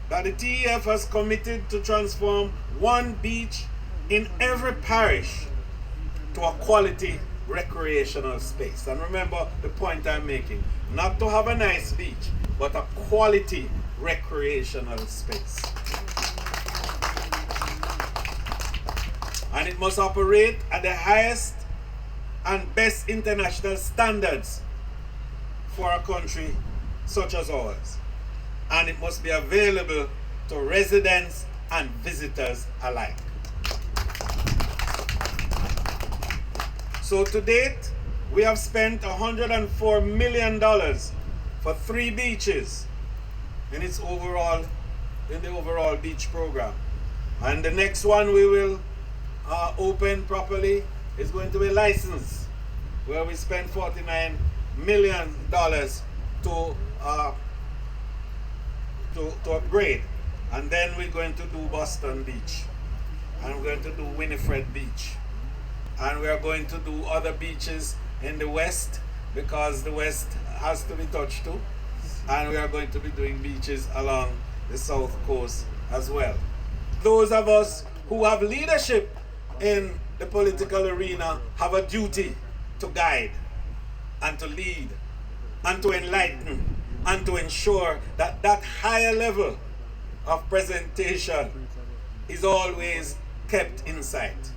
that the TEF has committed to transform one beach in every parish to a quality recreational space. And remember the point I'm making, not to have a nice beach, but a quality recreational space. And it must operate at the highest and best international standards for a country such as ours. And it must be available to residents and visitors alike. So to date, we have spent $104 million for 3 beaches in the overall beach program. And the next one we will open properly is going to be licensed, where we spend $49 million to upgrade. And then we're going to do Boston Beach, and we're going to do Winifred Beach, and we are going to do other beaches in the west, because the west has to be touched too, and we are going to be doing beaches along the south coast as well. Those of us who have leadership in the political arena have a duty to guide and to lead and to enlighten and to ensure that that higher level of presentation is always kept in sight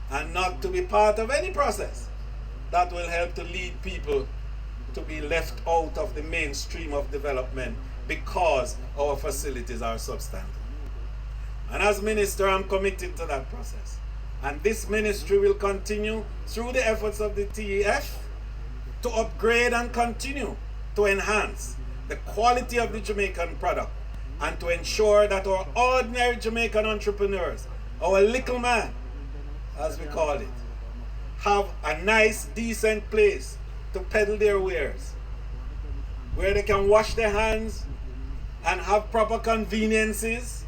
and not to be part of any process that will help to lead people to be left out of the mainstream of development because our facilities are substandard. And as minister, I'm committed to that process. And this ministry will continue through the efforts of the TEF to upgrade and continue to enhance the quality of the Jamaican product and to ensure that our ordinary Jamaican entrepreneurs, our little man, as we call it, have a nice, decent place to peddle their wares, where they can wash their hands and have proper conveniences,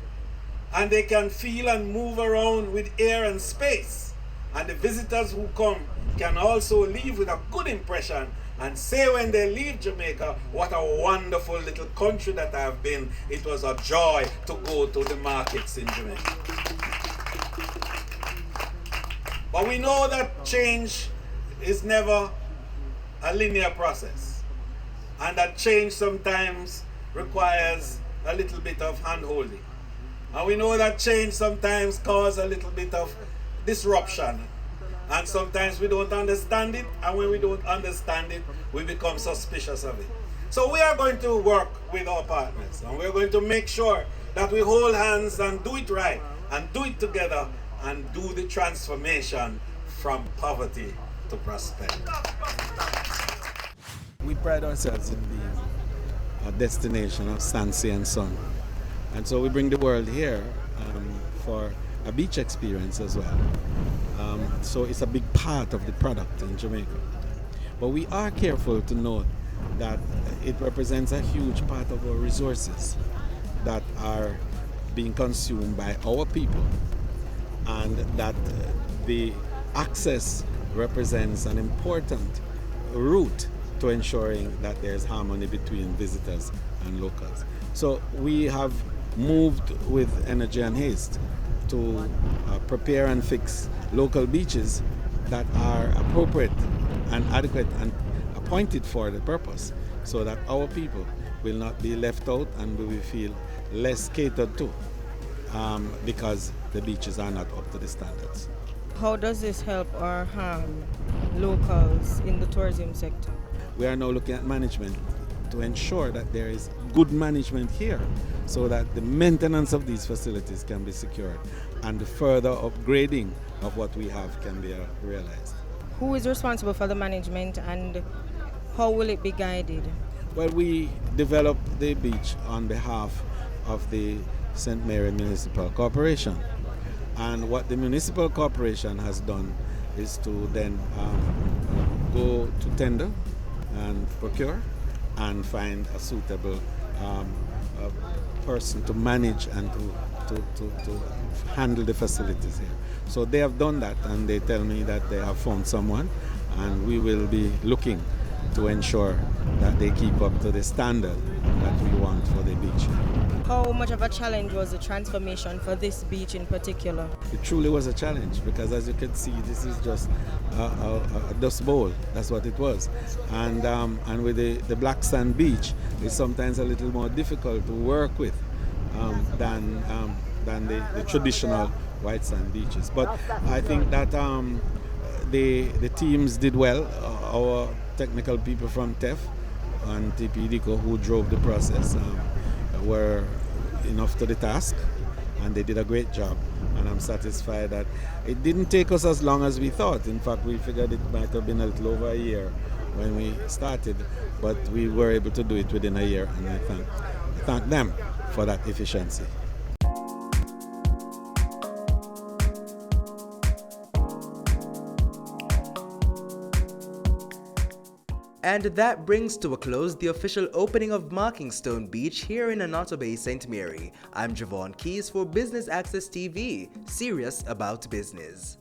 and they can feel and move around with air and space. And the visitors who come can also leave with a good impression and say when they leave Jamaica, what a wonderful little country that I have been. It was a joy to go to the markets in Jamaica. But we know that change is never a linear process, and that change sometimes requires a little bit of hand-holding. And we know that change sometimes causes a little bit of disruption. And sometimes we don't understand it, and when we don't understand it, we become suspicious of it. So we are going to work with our partners, and we're going to make sure that we hold hands and do it right, and do it together, and do the transformation from poverty to prosperity. We pride ourselves in being a destination of sand, sea, and sun. And so we bring the world here for a beach experience as well. So it's a big part of the product in Jamaica. But we are careful to note that it represents a huge part of our resources that are being consumed by our people, and that the access represents an important route to ensuring that there's harmony between visitors and locals. So we have moved with energy and haste to prepare and fix local beaches that are appropriate and adequate and appointed for the purpose, so that our people will not be left out and we will feel less catered to because the beaches are not up to the standards. How does this help or harm locals in the tourism sector? We are now looking at management to ensure that there is good management here, so that the maintenance of these facilities can be secured and the further upgrading of what we have can be realized. Who is responsible for the management, and how will it be guided? Well, we developed the beach on behalf of the St. Mary Municipal Corporation. And what the municipal corporation has done is to then go to tender and procure and find a suitable person to manage and to handle the facilities here. So they have done that, and they tell me that they have found someone, and we will be looking to ensure that they keep up to the standard that we want for the beach. How much of a challenge was the transformation for this beach in particular? It truly was a challenge, because as you can see, this is just a dust bowl. That's what it was. And with the black sand beach, it's sometimes a little more difficult to work with than the traditional white sand beaches. But I think that the teams did well. Our technical people from TEF and TPDCO, who drove the process, were enough to the task, and they did a great job, and I'm satisfied that it didn't take us as long as we thought. In fact, we figured it might have been a little over a year when we started, but we were able to do it within a year, and I thank them for that efficiency. And that brings to a close the official opening of Markingstone Beach here in Annotto Bay, St. Mary. I'm Javon Keys for Business Access TV, serious about business.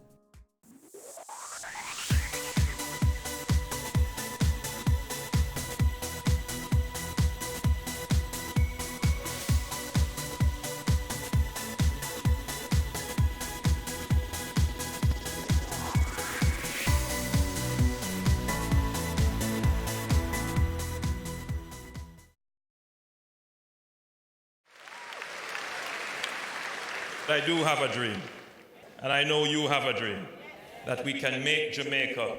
I do have a dream, and I know you have a dream, that we can make Jamaica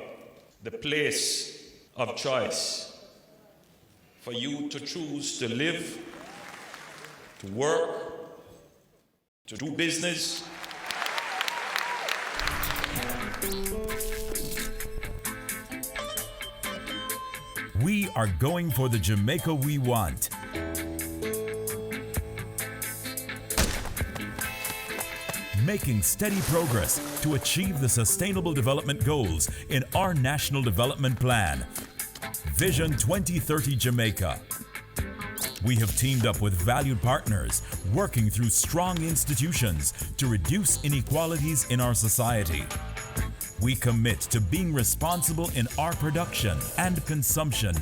the place of choice for you to choose to live, to work, to do business. We are going for the Jamaica we want. Making steady progress to achieve the Sustainable Development Goals in our National Development Plan, Vision 2030 Jamaica. We have teamed up with valued partners, working through strong institutions to reduce inequalities in our society. We commit to being responsible in our production and consumption,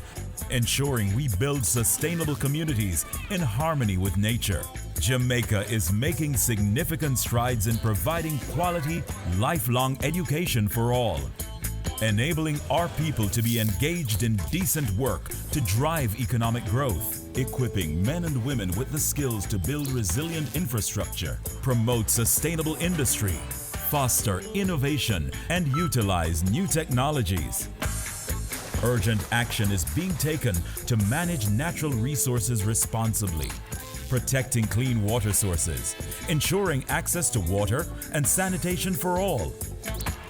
ensuring we build sustainable communities in harmony with nature. Jamaica is making significant strides in providing quality, lifelong education for all, enabling our people to be engaged in decent work to drive economic growth, equipping men and women with the skills to build resilient infrastructure, promote sustainable industry, foster innovation, and utilize new technologies. Urgent action is being taken to manage natural resources responsibly, protecting clean water sources, ensuring access to water and sanitation for all,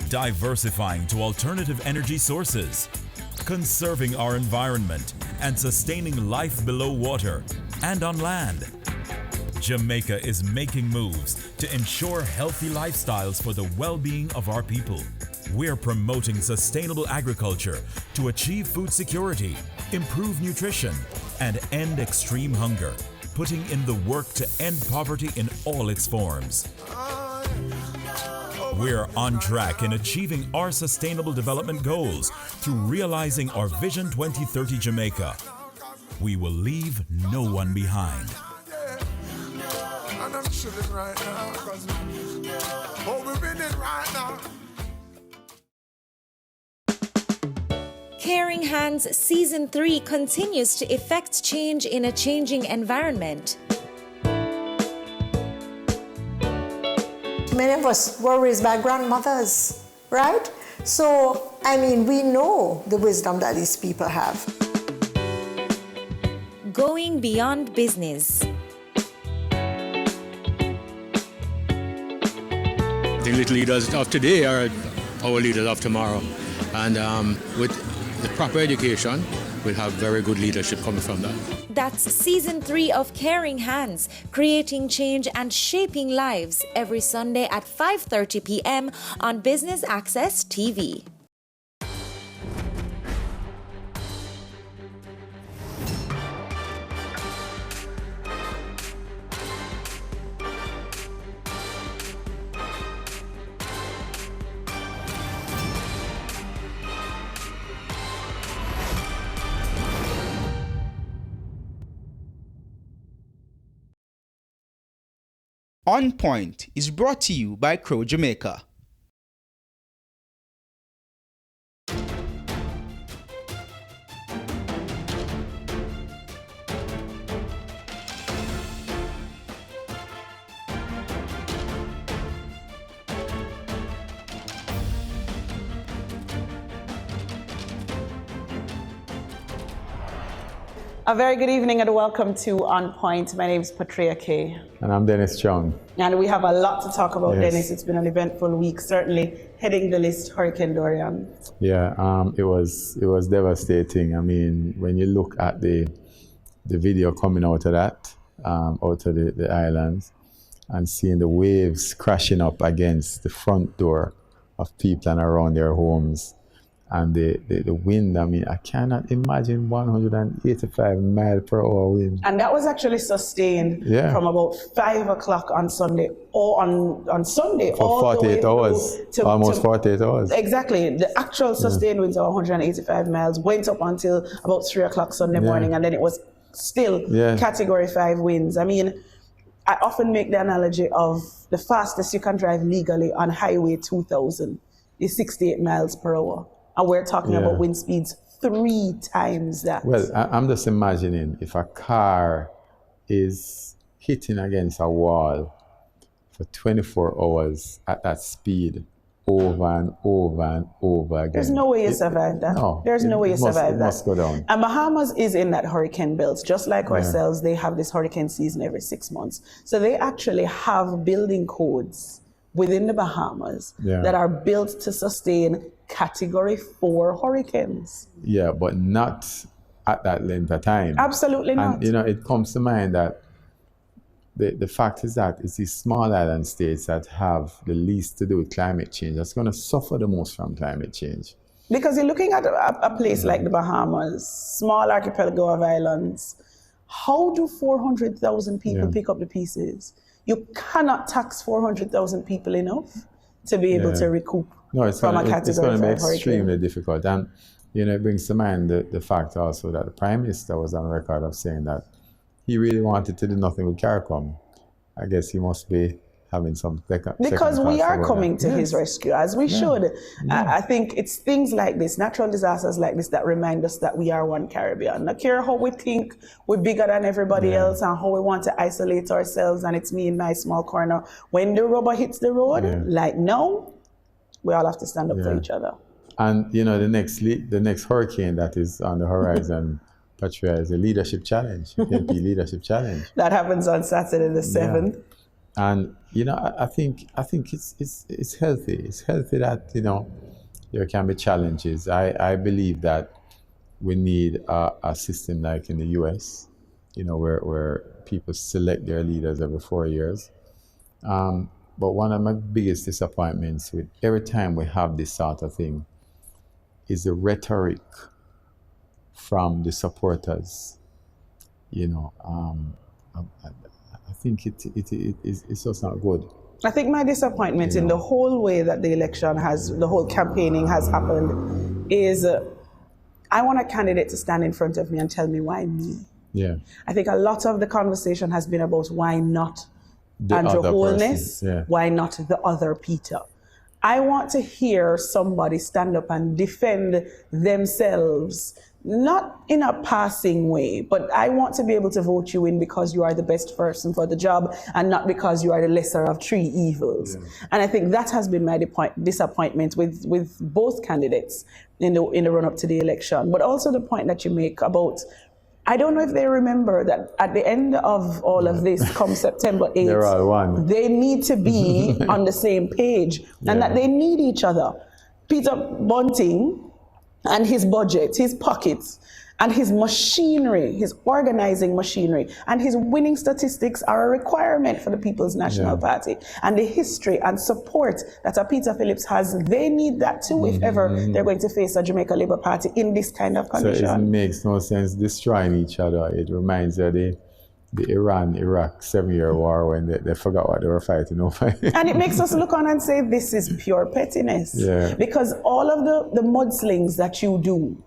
diversifying to alternative energy sources, conserving our environment, and sustaining life below water and on land. Jamaica is making moves to ensure healthy lifestyles for the well-being of our people. We're promoting sustainable agriculture to achieve food security, improve nutrition, and end extreme hunger, putting in the work to end poverty in all its forms. We're on track in achieving our Sustainable Development Goals through realizing our Vision 2030 Jamaica. We will leave no one behind. And I'm chilling right now, cause we're winning right now. Caring Hands Season 3 continues to effect change in a changing environment. Many of us were raised by grandmothers, right? So, I mean, we know the wisdom that these people have. Going beyond business. The little leaders of today are our leaders of tomorrow. And with the proper education, we'll have very good leadership coming from that. That's Season 3 of Caring Hands, creating change and shaping lives, every Sunday at 5:30 p.m. on Business Access TV. On Point is brought to you by Crow Jamaica. A very good evening and welcome to On Point. My name is Patria Kay. And I'm Dennis Chung. And we have a lot to talk about, Yes. Dennis. It's been an eventful week, certainly heading the list, Hurricane Dorian. Yeah, it was devastating. I mean, when you look at the video coming out of that, out of the islands, and seeing the waves crashing up against the front door of people and around their homes, and the wind, I mean, I cannot imagine 185 mile per hour wind. And that was actually sustained from about 5 o'clock on Sunday, or on Sunday. For all 48 the way hours, to almost 48 hours. Exactly. The actual sustained winds of 185 miles went up until about 3 o'clock Sunday morning, and then it was still Category 5 winds. I mean, I often make the analogy of the fastest you can drive legally on Highway 2000 is 68 miles per hour. And we're talking about wind speeds 3 times that. Well, I'm just imagining if a car is hitting against a wall for 24 hours at that speed over and over and over again. There's no way you survive that. No. There's no way you survive that. It must go down. And Bahamas is in that hurricane belt. Just like ourselves, they have this hurricane season every 6 months. So they actually have building codes within the Bahamas that are built to sustain Category 4 hurricanes. Yeah, but not at that length of time. Absolutely not. And, you know, it comes to mind that the fact is that it's these small island states that have the least to do with climate change that's going to suffer the most from climate change. Because you're looking at a place like the Bahamas, small archipelago of islands. How do 400,000 people pick up the pieces? You cannot tax 400,000 people enough to be able to recoup from a Category 5 hurricane. It's going to be extremely difficult. And, you know, it brings to mind the fact also that the Prime Minister was on record of saying that he really wanted to do nothing with CARICOM. I guess he must be having some because we are coming to his rescue, as we should. I think it's things like this, natural disasters like this, that remind us that we are one Caribbean. No care how we think we're bigger than everybody else and how we want to isolate ourselves and it's me in my small corner. When the rubber hits the road, like now, we all have to stand up for each other. And you know, the next hurricane that is on the horizon, Patria, is a leadership challenge, PNP leadership challenge. That happens on Saturday the 7th. Yeah. And you know, I think it's healthy. It's healthy that, you know, there can be challenges. I believe that we need a system like in the US, you know, where people select their leaders every 4 years. But one of my biggest disappointments with every time we have this sort of thing is the rhetoric from the supporters. You know, I think it's just not good. I think my disappointment in the whole way that the election the whole campaigning has happened is I want a candidate to stand in front of me and tell me why me. Yeah. I think a lot of the conversation has been about why not Andrew Holness, why not the other Peter. I want to hear somebody stand up and defend themselves, not in a passing way, but I want to be able to vote you in because you are the best person for the job and not because you are the lesser of three evils. And I think that has been my disappointment with both candidates in the run-up to the election. But also the point that you make about, I don't know if they remember that at the end of all of this, come September 8th, they're all one. They need to be on the same page and that they need each other. Peter Bunting and his budget, his pockets, and his machinery, his organizing machinery, and his winning statistics are a requirement for the People's National Party. And the history and support that a Peter Phillips has, they need that too if ever they're going to face a Jamaica Labour Party in this kind of condition. So it makes no sense destroying each other. It reminds you of the Iran-Iraq 7-year war when they forgot what they were fighting over. And it makes us look on and say, this is pure pettiness. Because all of the mudslings that you do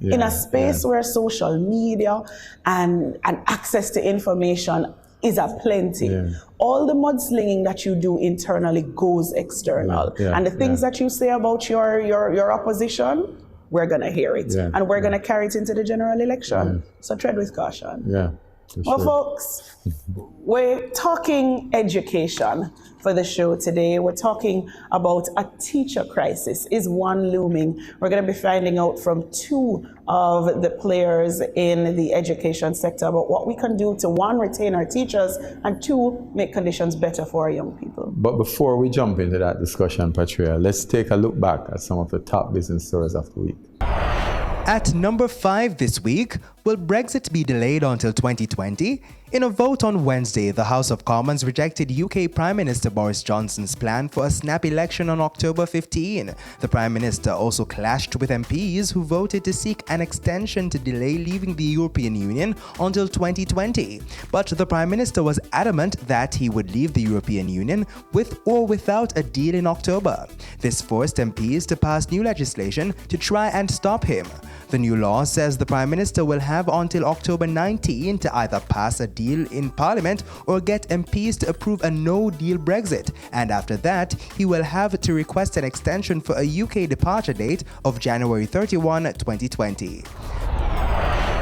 in a space where social media and access to information is aplenty, all the mudslinging that you do internally goes external. And the things that you say about your opposition, we're going to hear it. And we're going to carry it into the general election. So tread with caution. Well, folks, we're talking education for the show today. We're talking about a teacher crisis. Is one looming? We're going to be finding out from two of the players in the education sector about what we can do to, one, retain our teachers, and two, make conditions better for our young people. But before we jump into that discussion, Patria, let's take a look back at some of the top business stories of the week. At number 5 this week, will Brexit be delayed until 2020? In a vote on Wednesday, the House of Commons rejected UK Prime Minister Boris Johnson's plan for a snap election on October 15. The Prime Minister also clashed with MPs who voted to seek an extension to delay leaving the European Union until 2020. But the Prime Minister was adamant that he would leave the European Union with or without a deal in October. This forced MPs to pass new legislation to try and stop him. The new law says the Prime Minister will have until October 19 to either pass a deal in Parliament or get MPs to approve a no-deal Brexit, and after that, he will have to request an extension for a UK departure date of January 31, 2020.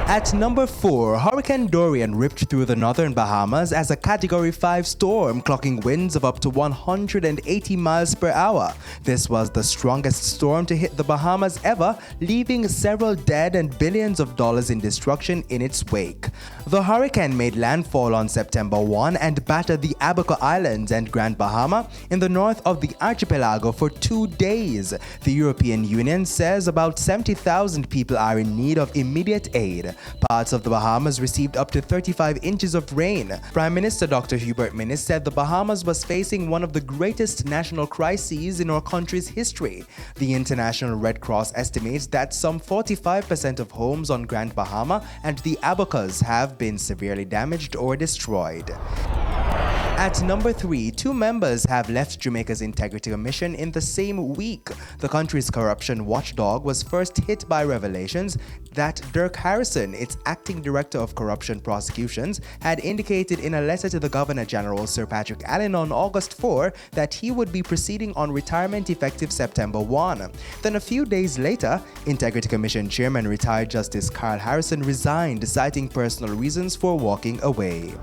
At number 4, Hurricane Dorian ripped through the northern Bahamas as a Category 5 storm, clocking winds of up to 180 miles per hour. This was the strongest storm to hit the Bahamas ever, leaving several dead and billions of dollars in destruction in its wake. The hurricane made landfall on September 1 and battered the Abaco Islands and Grand Bahama in the north of the archipelago for 2 days. The European Union says about 70,000 people are in need of immediate aid. Parts of the Bahamas received up to 35 inches of rain. Prime Minister Dr. Hubert Minnis said the Bahamas was facing one of the greatest national crises in our country's history. The International Red Cross estimates that some 45% of homes on Grand Bahama and the Abacos have been severely damaged or destroyed. At number 3, 2 members have left Jamaica's Integrity Commission in the same week. The country's corruption watchdog was first hit by revelations that Dirk Harrison, its acting director of corruption prosecutions, had indicated in a letter to the Governor General Sir Patrick Allen on August 4 that he would be proceeding on retirement effective September 1. Then a few days later, Integrity Commission Chairman retired Justice Carl Harrison resigned, citing personal reasons for walking away.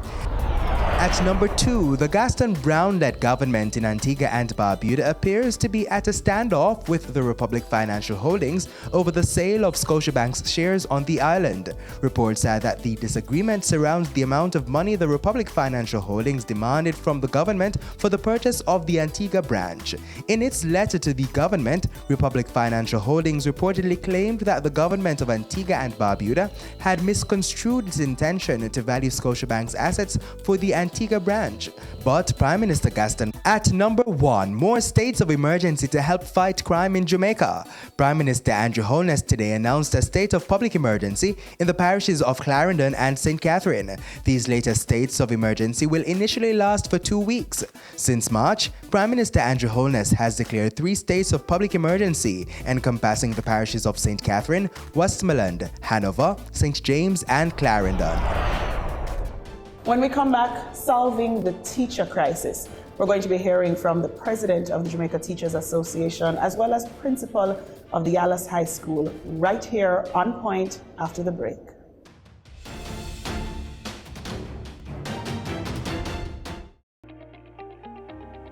At number 2, the Gaston Brown-led government in Antigua and Barbuda appears to be at a standoff with the Republic Financial Holdings over the sale of Scotiabank's shares on the island. Reports say that the disagreement surrounds the amount of money the Republic Financial Holdings demanded from the government for the purchase of the Antigua branch. In its letter to the government, Republic Financial Holdings reportedly claimed that the government of Antigua and Barbuda had misconstrued its intention to value Scotiabank's assets for the Antigua branch. But Prime Minister Gaston. At number 1, more states of emergency to help fight crime in Jamaica. Prime Minister Andrew Holness today announced a state of public emergency in the parishes of Clarendon and St. Catherine. These latest states of emergency will initially last for 2 weeks. Since March, Prime Minister Andrew Holness has declared 3 states of public emergency encompassing the parishes of St. Catherine, Westmoreland, Hanover, St. James and Clarendon. When we come back, solving the teacher crisis, we're going to be hearing from the president of the Jamaica Teachers Association as well as principal of the Alice High School right here on Point after the break.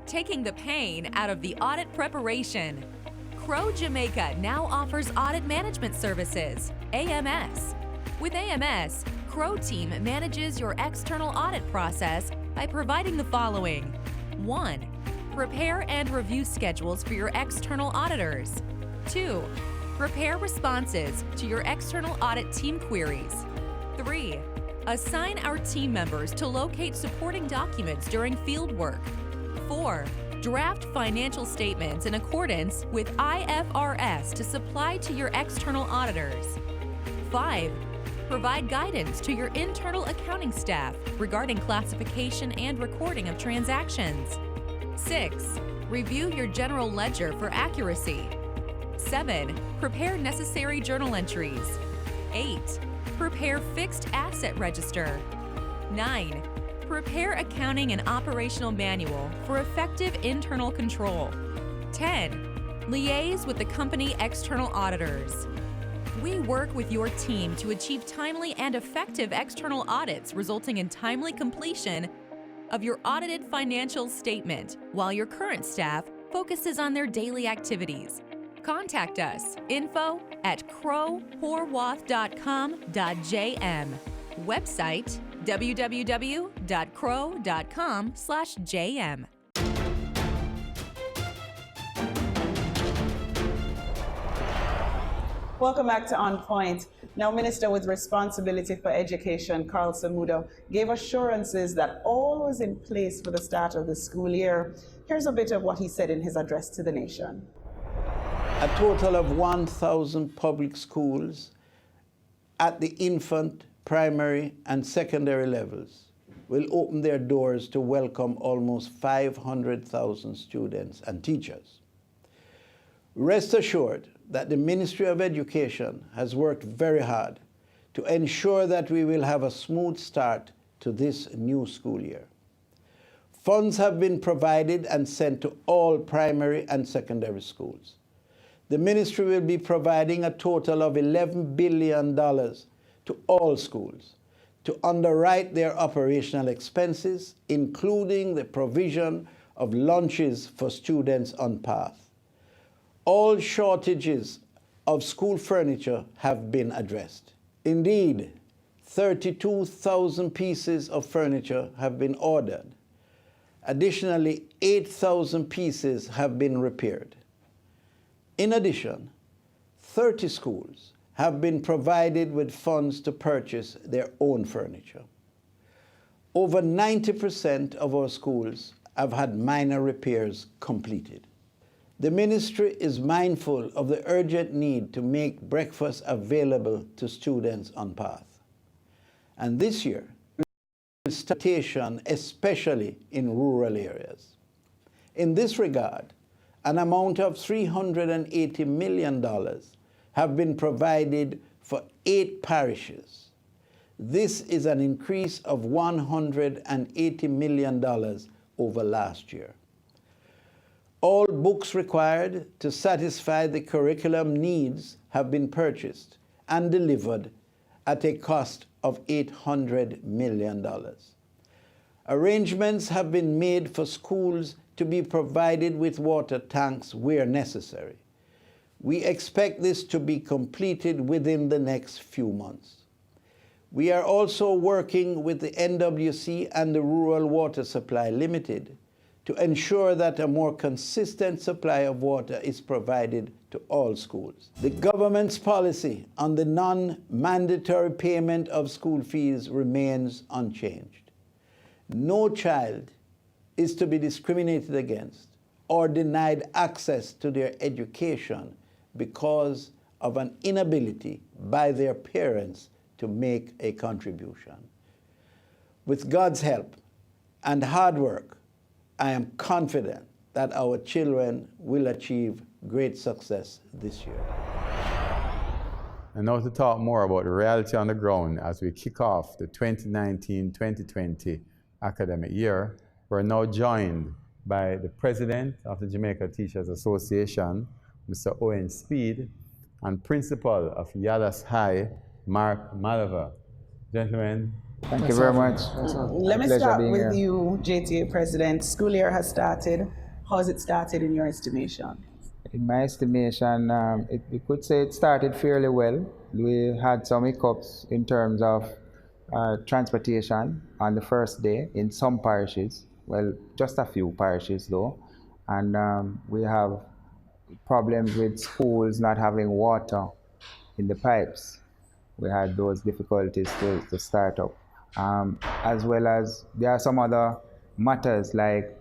Taking the pain out of the audit preparation. Crow Jamaica now offers audit management services, AMS. With AMS, Crow team manages your external audit process by providing the following. 1. Prepare and review schedules for your external auditors. 2. Prepare responses to your external audit team queries. 3. Assign our team members to locate supporting documents during field work. 4. Draft financial statements in accordance with IFRS to supply to your external auditors. 5. Provide guidance to your internal accounting staff regarding classification and recording of transactions. 6. Review your general ledger for accuracy. 7. Prepare necessary journal entries. 8. Prepare fixed asset register. 9. Prepare accounting and operational manual for effective internal control. 10. Liaise with the company external auditors. We work with your team to achieve timely and effective external audits, resulting in timely completion of your audited financial statement, while your current staff focuses on their daily activities. Contact us, info@crowhorwath.com.jm. Website, www.crow.com/jm. Welcome back to On Point. Now, Minister with responsibility for education, Carl Samudo, gave assurances that all was in place for the start of the school year. Here's a bit of what he said in his address to the nation. A total of 1,000 public schools at the infant, primary, and secondary levels will open their doors to welcome almost 500,000 students and teachers. Rest assured that the Ministry of Education has worked very hard to ensure that we will have a smooth start to this new school year. Funds have been provided and sent to all primary and secondary schools. The ministry will be providing a total of $11 billion to all schools to underwrite their operational expenses, including the provision of lunches for students on path. All shortages of school furniture have been addressed. Indeed, 32,000 pieces of furniture have been ordered. Additionally, 8,000 pieces have been repaired. In addition, 30 schools have been provided with funds to purchase their own furniture. Over 90% of our schools have had minor repairs completed. The ministry is mindful of the urgent need to make breakfast available to students on path. And this year, sanitation, especially in rural areas. In this regard, an amount of $380 million have been provided for 8 parishes. This is an increase of $180 million over last year. All books required to satisfy the curriculum needs have been purchased and delivered at a cost of $800 million. Arrangements have been made for schools to be provided with water tanks where necessary. We expect this to be completed within the next few months. We are also working with the NWC and the Rural Water Supply Limited to ensure that a more consistent supply of water is provided to all schools. The government's policy on the non-mandatory payment of school fees remains unchanged. No child is to be discriminated against or denied access to their education because of an inability by their parents to make a contribution. With God's help and hard work, I am confident that our children will achieve great success this year. And now to talk more about the reality on the ground as we kick off the 2019-2020 academic year, we're now joined by the President of the Jamaica Teachers Association, Mr. Owen Speed, and Principal of Yallahs High, Mark Malava. Gentlemen. Thank you very much. Let me start with you, JTA President. School year has started. How has it started in your estimation? In my estimation, we could say it started fairly well. We had some hiccups in terms of transportation on the first day in some parishes. Well, just a few parishes though. And we have problems with schools not having water in the pipes. We had those difficulties to start up. As well as there are some other matters like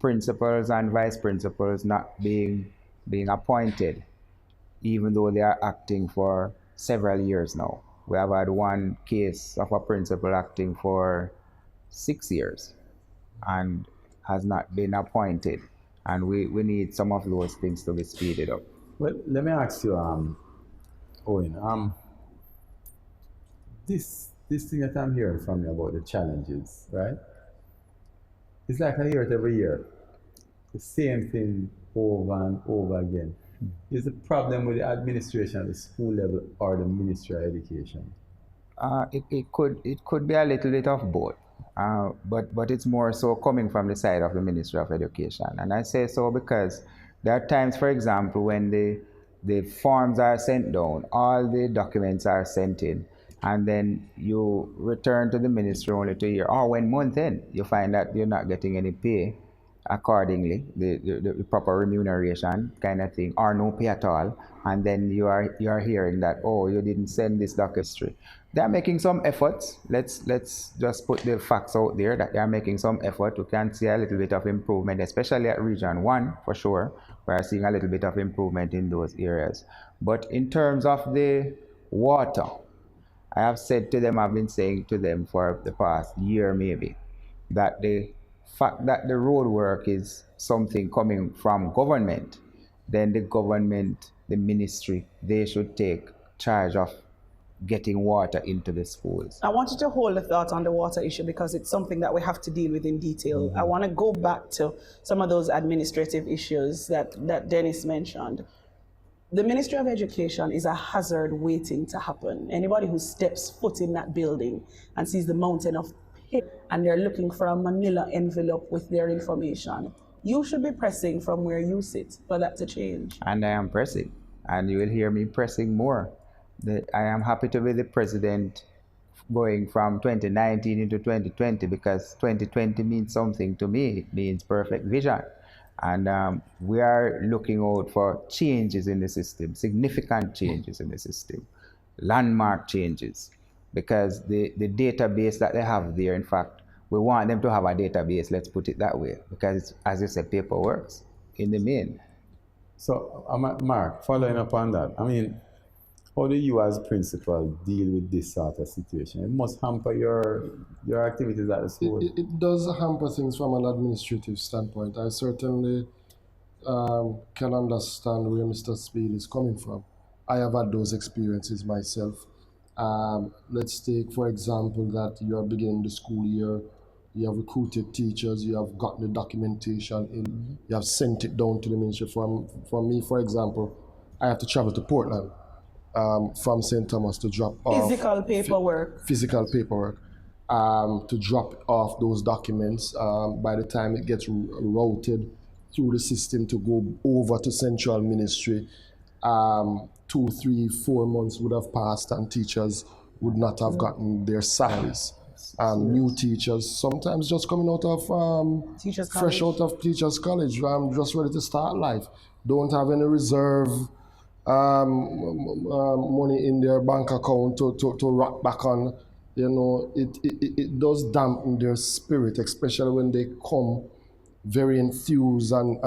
principals and vice principals not being appointed, even though they are acting for several years now. We have had one case of a principal acting for 6 years and has not been appointed. And we need some of those things to be speeded up. Well, let me ask you, Owen, this thing that I'm hearing from you about the challenges, right? It's like I hear it every year. The same thing over and over again. Is the problem with the administration at the school level or the Ministry of Education? It could be a little bit of both, but it's more so coming from the side of the Ministry of Education. And I say so because there are times, for example, when the forms are sent down, all the documents are sent in, and then you return to the ministry only to hear, or when month end, you find that you're not getting any pay accordingly, the proper remuneration kind of thing, or no pay at all, and then you are hearing that, oh, you didn't send this documentary. They are making some efforts. Let's just put the facts out there that they are making some effort. We can see a little bit of improvement, especially at Region 1 for sure. We are seeing a little bit of improvement in those areas. But in terms of the water, I have said to them, I've been saying to them for the past year maybe, that the fact that the road work is something coming from government, then the government, the ministry, they should take charge of getting water into the schools. I want you to hold a thought on the water issue because it's something that we have to deal with in detail. I want to go back to some of those administrative issues that Dennis mentioned. The Ministry of Education is a hazard waiting to happen. Anybody who steps foot in that building and sees the mountain of paper and they're looking for a manila envelope with their information, you should be pressing from where you sit for that to change. And I am pressing, and you will hear me pressing more. I am happy to be the president going from 2019 into 2020, because 2020 means something to me. It means perfect vision. And we are looking out for changes in the system, significant changes in the system, landmark changes, because the database that they have there, in fact, we want them to have a database, let's put it that way, because as you said, paper works in the main. So, Mark, following up on that, I mean, how do you as principal deal with this sort of situation? It must hamper your activities at the school. It does hamper things from an administrative standpoint. I certainly can understand where Mr. Speed is coming from. I have had those experiences myself. Let's take, for example, that you are beginning the school year, you have recruited teachers, you have gotten the documentation in, you have sent it down to the ministry. From me, for example, I have to travel to Portland from St. Thomas to drop off Physical paperwork. To drop off those documents. By the time it gets routed through the system to go over to central ministry, 2, 3, 4 months would have passed and teachers would not have gotten their salaries. New teachers, sometimes just coming out of fresh out of teachers college, just ready to start life, don't have any reserve money in their bank account to rock back on. You know, it does dampen their spirit, especially when they come very enthused and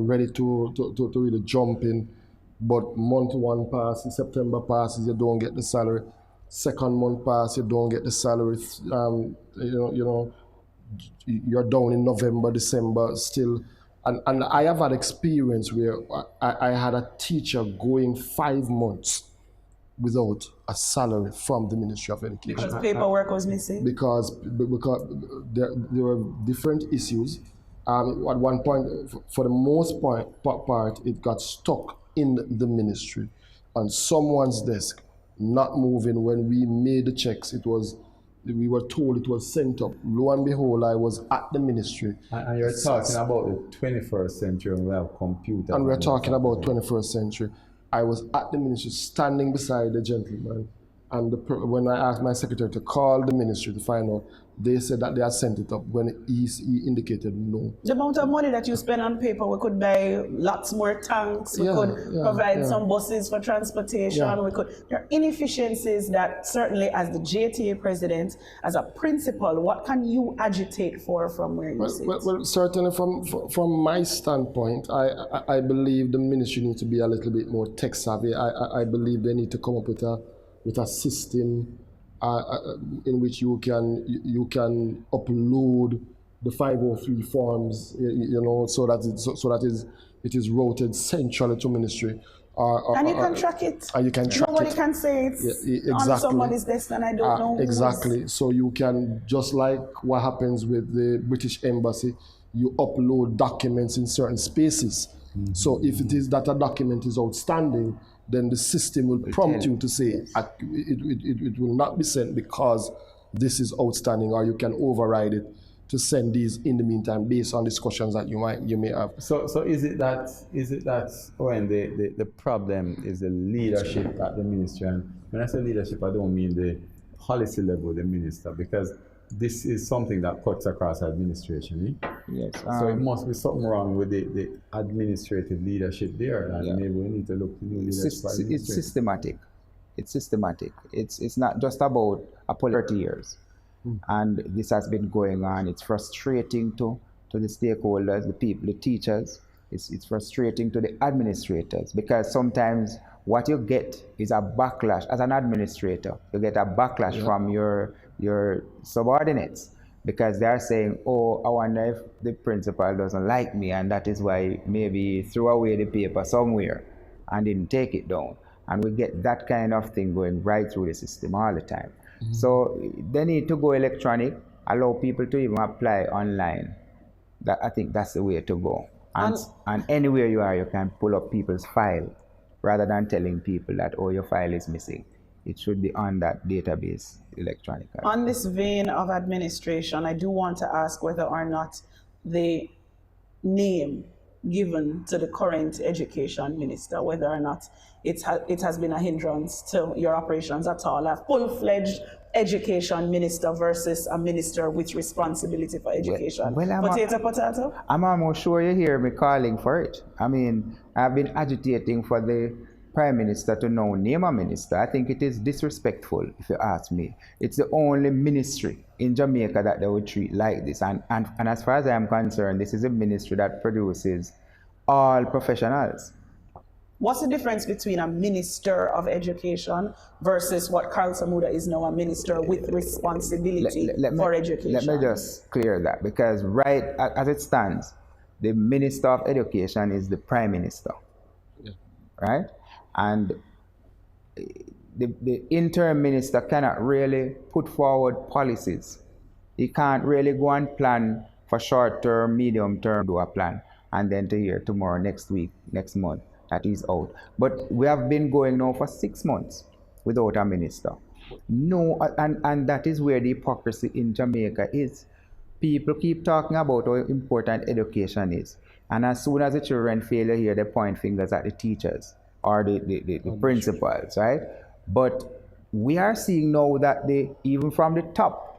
ready to really jump in. But month one passes, September passes, you don't get the salary. Second month passes, you don't get the salary. You're down in November, December still. And I have had experience where I had a teacher going 5 months without a salary from the Ministry of Education. Because paperwork was missing? Because there were different issues. At one point, for the most part, it got stuck in the ministry on someone's desk, not moving. When we made the checks, we were told it was sent up. Lo and behold, I was at the ministry. And you're talking about the 21st century when we have computers. And we're talking about 21st century. I was at the ministry standing beside the gentleman. And when I asked my secretary to call the ministry to find out, they said that they had sent it up when he indicated no. The amount of money that you spend on paper, we could buy lots more tanks, we could provide some buses for transportation, there are inefficiencies that certainly as the JTA president, as a principal, what can you agitate for from where you sit? Well, certainly from my standpoint, I believe the ministry needs to be a little bit more tech savvy. I believe they need to come up with a system in which you can upload the 503 forms, so that it is routed centrally to ministry. And you can track it. And you can track Nobody it. can say it's on somebody's desk and I don't know. Exactly. So you can, just like what happens with the British Embassy, you upload documents in certain spaces. Mm-hmm. So if it is that a document is outstanding, then the system will prompt you to say it will not be sent because this is outstanding, or you can override it to send these in the meantime based on discussions that you may have. So is it that when the problem is the leadership at the ministry? And when I say leadership, I don't mean the policy level of the minister, because this is something that cuts across administration. Yes. So it must be something wrong with the administrative leadership there, and maybe we need to look to new leadership. It's systematic. It's not just about a 30 years, and this has been going on. It's frustrating to the stakeholders, the people, the teachers. It's frustrating to the administrators, because sometimes what you get is a backlash. As an administrator, you get a backlash from your subordinates, because they're saying, oh, I wonder if the principal doesn't like me, and that is why maybe he threw away the paper somewhere and didn't take it down. And we get that kind of thing going right through the system all the time. Mm-hmm. So they need to go electronic, allow people to even apply online. I think that's the way to go. And anywhere you are, you can pull up people's file rather than telling people that, oh, your file is missing. It should be on that database electronically. On this vein of administration, I do want to ask whether or not the name given to the current education minister, whether or not it has been a hindrance to your operations at all. A full-fledged education minister versus a minister with responsibility for education. Potato. I'm almost sure you hear me calling for it. I mean, I've been agitating for the Prime Minister to now name a minister. I think it is disrespectful, if you ask me. It's the only ministry in Jamaica that they would treat like this. And as far as I am concerned, this is a ministry that produces all professionals. What's the difference between a minister of education versus what Carl Samuda is now, a minister with responsibility for education? Let me just clear that, because right as it stands, the Minister of Education is the Prime Minister, right? And the interim minister cannot really put forward policies. He can't really go and plan for short term, medium term, do a plan, and then to hear tomorrow, next week, next month, that he's out. But we have been going now for 6 months without a minister. No, and that is where the hypocrisy in Jamaica is. People keep talking about how important education is. And as soon as the children fail here, they point fingers at the teachers or the principals, right? But we are seeing now that even from the top,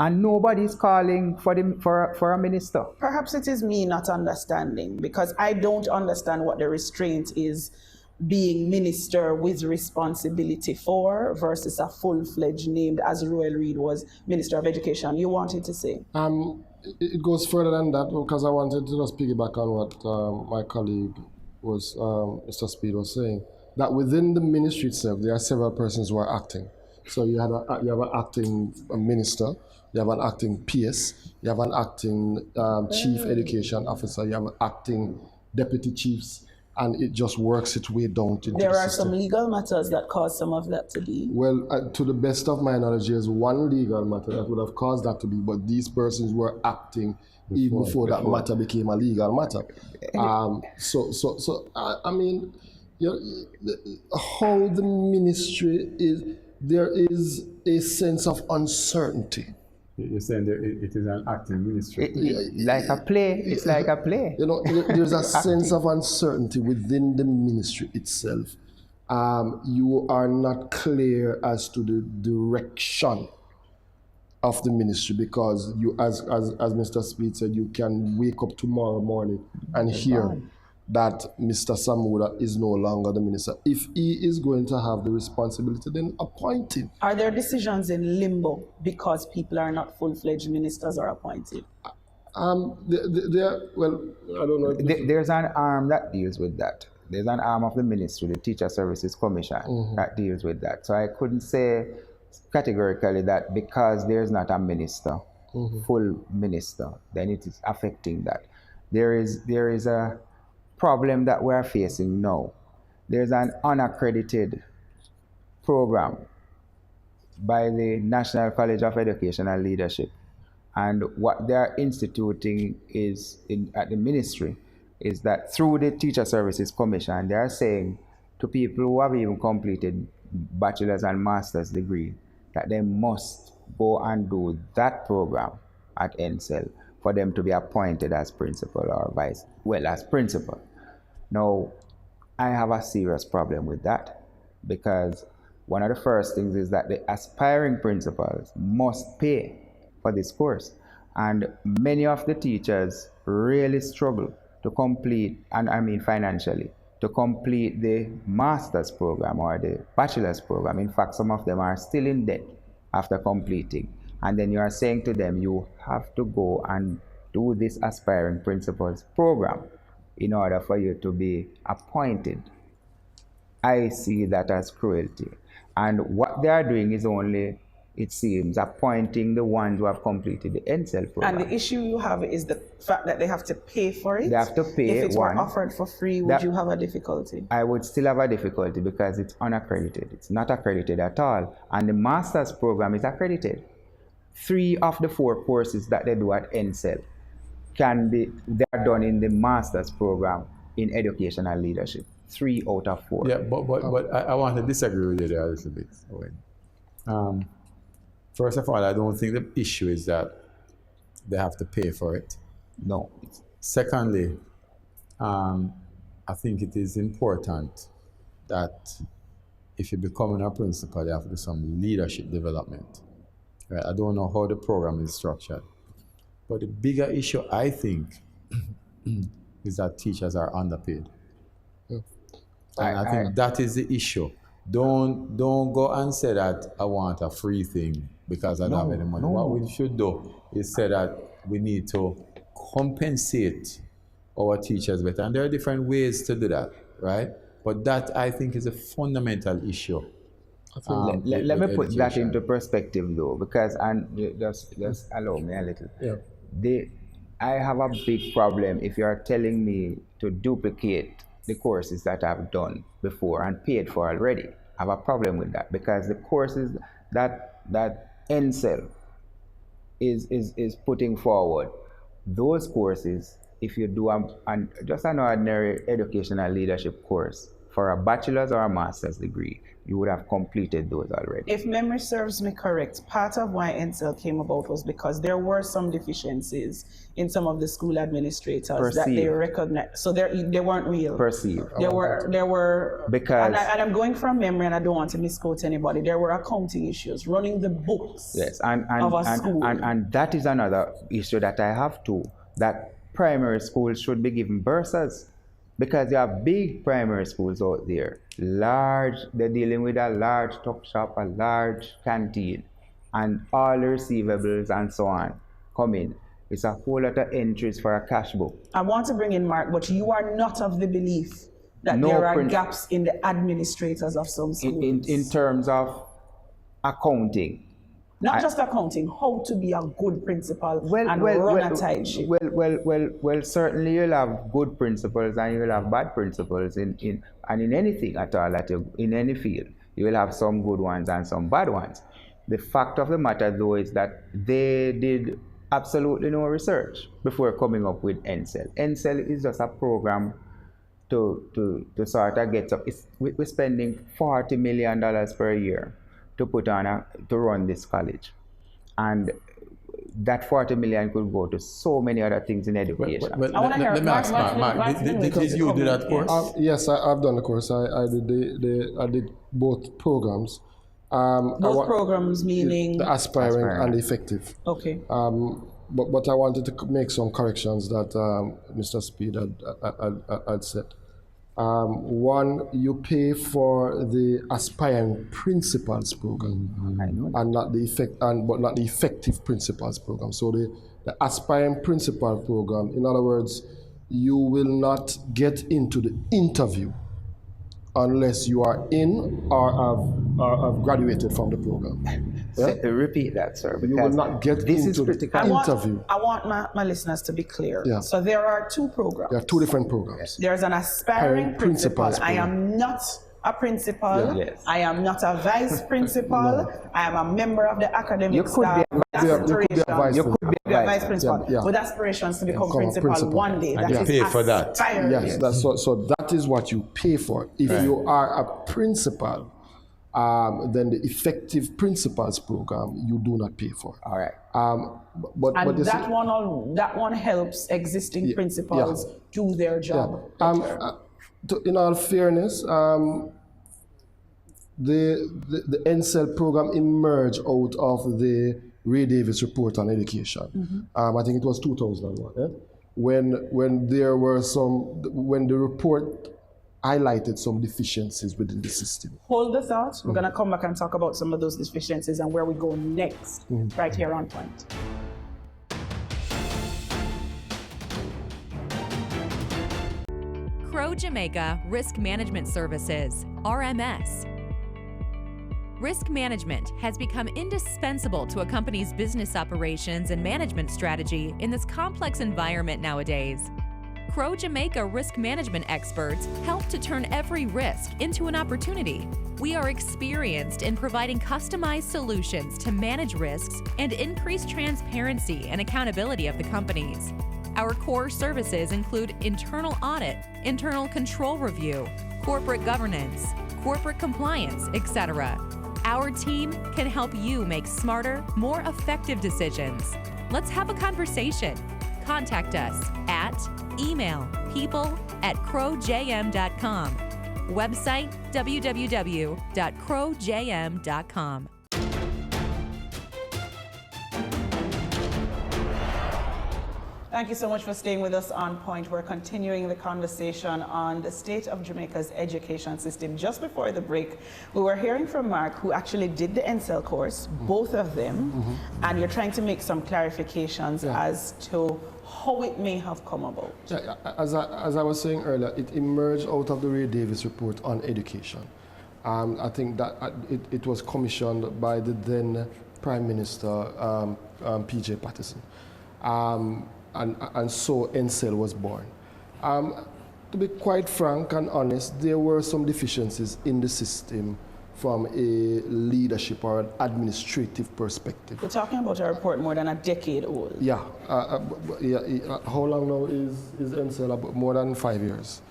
and nobody's calling for a minister. Perhaps it is me not understanding, because I don't understand what the restraint is being minister with responsibility for versus a full-fledged named, as Royal Reid was Minister of Education. You wanted to say? It goes further than that, because I wanted to just piggyback on what my colleague was, Mr. Speed was saying, that within the ministry itself, there are several persons who are acting. So you have an acting minister, you have an acting PS, you have an acting chief education officer, you have an acting deputy chiefs, and it just works its way down to There are some legal matters that cause some of that to be. Well, to the best of my knowledge, there's one legal matter that would have caused that to be, but these persons were acting even before that matter became a legal matter. I mean, how the ministry is, there is a sense of uncertainty. You're saying it is an acting ministry. Like a play. It's like a play. You know, there's a sense of uncertainty within the ministry itself. You are not clear as to the direction of the ministry, because you, as Mr. Speed said, you can wake up tomorrow morning and hear that Mr. Samuda is no longer the minister. If he is going to have the responsibility, then appoint him. Are there decisions in limbo because people are not full-fledged ministers or appointed? Well, I don't know. There's an arm that deals with that. There's an arm of the ministry, the Teacher Services Commission, that deals with that. So I couldn't say categorically that because there's not a minister, full minister, then it is affecting that. There is a problem that we're facing now. There's an unaccredited program by the National College of Education and Leadership, and what they're instituting is at the ministry is that through the Teacher Services Commission, they're saying to people who have even completed bachelor's and master's degree that they must go and do that program at NCEL for them to be appointed as principal or as principal. Now, I have a serious problem with that, because one of the first things is that the aspiring principals must pay for this course. And many of the teachers really struggle to complete, and I mean financially, to complete the master's program or the bachelor's program. In fact, some of them are still in debt after completing. And then you are saying to them, you have to go and do this aspiring principals program in order for you to be appointed. I see that as cruelty. And what they are doing is only, it seems, appointing the ones who have completed the NCEL program. And the issue you have is the fact that they have to pay for it. They have to pay. If it were offered for free, would you have a difficulty? I would still have a difficulty because it's unaccredited. It's not accredited at all. And the master's program is accredited. 3 of the 4 courses that they do at NCEL, they are done in the master's program in education and leadership. 3 out of 4. Yeah, but I want to disagree with you there a little bit, Owen. First of all, I don't think the issue is that they have to pay for it. No. Secondly, I think it is important that if you're becoming a principal, you have to do some leadership development. Right? I don't know how the program is structured, but the bigger issue, I think, is that teachers are underpaid. Yeah. And I think that is the issue. Don't go and say that I want a free thing because I don't have any money. No. What we should do is say that we need to compensate our teachers better. And there are different ways to do that, right? But that, I think, is a fundamental issue. Let me put that into perspective, though, because, and just allow me a little. Yeah. I have a big problem if you are telling me to duplicate the courses that I've done before and paid for already. I have a problem with that because the courses that NCEL is putting forward, those courses, if you do just an ordinary educational leadership course for a bachelor's or a master's degree, you would have completed those already. If memory serves me correct, part of why NCEL came about was because there were some deficiencies in some of the school administrators that they recognized. So they weren't real. Perceived. There were because and I'm going from memory, and I don't want to misquote anybody. There were accounting issues, running the books. Yes, of a school. And that is another issue that I have too. That primary schools should be given bursaries. Because you have big primary schools out there, they're dealing with a large tuck shop, a large canteen, and all the receivables and so on come in. It's a whole lot of entries for a cash book. I want to bring in Mark, but you are not of the belief that there are gaps in the administrators of some schools. In terms of accounting. Not just accounting, how to be a good principal and run a tight ship. Well, certainly you'll have good principals and you'll have bad principals in anything at all, in any field. You will have some good ones and some bad ones. The fact of the matter, though, is that they did absolutely no research before coming up with NCEL. NCEL is just a program to sort of get up. We're spending $40 million per year to put on to run this college, and that 40 million could go to so many other things in education. Let me ask Mark, did you do that course? Yes, I've done the course. I did both programs. Both programs meaning the aspiring and the effective. Okay. But I wanted to make some corrections that Mr. Speed had said. One, you pay for the aspiring principals program, and not the effective principals program. So the aspiring principal program, in other words, you will not get into the interview unless you are in or have graduated from the program. Yeah? Repeat that, sir. You will not get into the interview. I want my listeners to be clear. Yeah. So there are two programs. There are two different programs. There's an aspiring principal. I am not a principal. Yeah. Yes. I am not a vice principal. No. I am a member of the academic staff. You could be a vice principal with aspirations to become principal one day. And you pay for that. Yes, so that is what you pay for. If you are a principal, then the effective principals program you do not pay for. All right. But that one helps existing principals do their job. In all fairness, the NCEL program emerged out of the Ray Davis report on education. I think it was 2001, when there were when the report highlighted some deficiencies within the system. Hold the thought. We're going to come back and talk about some of those deficiencies and where we go next, right here on Point. Crow Jamaica Risk Management Services, RMS. Risk management has become indispensable to a company's business operations and management strategy in this complex environment nowadays. Crow Jamaica risk management experts help to turn every risk into an opportunity. We are experienced in providing customized solutions to manage risks and increase transparency and accountability of the companies. Our core services include internal audit, internal control review, corporate governance, corporate compliance, etc. Our team can help you make smarter, more effective decisions. Let's have a conversation. Contact us at email people@crowjm.com, website www.crowjm.com. Thank you so much for staying with us on Point. We're continuing the conversation on the state of Jamaica's education system. Just before the break, we were hearing from Mark, who actually did the NSEL course, both of them, and you're trying to make some clarifications as to how it may have come about. Yeah, as I was saying earlier, it emerged out of the Ray Davis report on education. I think that it was commissioned by the then Prime Minister, P.J. Patterson. And so NSEL was born. To be quite frank and honest, there were some deficiencies in the system from a leadership or an administrative perspective. We're talking about a report more than a decade old. Yeah. How long now is NSEL? More than 5 years.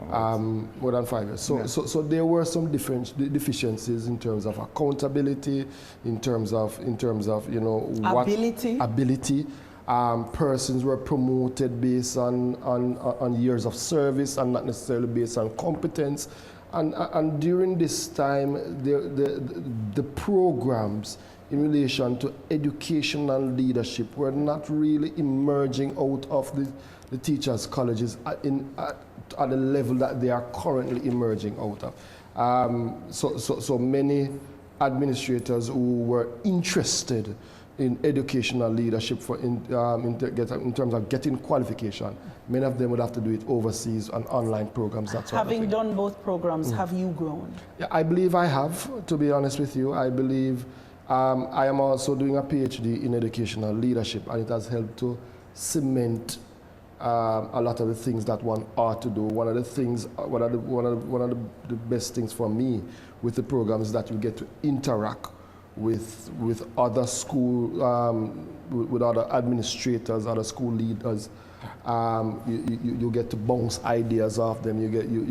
More than 5 years. So there were some deficiencies in terms of accountability, in terms of ability. Persons were promoted based on years of service and not necessarily based on competence. And during this time, the programs in relation to educational leadership were not really emerging out of the teachers' colleges at the level that they are currently emerging out of. So many administrators who were interested in educational leadership in terms of getting qualification, many of them would have to do it overseas on online programs, that sort of thing. Having done both programs, have you grown? Yeah, I believe I have, to be honest with you. I believe I am also doing a PhD in educational leadership, and it has helped to cement a lot of the things that one ought to do. One of the best things for me with the program is that you get to interact with other school, with other administrators, other school leaders. You get to bounce ideas off them. You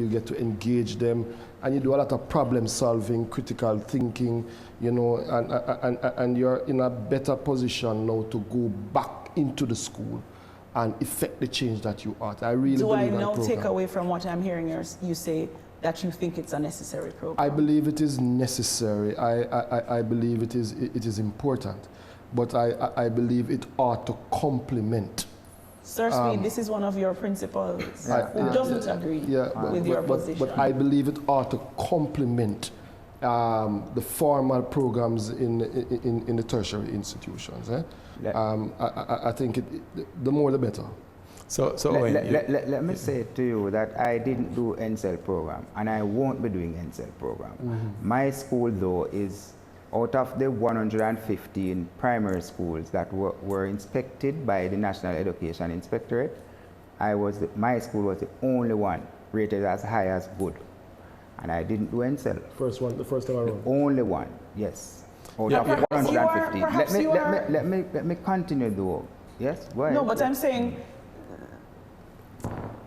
get to engage them, and you do a lot of problem solving, critical thinking. And you're in a better position now to go back into the school and effect the change that you ought. I really believe in that program. Do I now take away from what I'm hearing you say that you think it's a necessary program? I believe it is necessary. I believe it is important, but I believe it ought to complement. Sir Speed, this is one of your principals who doesn't agree with your position. But I believe it ought to complement the formal programs in the tertiary institutions. I think the more the better. Let me say to you that I didn't do NSEL program, and I won't be doing NSEL program. My school, though, is out of the 115 primary schools that were inspected by the National Education Inspectorate, my school was the only one rated as high as good, and I didn't do NSEL. The first time around. The only one, yes. Out of 115. Let me continue, though. Yes, go ahead. No, but I'm saying,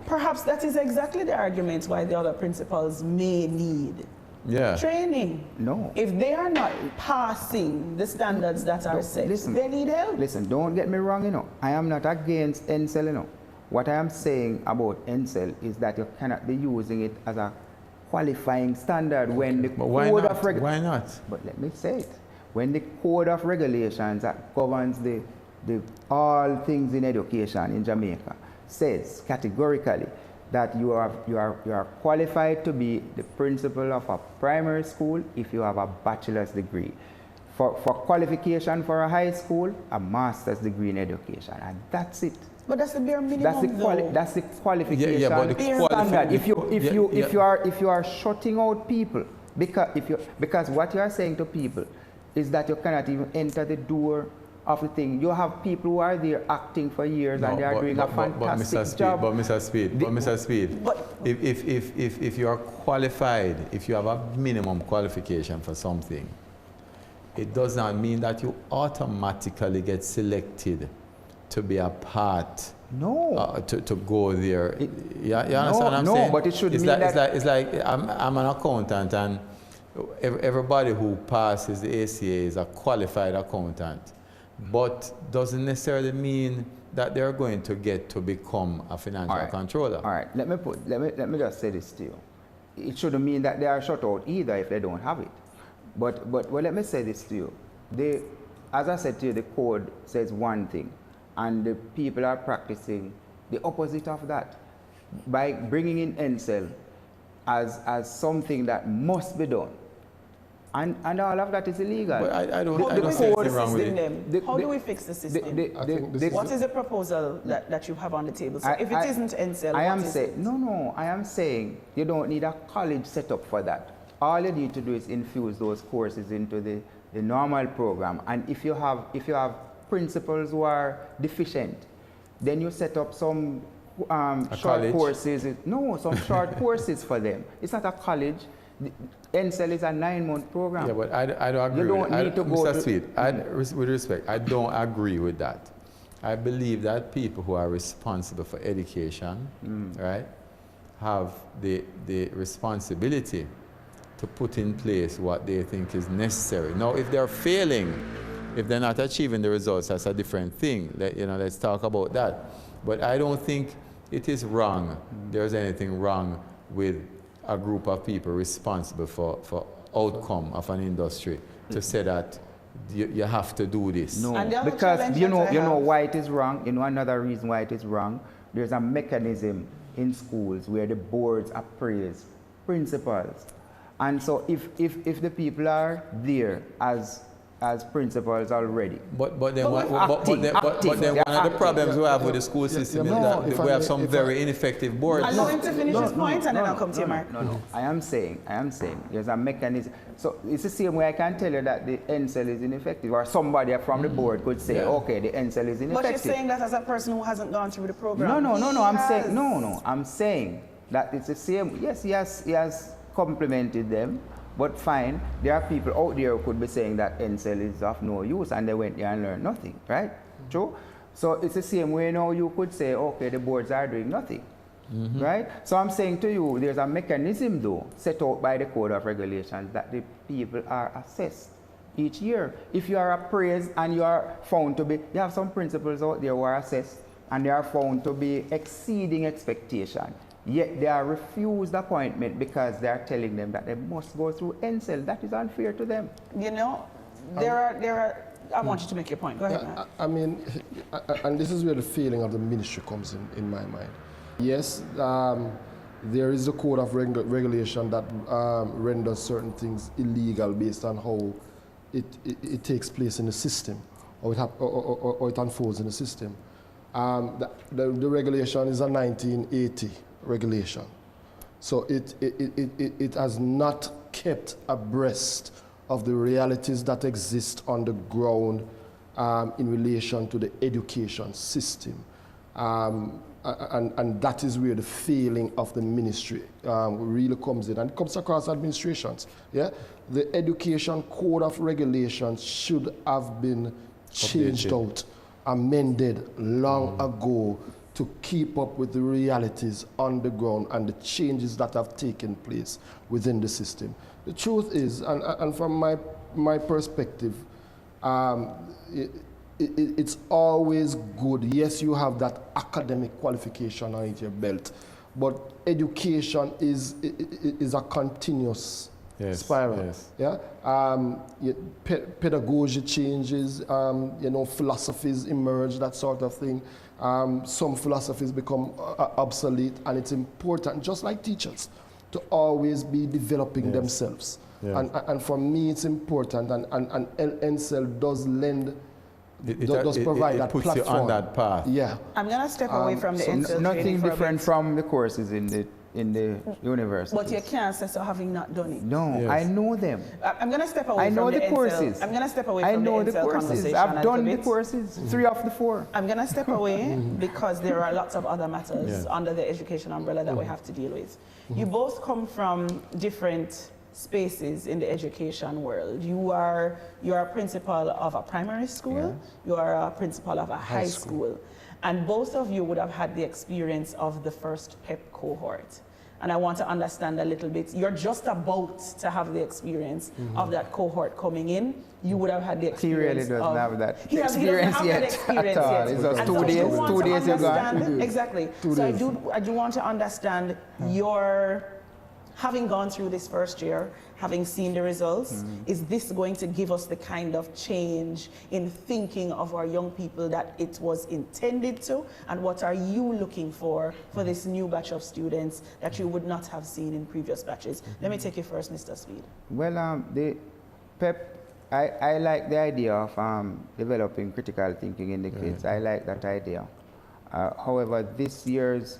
perhaps that is exactly the argument why the other principals may need training. No. If they are not passing the standards that are set, they need help. Listen, don't get me wrong, I am not against NSEL, What I am saying about NSEL is that you cannot be using it as a qualifying standard when the code of regulations. Why not? But let me say it. When the code of regulations that governs the all things in education in Jamaica says categorically that you are qualified to be the principal of a primary school if you have a bachelor's degree. For qualification for a high school, a master's degree in education, and that's it. But that's the bare minimum. That's the qualification. But the standard. If you are shutting out people, because what you are saying to people is that you cannot even enter the door of the thing. You have people who are there acting for years and they are doing a fantastic job. But Mr. Speed, if you are qualified, if you have a minimum qualification for something, it does not mean that you automatically get selected to be a part to go there. You understand what I'm no, saying? But it should it's mean like, it's like I'm an accountant, and everybody who passes the ACA is a qualified accountant, but doesn't necessarily mean that they're going to get to become a financial controller. All right, let me just say this to you. It shouldn't mean that they are shut out either if they don't have it. But well, let me say this to you. As I said to you, the code says one thing, and the people are practicing the opposite of that by bringing in NSEL as something that must be done. And all of that is illegal. But I don't see anything wrong with it. How do we fix the system? What is the proposal that you have on the table? So if it isn't NSEL, I am saying you don't need a college set up for that. All you need to do is infuse those courses into the normal program. And if you have principals who are deficient, then you set up some short courses. No, some short courses for them. It's not a college. NSEL is a 9-month program. Yeah, but I don't agree you with don't that. Need to go Mr. Sweet, with respect, I don't agree with that. I believe that people who are responsible for education, right, have the responsibility to put in place what they think is necessary. Now, if they're failing, if they're not achieving the results, that's a different thing. Let's talk about that. But I don't think it is wrong. There's anything wrong with a group of people responsible for outcome of an industry to say that you have to do this. No, because you know why it is wrong. You know another reason why it is wrong. There's a mechanism in schools where the boards appraise principals, and so if the people are there as principals already. But then one of the problems we have with the school system is that we have some very ineffective boards. Allow him to finish his point and then I'll come to you, Mark. No. I am saying there's a mechanism. So it's the same way I can tell you that the NSEL is ineffective, or somebody from the board could say, okay, the NSEL is ineffective. But you're saying that as a person who hasn't gone through the program. No. I'm saying that it's the same. Yes, he has complimented them. But fine, there are people out there who could be saying that NSEL is of no use, and they went there and learned nothing, right? True? So it's the same way now you could say, okay, the boards are doing nothing, right? So I'm saying to you, there's a mechanism though, set out by the Code of Regulations that the people are assessed each year. If you are appraised and you are found to be, you have some principals out there who are assessed and they are found to be exceeding expectation. Yet they are refused appointment because they are telling them that they must go through NSEL. That is unfair to them. You know, there are. I want you to make your point. Go ahead, man. I mean, and this is where the failing of the ministry comes in my mind. Yes, there is a code of regulation that renders certain things illegal based on how it takes place in the system, or it unfolds in the system. The regulation is a 1980 regulation, so it has not kept abreast of the realities that exist on the ground in relation to the education system, and that is where the failing of the ministry really comes in, and it comes across administrations. Yeah, the education code of regulations should have been changed out, amended long ago, to keep up with the realities on the ground and the changes that have taken place within the system. The truth is, and from my perspective, it's always good. Yes, you have that academic qualification on your belt, but education is a continuous spiral. Yes. Yeah, pedagogy changes. Philosophies emerge, that sort of thing. Some philosophies become obsolete, and it's important, just like teachers, to always be developing themselves. Yes. And for me, it's important, and NSEL does lend, does provide that puts platform. You on that path. Yeah. I'm going to step away from the NSEL. Nothing different from the courses in the university. But you can't say so having not done it. No, yes. I know them. I'm going to step away from the courses. I'm going to step away from the NSEL conversation. I've done the courses, 3 of the 4. I'm going to step away because there are lots of other matters under the education umbrella that we have to deal with. You both come from different spaces in the education world. You are a principal of a primary school, you are a principal of a high school. And both of you would have had the experience of the first PEP cohort. And I want to understand a little bit. You're just about to have the experience of that cohort coming in. You would have had the experience. He really doesn't have that experience yet. At all. It's just 2 days. 2 days you got. Exactly. I do want to understand your, having gone through this first year, having seen the results, is this going to give us the kind of change in thinking of our young people that it was intended to? And what are you looking for this new batch of students that you would not have seen in previous batches? Let me take you first, Mr. Speed. Well, the PEP, I like the idea of developing critical thinking in the kids. I like that idea. However, this year's,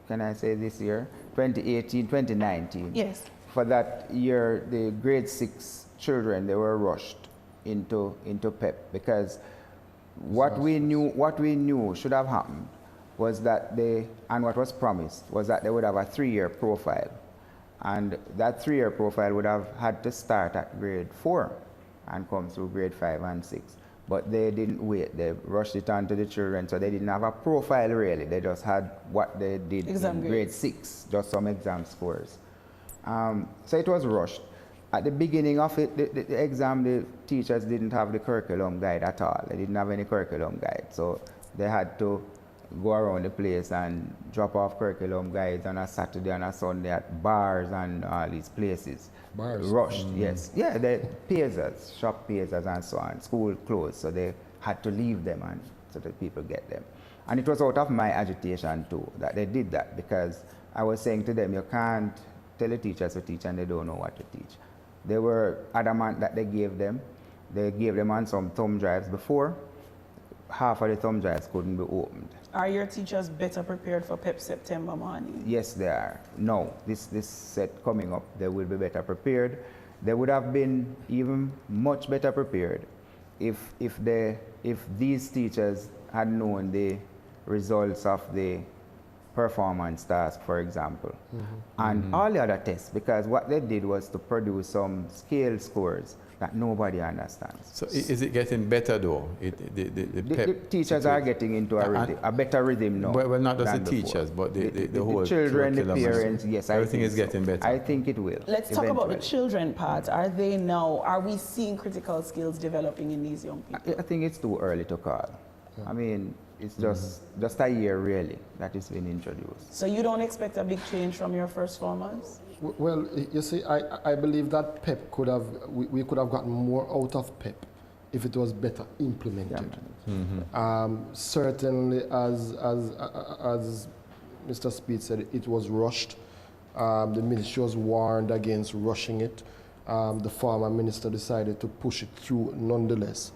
can I say this year? 2018, 2019. Yes. For that year, the grade 6 children, they were rushed into PEP because what we knew should have happened was that and what was promised was that they would have a 3-year profile. And that 3-year profile would have had to start at grade 4 and come through grade 5 and 6. But they didn't wait. They rushed it on to the children, so they didn't have a profile really. They just had what they did in grade 6, just some exam scores. So it was rushed. At the beginning of it, the exam, the teachers didn't have the curriculum guide at all. They didn't have any curriculum guide. So they had to go around the place and drop off curriculum guides on a Saturday and a Sunday at bars and all these places. Bars? Rushed, yes. Yeah, the piazzas, shop piazzas and so on. School closed, so they had to leave them and so that people get them. And it was out of my agitation too that they did that, because I was saying to them, you can't tell the teachers to teach and they don't know what to teach. They were adamant that they gave them on some thumb drives before. Half of the thumb drives couldn't be opened. Are your teachers better prepared for PEP September morning? Yes, they are. No, this set coming up, they will be better prepared. They would have been even much better prepared if these teachers had known the results of the performance task, for example, and all the other tests, because what they did was to produce some scale scores that nobody understands. So is it getting better though? The teachers are getting into a better rhythm now. Well, not just the teachers, but the whole children, the parents, yes, everything is getting better. I think it will. Let's talk about the children part. Are we seeing critical skills developing in these young people? I think it's too early to call. I mean, it's just a year really that it's been introduced. So you don't expect a big change from your first 4 months? Well, you see, I believe that PEP we could have gotten more out of PEP if it was better implemented. Certainly, as Mr. Speed said, it was rushed. The ministry was warned against rushing it. The former minister decided to push it through nonetheless.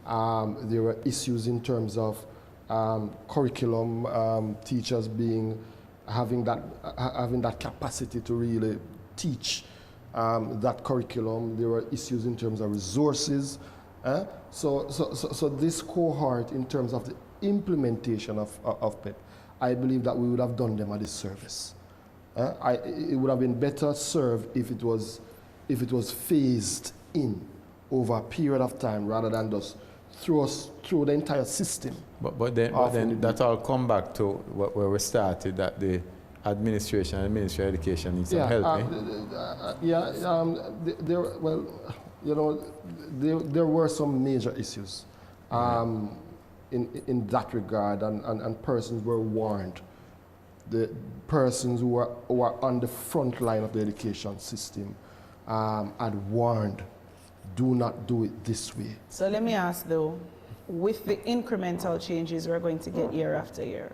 There were issues in terms of curriculum, teachers having that capacity to really teach that curriculum. There were issues in terms of resources. So this cohort, in terms of the implementation of PEP, I believe that we would have done them a disservice. It would have been better served if it was phased in over a period of time rather than just through the entire system. But then that all come back to where we started, that the administration and Ministry of Education needs some help. There were some major issues in that regard, and persons were warned. The persons who were on the front line of the education system had warned, do not do it this way. So let me ask though, with the incremental changes we're going to get year after year,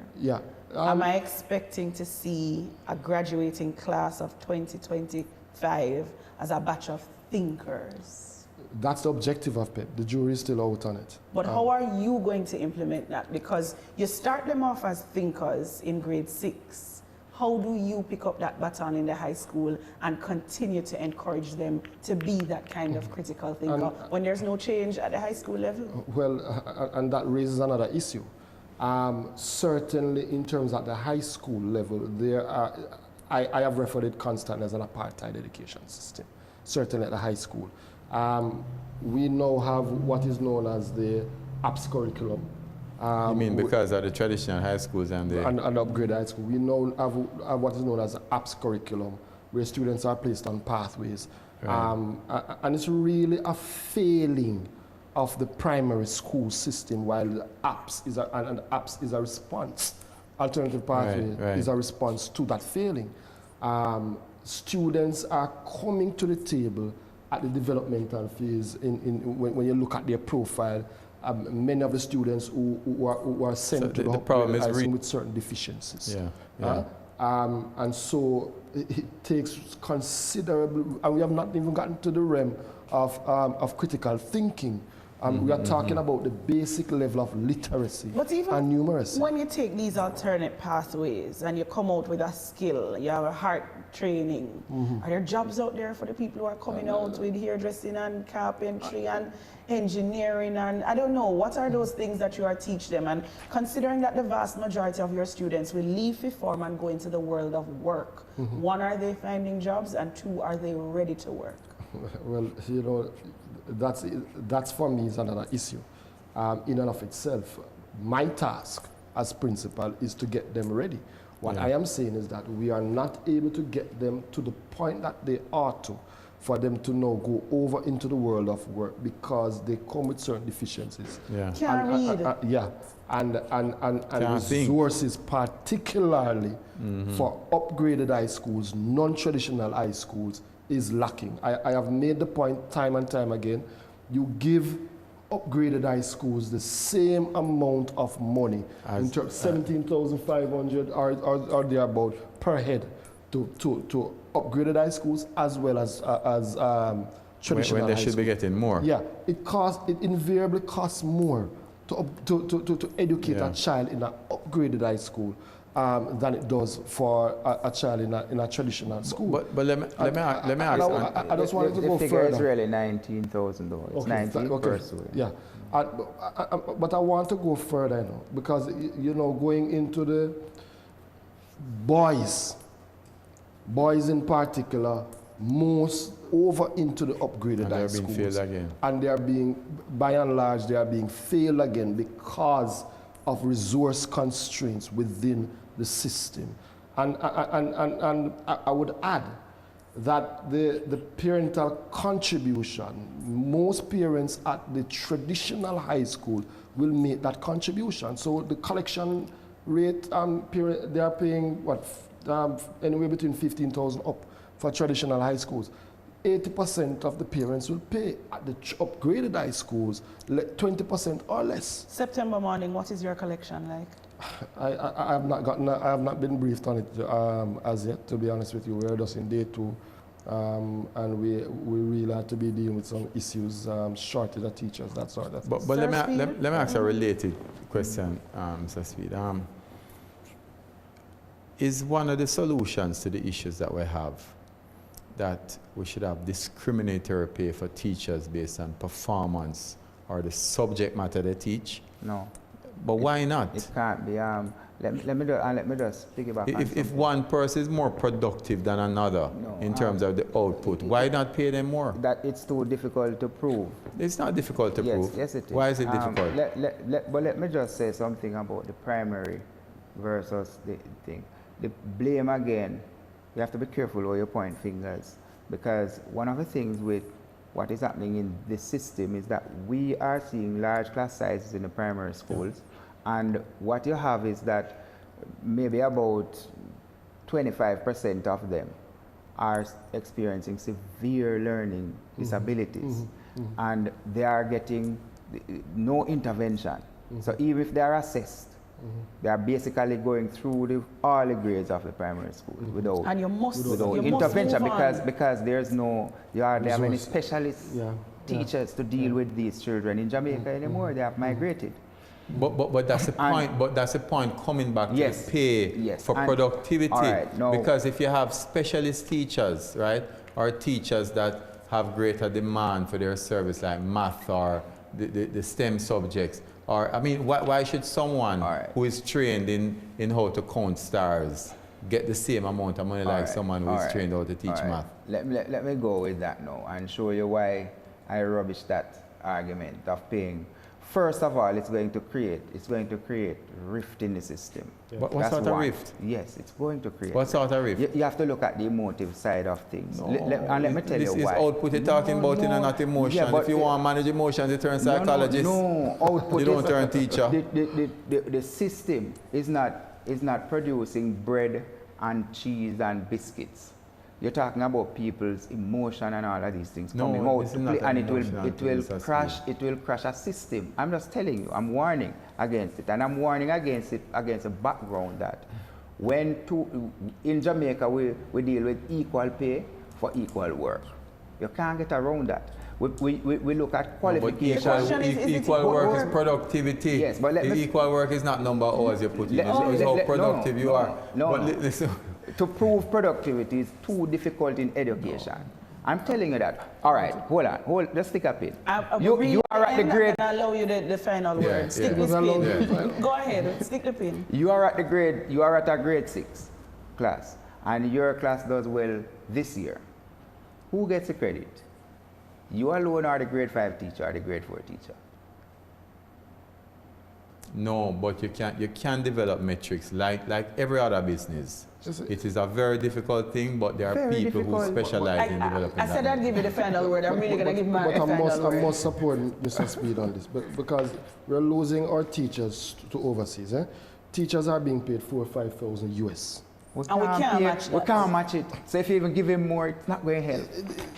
am I expecting to see a graduating class of 2025 as a batch of thinkers? That's the objective of PEP. The jury is still out on it. But how are you going to implement that? Because you start them off as thinkers in grade 6. How do you pick up that baton in the high school and continue to encourage them to be that kind of critical thinker when there's no change at the high school level? Well, and that raises another issue. Certainly in terms of the high school level, I have referred it constantly as an apartheid education system, certainly at the high school. We now have what is known as the APS curriculum, You mean because of the traditional high schools and the... And upgrade high school. We now have what is known as the APS curriculum, where students are placed on pathways. Right. And it's really a failing of the primary school system, while the APS is a response. Alternative pathway is a response to that failing. Students are coming to the table at the developmental phase. When you look at their profile, many of the students who are sent to the problem is with certain deficiencies. And so it takes considerable, and we have not even gotten to the realm of critical thinking. We are talking about the basic level of literacy and numeracy. When you take these alternate pathways and you come out with a skill, you have a heart training, are there jobs out there for the people who are coming out with hairdressing and carpentry and engineering and I don't know, what are those things that you are teach them? And considering that the vast majority of your students will leave fifth form and go into the world of work, one, are they finding jobs, and two, are they ready to work? Well, you know, that's for me is another issue. In and of itself, my task as principal is to get them ready. What I am saying is that we are not able to get them to the point that they ought to, for them to now go over into the world of work, because they come with certain deficiencies. Can't read. And resources, particularly for upgraded high schools, non-traditional high schools, is lacking. I have made the point time and time again. You give upgraded high schools the same amount of money, in terms 17,500 or thereabout per head to upgraded high schools as well as traditional when they high should schools. be getting more. Yeah, it invariably costs more to educate a child in an upgraded high school than it does for a child in a traditional school. But let me ask. I just wanted to go further. The figure is really $19,000. It's 19 per student. Yeah, but I want to go further now, because you know, going into the boys in particular, most over into the upgraded high schools. And they're being failed again. And they are being, by and large, they are being failed again because of resource constraints within the system. And I would add that the parental contribution, most parents at the traditional high school will make that contribution. So the collection rate, they are paying what, anywhere between 15,000 up for traditional high schools. 80% of the parents will pay at the upgraded high schools, 20% or less. September morning, what is your collection like? I have not been briefed on it as yet, to be honest with you. We're just in day 2, and we really have to be dealing with some issues, shortage of teachers, that sort of thing. But let me ask a related question, Mr. Speed. Is one of the solutions to the issues that we have that we should have discriminatory pay for teachers based on performance or the subject matter they teach? No. But why not? It can't be. Let me just piggyback. If one person is more productive than another in terms of the output, why not pay them more? That it's too difficult to prove. It's not difficult to prove. Yes, it is. Why is it difficult? But let me just say something about the primary versus the thing. The blame again. You have to be careful where you point fingers, because one of the things with what is happening in this system is that we are seeing large class sizes in the primary schools, and what you have is that maybe about 25% of them are experiencing severe learning disabilities, and they are getting no intervention. So even if they are assessed, they are basically going through all the grades of the primary school without intervention, because there's no, they have any specialist teachers to deal with these children in Jamaica anymore. They have migrated. But that's the point. But that's the point. Coming back to the pay for productivity, because if you have specialist teachers, right, or teachers that have greater demand for their service, like math or the STEM subjects. Or, I mean, why should someone who is trained in how to count stars get the same amount of money like someone who is trained how to teach math? Let me go with that now and show you why I rubbish that argument of paying First of all, it's going to create rift in the system. Yeah. What sort of rift? Yes, it's going to create. What sort of rift? You have to look at the emotive side of things. No. Let me tell you why. This is output you're talking about, and not emotion. Yeah, if you want to manage emotions, you turn psychologist. No, output. You don't turn teacher. The system is not producing bread and cheese and biscuits. You're talking about people's emotion and all of these things coming out to play, and it will crash a system. I'm just telling you, I'm warning against it, and I'm warning against it against a background that in Jamaica we deal with equal pay for equal work. You can't get around that. We look at qualification. Equal work is productivity. Yes, but equal work is not number of hours you put in. It's how productive you are. Listen. To prove productivity is too difficult in education. I'm telling you that. All right, hold on. Let's stick a pin. You are at the grade. I'll allow you the final word. Stick this pin. Yeah. Go ahead, stick the pin. You are at a grade 6 class, and your class does well this year. Who gets the credit? You alone are the grade 5 teacher or the grade 4 teacher? No, but you can develop metrics like every other business. It is a very difficult thing, but there are people who specialize in developing I said I'd give you the final word. I'm really going to give my final word. I must support Mr. Speed on this, because we're losing our teachers to overseas. Teachers are being paid $4,000 or $5,000 US. We can't match it. So if you even give him more, it's not going to help.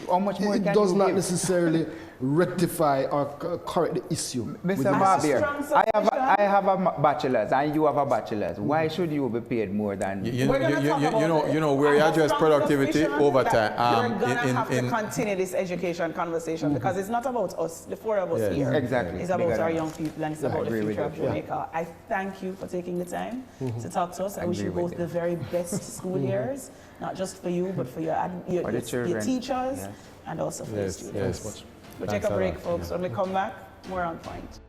How much more it can does you not give? necessarily rectify or correct the issue. Mr. Barbier, I have a bachelor's and you have a bachelor's. Why should you be paid more than you know where you address productivity over time. We're gonna have to continue this education conversation because it's not about us, the four of us here. Exactly. It's about our young people and it's about the future of Jamaica. I thank you for taking the time to talk to us. I wish you both the very best school years, not just for you, but for your teachers and also for your students. Yes. We'll take a break, folks. When we come back, more on point.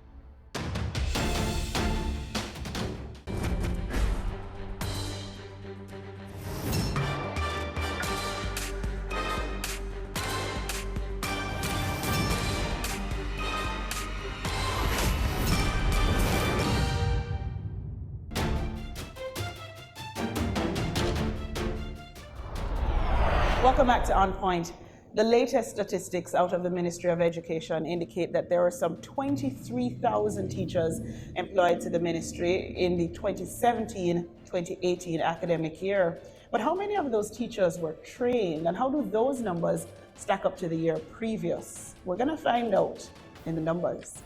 Welcome back to On Point. The latest statistics out of the Ministry of Education indicate that there are some 23,000 teachers employed to the ministry in the 2017-2018 academic year. But how many of those teachers were trained, and how do those numbers stack up to the year previous? We're going to find out in the numbers.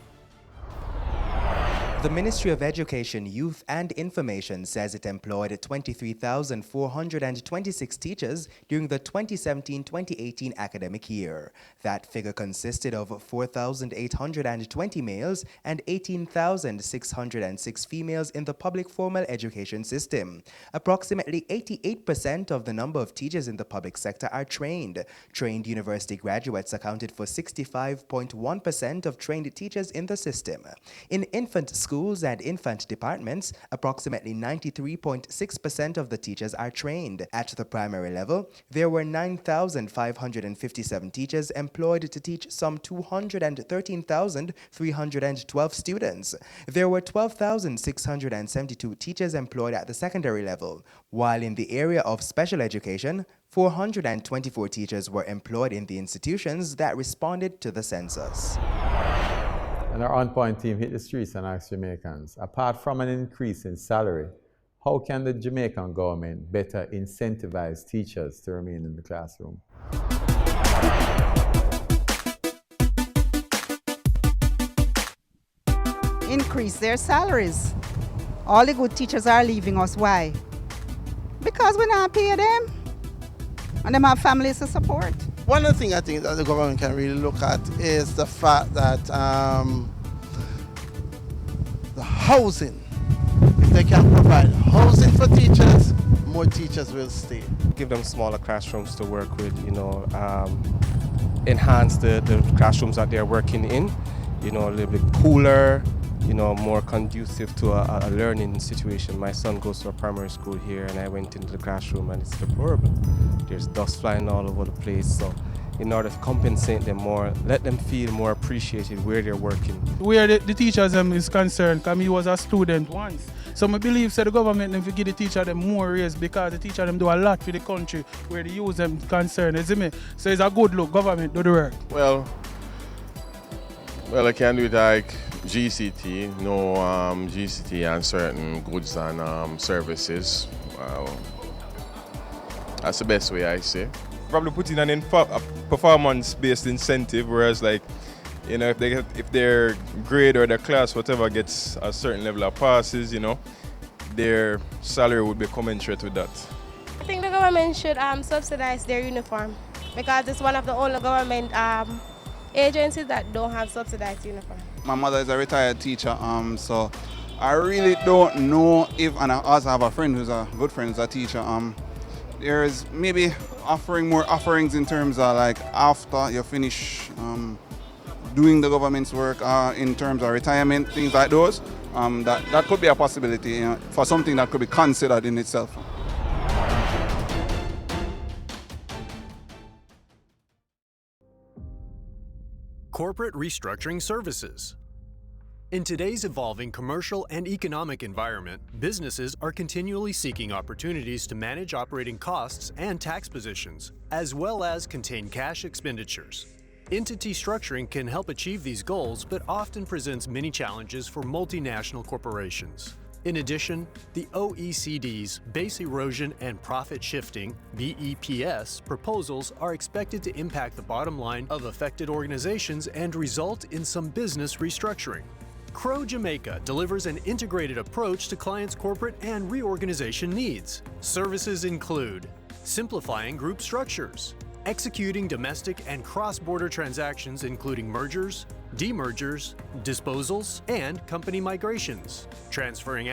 The Ministry of Education, Youth and Information says it employed 23,426 teachers during the 2017-2018 academic year. That figure consisted of 4,820 males and 18,606 females in the public formal education system. Approximately 88% of the number of teachers in the public sector are trained. Trained university graduates accounted for 65.1% of trained teachers in the system. In infant schools and infant departments, approximately 93.6% of the teachers are trained. At the primary level, there were 9,557 teachers employed to teach some 213,312 students. There were 12,672 teachers employed at the secondary level, while in the area of special education, 424 teachers were employed in the institutions that responded to the census. And our On Point team hit the streets and asked Jamaicans, apart from an increase in salary, how can the Jamaican government better incentivize teachers to remain in the classroom? Increase their salaries. All the good teachers are leaving us. Why? Because we not pay them. And them have families to support. One of the things I think that the government can really look at is the fact that the housing. If they can provide housing for teachers, more teachers will stay. Give them smaller classrooms to work with, enhance the classrooms that they're working in, a little bit cooler, more conducive to a learning situation. My son goes to a primary school here and I went into the classroom and it's deplorable. There's dust flying all over the place. So in order to compensate them more, let them feel more appreciated where they're working. Where the teachers is concerned, because I was a student once. So I believe the government them give the teacher them more raise because the teacher them do a lot for the country where the youth them concerned, you see me? So it's a good look, government do the work. Well, I can do it like GCT, no GCT on certain goods and services. That's the best way I say. Probably put in a performance-based incentive, whereas like, you know, if their grade or their class, whatever, gets a certain level of passes, you know, their salary would be commensurate with that. I think the government should subsidize their uniform because it's one of the only government agencies that don't have subsidized uniform. My mother is a retired teacher, so I really don't know if, and I also have a friend who's a good friend who's a teacher. There's maybe offering more offerings in terms of like after you finish doing the government's work in terms of retirement, things like those. That could be a possibility, you know, for something that could be considered in itself. Corporate restructuring services. In today's evolving commercial and economic environment, businesses are continually seeking opportunities to manage operating costs and tax positions, as well as contain cash expenditures. Entity structuring can help achieve these goals, but often presents many challenges for multinational corporations. In addition, the OECD's Base Erosion and Profit Shifting (BEPS) proposals are expected to impact the bottom line of affected organizations and result in some business restructuring. Crow Jamaica delivers an integrated approach to clients' corporate and reorganization needs. Services include simplifying group structures, executing domestic and cross-border transactions including mergers, demergers, disposals, and company migrations, transferring